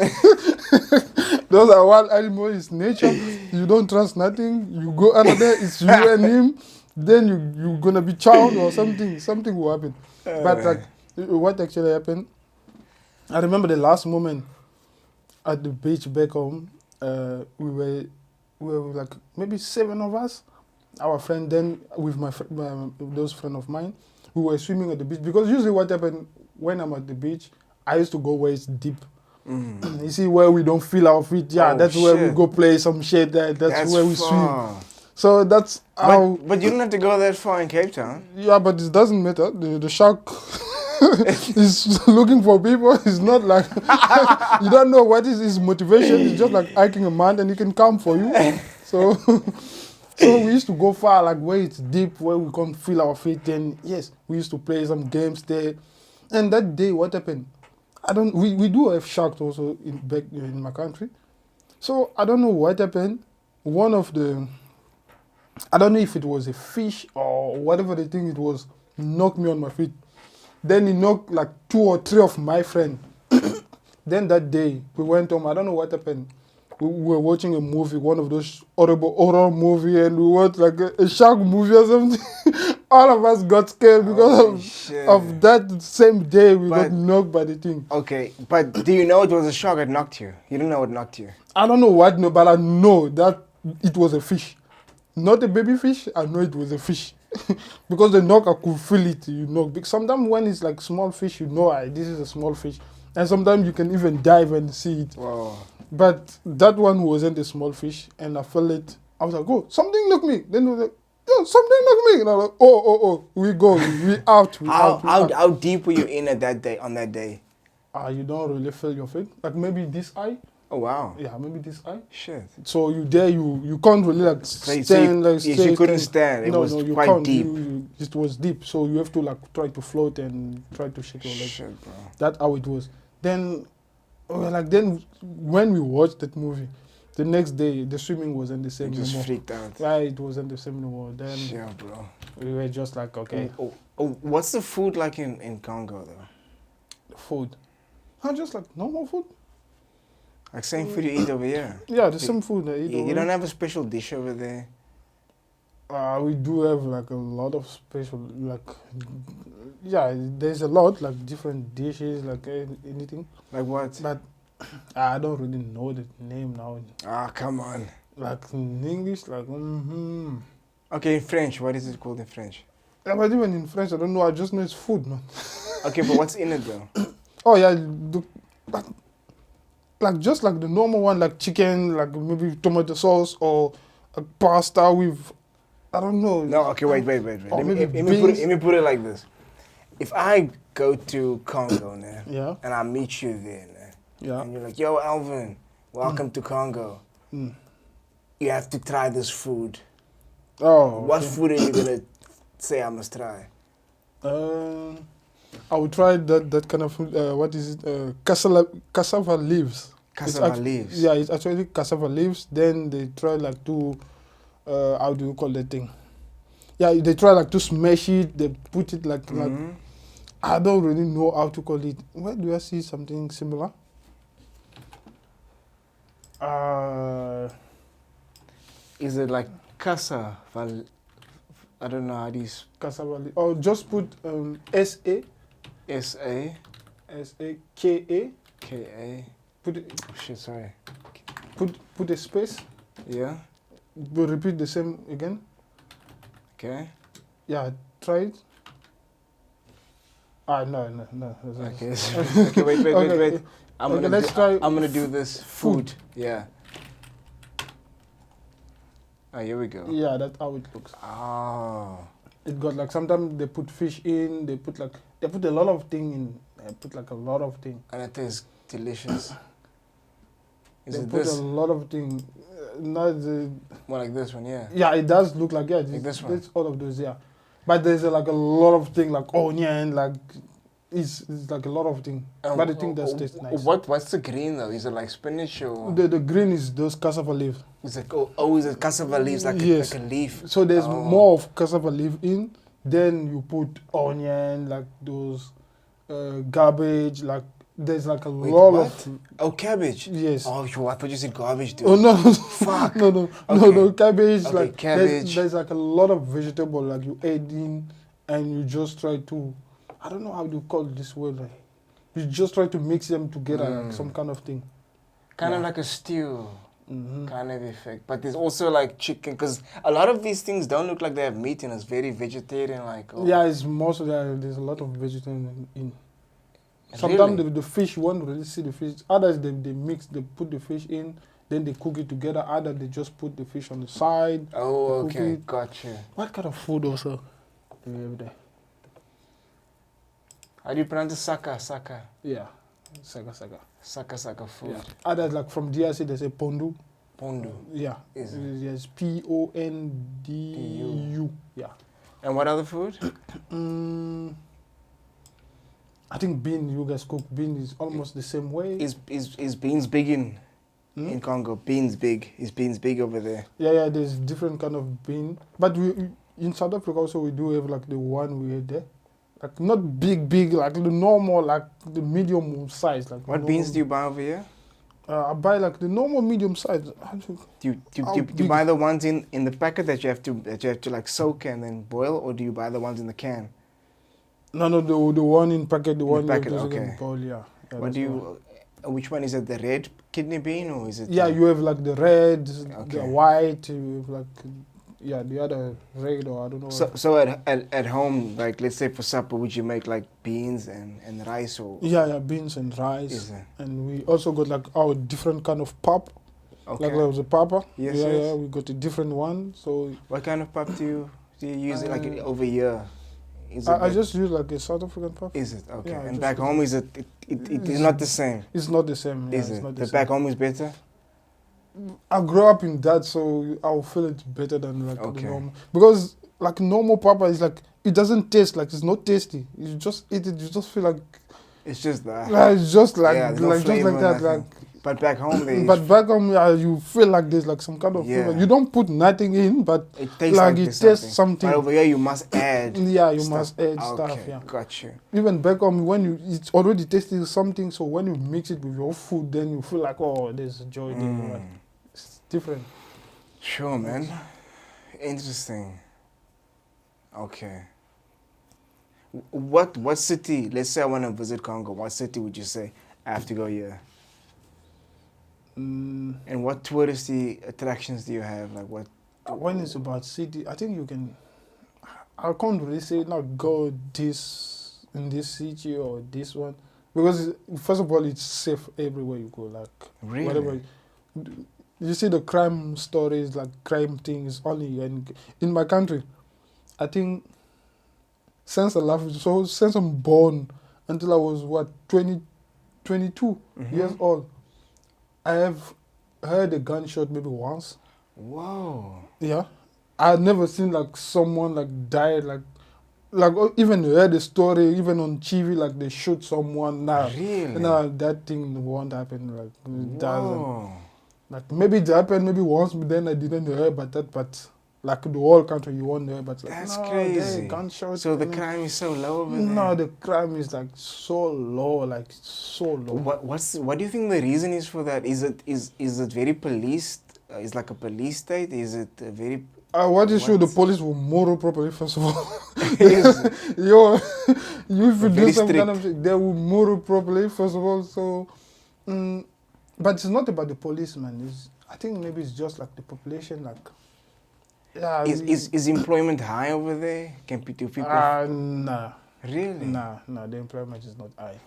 Those are wild animals, it's nature. You don't trust nothing. You go under there, it's you and him. Then you're gonna be chown or something. Something will happen. But like, what actually happened? I remember the last moment at the beach back home. We were like maybe 7 of us. Our friend then with those friend of mine, we were swimming at the beach because usually what happened when I'm at the beach, I used to go where it's deep. You see where we don't feel our feet. Yeah, Oh, that's where we shit. go play some shit. That's where we swim. far. So that's how. But you don't have to go that far in Cape Town. Yeah, but it doesn't matter. The shark is looking for people. It's not like you don't know what is his motivation. It's just like hiking a mountain. He can come for you. So, so we used to go far, like where it's deep, where we can't feel our feet. And yes, we used to play some games there. And that day, what happened? We do have sharks also back in my country. So I don't know what happened. One of the, I don't know if it was a fish or whatever the thing it was, knocked me on my feet. Then he knocked like 2 or 3 of my friends. Then that day, we went home. I don't know what happened. We were watching a movie, one of those horrible horror movie, and we watched like a shark movie or something. All of us got scared because of that same day we got knocked by the thing. Okay, but do you know it was a shark that knocked you? You don't know what knocked you. I don't know what, no, but I know that it was a fish. Not a baby fish, I know it was a fish. Because the knock, I could feel it, you know. Because sometimes when it's like small fish, you know, this is a small fish. And sometimes you can even dive and see it. Wow. But that one wasn't a small fish, and I felt it. I was like, oh, something knocked me. Then it was like, yeah, something knocked me. And I was like, oh, we go, we out. How deep were you in at that day, on that day? You don't really feel your feet. Like maybe this eye. Oh, wow. Yeah, maybe this eye. Shit. So you can't really like stand you couldn't stand. It was you quite can't. deep. It was deep, so you have to like try to float and try to shake your legs. Shit, bro. That's how it was. Then when we watched that movie, the next day the swimming wasn't the same You just anymore. freaked out. Yeah, it wasn't the same anymore. Then Yeah, bro. we were just like, okay, Oh, what's the food like in Congo though? food. Just like normal food. Like same food you eat over here. Yeah, the same food I eat. You don't have a special dish over there. We do have like a lot of special, like, yeah, there's a lot, like different dishes, like anything. Like what? But I don't really know the name now. Ah, come on. Like in English, like, Okay, in French, what is it called in French? Yeah, but even in French, I don't know. I just know it's food, man. Okay, but what's in it though? Oh yeah, like just like the normal one, like chicken, like maybe tomato sauce or like pasta with, I don't know. No, okay, wait. Or Let maybe me put it like this. If I go to Congo now, Yeah. and I meet you there now, Yeah. and you're like, yo, Alvin, welcome to Congo. Mm. You have to try this food. Oh. What okay. food are you gonna say I must try? I would try that kind of food. What is it? Cassava leaves. Cassava leaves. Yeah, it's actually cassava leaves. Then they try like to, how do you call that thing? Yeah, they try like to smash it. They put it like I don't really know how to call it. Where do I see something similar? Is it like cassava? I don't know how these. Cassava leaf. Or just put S-A. S-A. S-A-K-A. K-A. Put it, Oh shit, sorry. put a space. Yeah. But repeat the same again. Okay. Yeah, try it. No. Okay. Okay, wait. Let's try I'm gonna do this food. Yeah. Oh, here we go. Yeah, that's how it looks. Oh. It got like sometimes they put fish in. They put a lot of thing in. They put like a lot of thing. And it tastes delicious. Is They it put this? a lot of thing. Not the. More like this one, yeah. Yeah, it does look like Like this one? It's all of those, yeah. But there's like a lot of thing like onion, like it's like a lot of thing. But I think that tastes nice. What's the green though? Is it like spinach or? The green is those cassava leaf. Is it is it cassava leaves like Yes. like a leaf? So there's Oh. more of cassava leaf in. Then you put onion, like those garbage, like there's like a Wait, lot what? of Oh, cabbage. yes. Oh, I thought you said garbage, dude. Oh no! Fuck. No, Okay. cabbage. Okay, Like cabbage. There's like a lot of vegetable like you add in, and you just try to, I don't know how to call this word. Like, you just try to mix them together, like some kind of thing. Kind of Yeah. like a stew. Mm-hmm. Kind of effect. But there's also like chicken, because a lot of these things don't look like they have meat in. It's very vegetarian, like. Oh. Yeah, it's most of there's a lot of vegetarian in. Sometimes Really? the fish, you won't really see the fish. Others, they mix, they put the fish in, then they cook it together. Others, they just put the fish on the side. Oh, Cook okay. it. Gotcha. What kind of food also do we have there? How do you pronounce it? Saka? Yeah, saga. Saka food. Yeah. Others, like from DRC, they say pondu. Pondu. Yeah. Is it? Yes, Pondu. Yeah. And what other food? I think bean, you guys cook bean is almost the same way. Is beans big in Congo? Beans big. Is beans big over there? Yeah, there's different kind of bean. But in South Africa also we do have like the one we had there. Like not big, like the normal, like the medium size. Like What beans do you buy over here? I buy like the normal medium size. Do you How big? Buy the ones in the packet that you have to like soak and then boil, or do you buy the ones in the can? No, the one in packet, the one packet, you have to okay. boil, yeah. What that's do the one. you? Which one is it? The red kidney bean or is it? Yeah, you have like the red, the Okay. white, you have like, yeah, the other red or I don't know. So at home, like let's say for supper, would you make like beans and rice or? Yeah, beans and rice. Is it? And we also got like our different kind of pap. Okay. Like there was a papa. Yes, yeah, yes. yeah, we got a different one. So What kind of pap do you use it like over here? Is it I like- just use like a South African pap. Is it okay? Yeah, I and just back use home, is it is not the same? It's not the same. Yeah, Is it's it? not the The same. back home is better. I grew up in that, so I'll feel it better than like Okay. the normal. Because like normal papa is like it doesn't taste like it's not tasty. You just eat it, you just feel like It's just that. it's just like Yeah, there's no like just flavor, like that. nothing. Like But back home, they but back home, yeah, you feel like there's like some kind of Yeah. flavor. You don't put nothing in, but it tastes like like it there's tastes something. But over here, you must add. Yeah, you stuff. must add Okay, stuff. Yeah. got you. Even back home, when it's already tasting something, so when you mix it with your food, then you feel like, oh, there's joy there. Like, it's different. Sure, man. Interesting. Okay. What city? Let's say I want to visit Congo. What city would you say I have to go here? And what touristy attractions do you have? Like what? When it's about city, I think you can. I can't really say not go this in this city or this one because first of all it's safe everywhere you go. Like Really? whatever you see the crime stories, like crime things only in my country. I think since since I'm born until I was 22 years old, I have heard a gunshot maybe once. Whoa. Yeah, I've never seen like someone like died even heard a story even on TV like they shoot someone now. Really? No, that thing won't happen. Like it doesn't. Whoa. Like maybe it happened maybe once, but then I didn't hear about that. But like the whole country, you won't hear about. Like, That's no, crazy. Gunshots. So the crime is so low over there. No, the crime is like so low, like so low. What do you think the reason is for that? Is it very policed? Is like a police state? Is it a very What is sure the police will moral properly first of all. Is it? you if you Very do some kind strict. of shit, they will moral properly first of all. So, but it's not about the policeman. I think maybe it's just like the population. Like, yeah. Is employment high over there? Do people? Nah. Really? Nah. The employment is not high.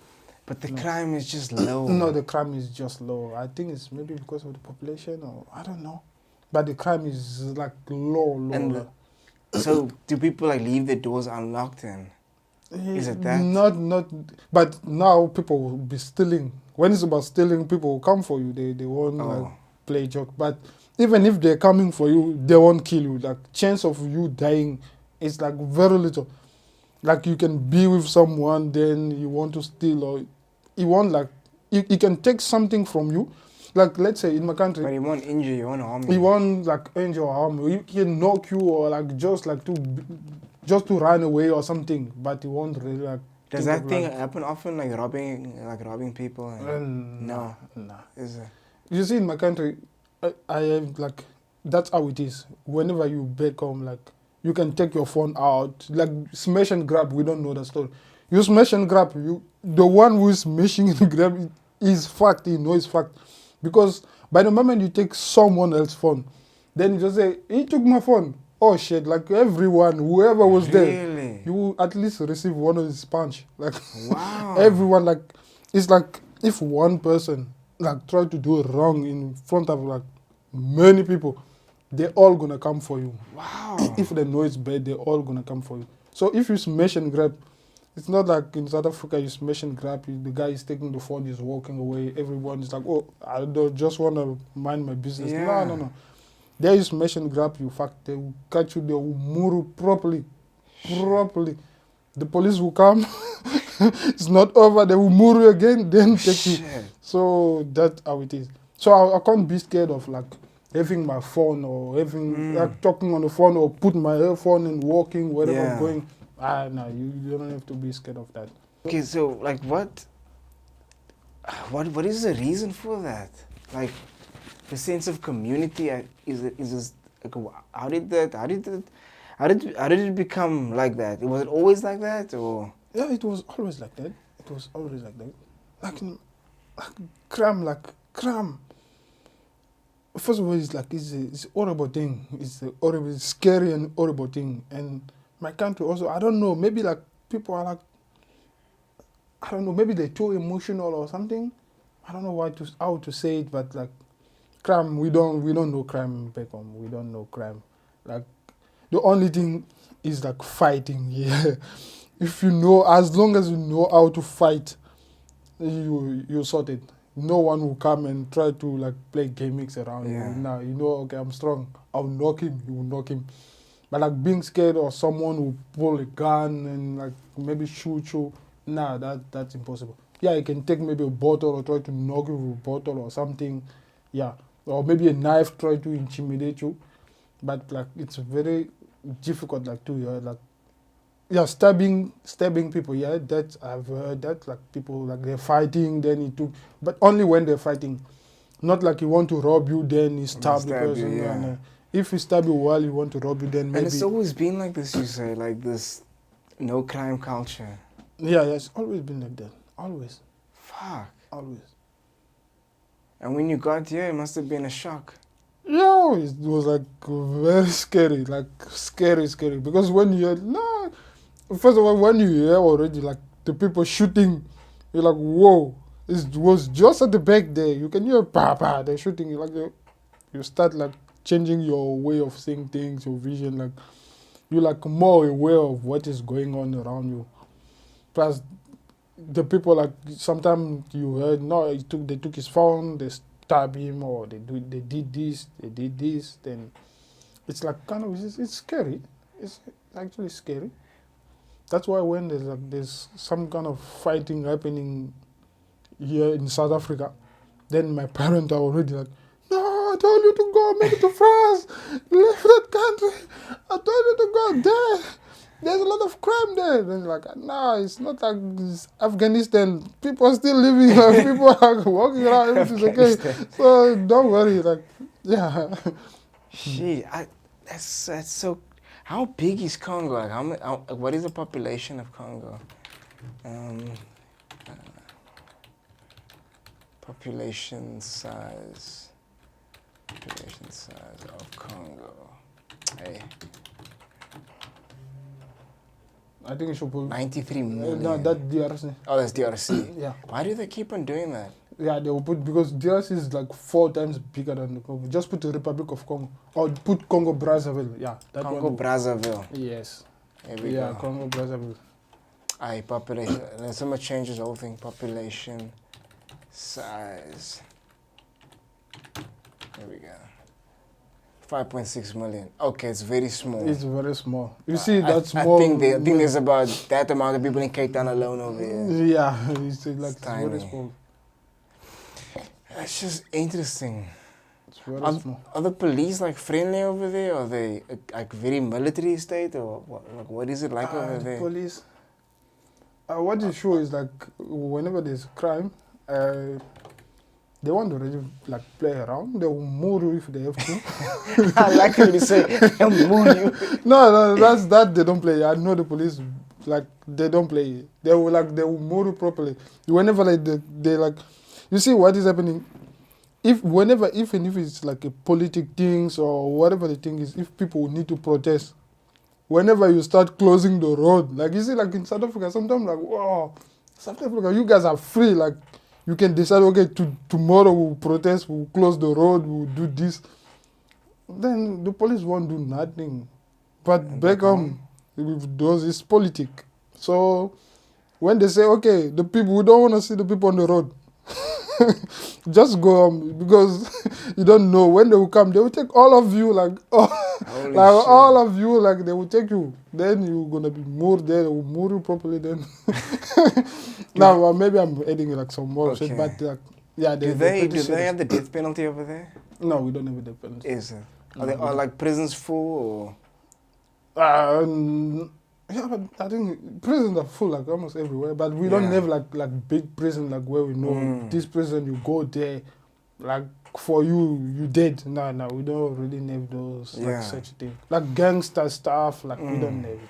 But the crime is just low. No, the crime is just low. I think it's maybe because of the population or I don't know. But the crime is like low. And so do people like leave the doors unlocked then? Is it that? Not. But now people will be stealing. When it's about stealing, people will come for you. They won't like play joke. But even if they're coming for you, they won't kill you. Like chance of you dying is like very little. Like you can be with someone, then you want to steal, or you want like he can take something from you. Like let's say in my country, But he won't injure you, he won't harm you. he won't like injure or harm you. He can knock you or like just to run away or something. But he won't really like. Does think that of, thing like, happen often, like robbing people? No. Nah. Is it? You see, in my country, I have like that's how it is. Whenever you back home, like you can take your phone out, like smash and grab. We don't know the story. You smash and grab. The one who is smashing and grab is fact. He knows fact, because by the moment you take someone else's phone, then you just say he took my phone. Oh shit! Like everyone, whoever was there, Really? you will at least receive one of his punch. Like Wow. everyone, like it's like if one person like try to do wrong in front of like many people, they're all gonna come for you. Wow. If they know it's bad, they're all gonna come for you. So if you smash and grab, it's not like in South Africa you smash and grab, the guy is taking the phone, he's walking away, everyone is like, oh, I don't just wanna mind my business. Yeah. No. There you smash and grab you, fact, they will catch you, they will muru properly. The police will come, it's not over, they will muru you again, then take you. Shit. So that's how it is. So I can't be scared of like having my phone or having like talking on the phone or put my earphone and walking wherever I'm going. No, you don't have to be scared of that. Okay, so like what is the reason for that? Like the sense of community, is this like, how did it become like that? Was it always like that, or? Yeah, it was always like that. Like crime. First of all, it's a horrible thing. It's a horrible, scary and horrible thing. And my country also, I don't know, maybe like people are like, I don't know, maybe they're too emotional or something. I don't know how to say it, but like crime, we don't know crime back home. We don't know crime. Like the only thing is like fighting. Yeah, if you know, as long as you know how to fight, you sort it. No one will come and try to like play gimmicks around you. Now you know, okay, I'm strong. I'll knock him. You will knock him. But like being scared or someone will pull a gun and like maybe shoot you. Nah, that's impossible. Yeah, you can take maybe a bottle or try to knock you with a bottle or something. Yeah, or maybe a knife try to intimidate you. But like it's very difficult like to stabbing people. Yeah, that I've heard that like people like they're fighting, then but only when they're fighting, not like he want to rob you, then he stab the person. You, yeah. And, if we stab you while you want to rob you, then maybe. And it's always been like this, you say, like this no crime culture. Yeah, it's always been like that. Always. Fuck. Always. And when you got here, it must have been a shock. Yeah, it was like very scary, like scary. Because when you hear, no, first of all, when you hear already like the people shooting, you're like, whoa, it was just at the back there. You can hear, they're shooting. You like, you start like changing your way of seeing things, your vision. Like, you're like more aware of what is going on around you. Plus, the people like sometimes you heard, no, they took his phone, they stab him, or they did this, then it's like kind of it's scary. It's actually scary. That's why when there's some kind of fighting happening here in South Africa, then my parents are already like, no, I told you to go, make it to France, leave that country. I told you to go there. There's a lot of crime there. Then like, no, it's not like it's Afghanistan. People are still living. Like, people are walking around. Everything's okay. So don't worry. Like, yeah. Shit, that's so. How big is Congo? Like, what is the population of Congo? Population size. Population size of Congo. Hey. I think you should put 93 million. No, that's DRC. Oh, that's DRC. Yeah. Why do they keep on doing that? Yeah, they will put, because DRC is like 4 times bigger than the Congo. Just put the Republic of Congo. Or put Congo Brazzaville. Yeah. That Congo Brazzaville. Yes. Here we Yeah, go. Congo Brazzaville. Aye, population. There's so much changes, the whole thing. Population size. Here we go. 5.6 million. Okay, it's very small. It's very small. You see, that's small. I think there's about that amount of people in Cape Town alone over here. Yeah, it's like it's tiny. very small. That's just interesting. It's very small. Are the police like friendly over there? Are they like very military state, or what is it like over The there? police. What is sure is like whenever there's crime, they want to really like play around. They will move you if they have to. I like when you say they'll move you. No, that's that they don't play. I know the police like they don't play. They will move you properly. Whenever like they like, you see what is happening. Even if it's like a politic things or whatever the thing is, if people need to protest, whenever you start closing the road, like you see, like in South Africa, sometimes like, wow, South Africa, you guys are free. Like you can decide, okay, tomorrow we'll protest, we'll close the road, we'll do this. Then the police won't do nothing. But back home, with those is politic. So when they say, okay, the people, we don't want to see the people on the road. Just go home, because you don't know when they will come. They will take all of you, like, all of you, like they will take you. Then you're gonna be moved there. They will move you properly. Then now maybe I'm adding like some more shit, but like, yeah. Do they have the death penalty over there? No, we don't have a death penalty. Is it? Are like prisons full or? Yeah, but I think prisons are full like almost everywhere, but we don't have like big prison like where we know this prison you go there, like for you dead. No, we don't really have those like such thing. Like gangster stuff, like we don't have it.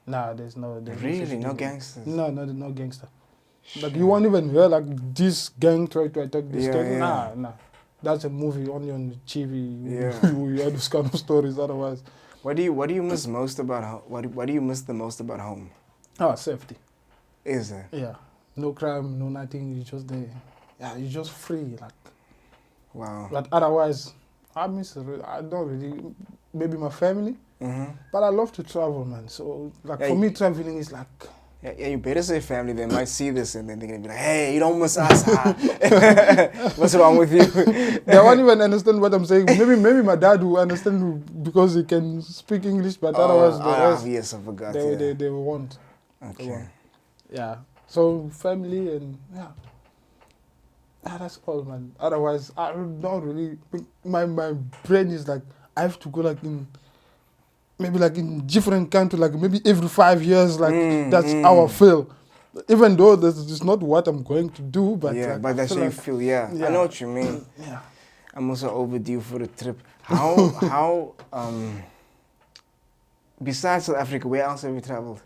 Nah, there's really no gangsters. No gangster. Like you won't even hear like this gang try to attack this gang. Nah. That's a movie only on the TV. Yeah. You hear those kind of stories otherwise. What do you miss most about home? What do you miss the most about home? Oh, safety. Is it? Yeah. No crime, no nothing. You just there. Yeah, you're just free. Like. Wow. But otherwise, I don't really. Maybe my family. Mm-hmm. But I love to travel, man. So like for me, traveling is like. Yeah, you better say family. They might see this and then they're gonna be like, "Hey, you don't miss us, huh? What's wrong with you?" They won't even understand what I'm saying. Maybe my dad will understand because he can speak English, but otherwise the rest, yes, I forgot. They won't. Okay. They won't. Yeah. So family and that's all, man. Otherwise, I don't really. My brain is like I have to go like in. Maybe like in different country, like maybe every 5 years, like that's how I feel. Even though this is not what I'm going to do, but yeah, like, but that's how you feel. Yeah, I know what you mean. Yeah, I'm also overdue for a trip. How besides South Africa, where else have you traveled?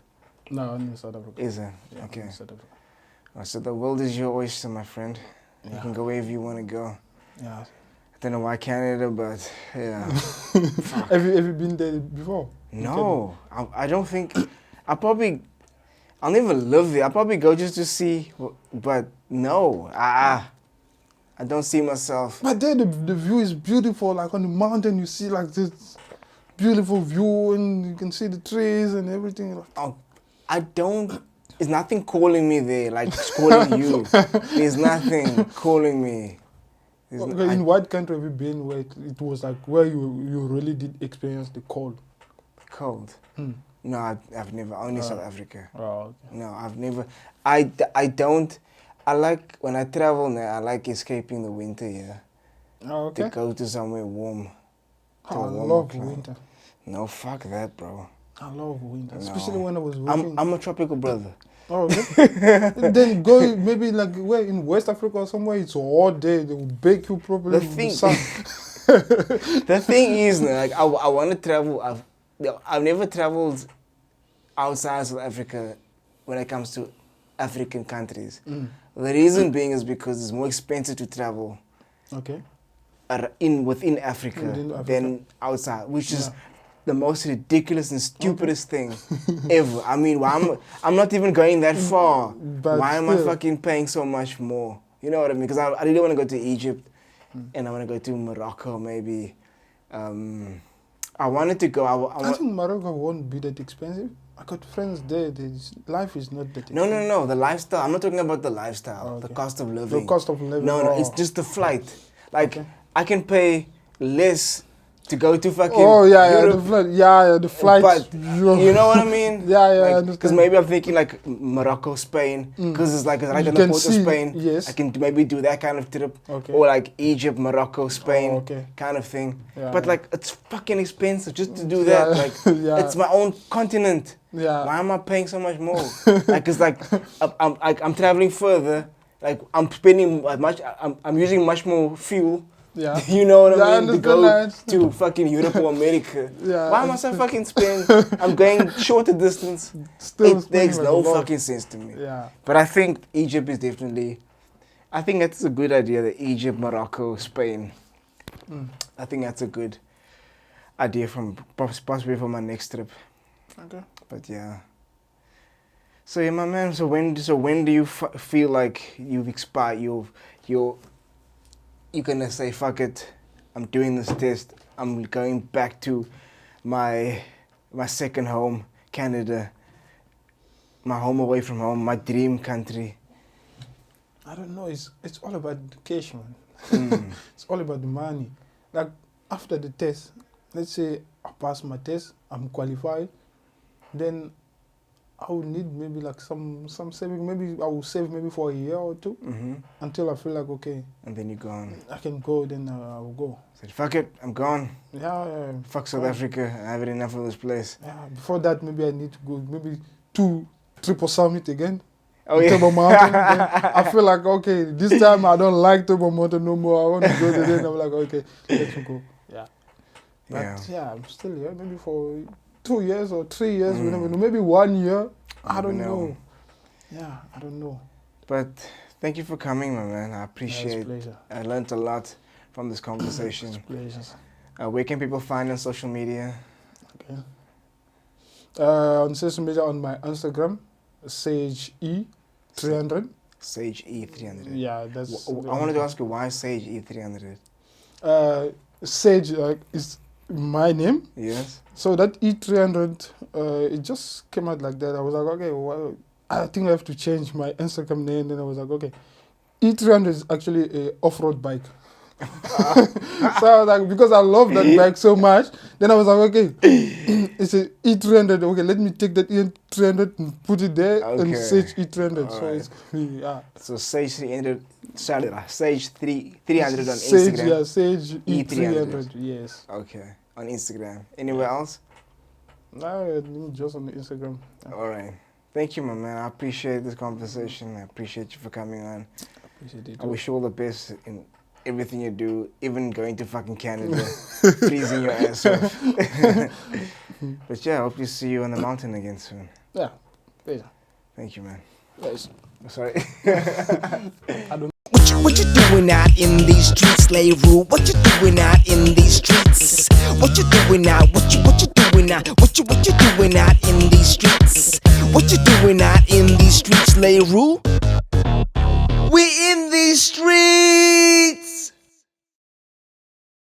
No, only South Africa. Is it? Yeah, Okay. only South Africa. So the world is your oyster, my friend. You Yeah. can go wherever you want to go. Yeah. I don't know why Canada, but yeah. Have you been there before? No, I don't think. I'll never live there. I'll probably go just to see, but no, I don't see myself. But there the view is beautiful. Like on the mountain, you see like this beautiful view, and you can see the trees and everything. I don't. There's nothing calling me there, like it's calling you. There's nothing calling me. Okay, in what country have you been where it was like where you really did experience the cold? Cold? Hmm. No, I've never. Only South Africa. Oh, okay. No, I've never. I don't. I like when I travel now. I like escaping the winter here. Oh, okay. To go to somewhere warm. I a warmer love climate. winter. No, fuck that, bro. I love winter, No. especially when I was working. I'm a tropical brother. Oh, okay. Then go maybe like where in West Africa or somewhere it's hot day. They will bake you properly. The with thing- sun. The thing is, like I want to travel. I've never traveled outside South Africa when it comes to African countries. Mm. The reason being is because it's more expensive to travel Okay. within Africa Within Africa. than outside, which is Yeah. the most ridiculous and stupidest thing ever. I mean, I'm not even going that far. But Why am I still. fucking paying so much more? You know what I mean? Because I really want to go to Egypt and I want to go to Morocco maybe. I wanted to go. I think Morocco won't be that expensive. I got friends there. Life is not that expensive. No. The lifestyle. I'm not talking about the lifestyle. Oh, okay. The cost of living. The cost of living. No. Oh. It's just the flight. Like Okay. I can pay less to go to fucking. Oh yeah, Europe, the flight. But you know what I mean? Yeah, I Because understand. maybe I'm thinking like Morocco, Spain, because it's like right You on the can port of see, Spain. yes. I can maybe do that kind of trip, Okay. or like Egypt, Morocco, Spain, Oh, okay. kind of thing. Yeah, but yeah. like it's fucking expensive just to do Yeah, that. Like yeah. it's my own continent. Yeah. Why am I paying so much more? Like it's like I'm traveling further. Like I'm spending much. I'm using much more fuel. Yeah. You know what Yeah, I I mean? To understand, go I understand. to fucking Europe or America. Yeah, Why I must I fucking spend? I'm going shorter distance. Still It makes spending no like a lot. fucking sense to me. Yeah. But I think Egypt is definitely. I think that's a good idea. The Egypt, Morocco, Spain. Mm. I think that's a good idea from possibly for my next trip. Okay. But yeah. So yeah, my man. So when do you feel like you've expired? You're gonna say fuck it. I'm doing this test. I'm going back to my second home, Canada. My home away from home, my dream country. I don't know. It's all about education, man. Mm. It's all about the money. Like after the test, let's say I pass my test, I'm qualified, then I will need maybe like some saving. Maybe I will save maybe for a year or two Mm-hmm. until I feel like okay, And then you're gone. I can go. Then I will go. Said fuck it. I'm gone. Yeah. Fuck South Africa. I have enough of this place. Yeah. Before that, maybe I need to go. Maybe 2 triple summit again. Oh yeah. Table Mountain. Then I feel like okay, this time I don't like Table Mountain no more. I want to go there. Then I'm like okay, let's go. Yeah. But Yeah. yeah, I'm still here. Maybe for 2 years or 3 years. We Mm. never know. Maybe 1 year. I Never don't know. know. Yeah, I don't know. But thank you for coming, my man. I Yeah, appreciate. it's a pleasure. I learned a lot from this conversation. It's a pleasure. Where can people find on social media? Okay. On social media, on my Instagram, Sage E300. Sage E300. Yeah, that's. I wanted to ask you why Sage E300. Sage is my name. Yes. So that E300, it just came out like that. I was like, okay, well, I think I have to change my Instagram name. Then I was like, okay, E300 is actually a off-road bike. So I was like, because I love that bike so much, then I was like, okay, it's a E300. Okay, let me take that E300 and put it there and Okay. Sage E300. So Alright. it's yeah. So Sage 300. Sage 300 on Sage, Instagram. yeah, Sage E300. E300. Yes. Okay. On Instagram. Anywhere else? No, just on Instagram. Yeah. All right. Thank you, my man. I appreciate this conversation. I appreciate you for coming on. Appreciate it. I wish you all the best in everything you do, even going to fucking Canada, freezing your ass off. But yeah, I hope to see you on the mountain again soon. Yeah, pleasure. Thank you, man. Yes. Sorry. What you doing out in these streets, Leroy? What you doing out in these streets? What you doing out? What you doing out? What you doing out in these streets? What you doing out in these streets, Leroy? We in these streets.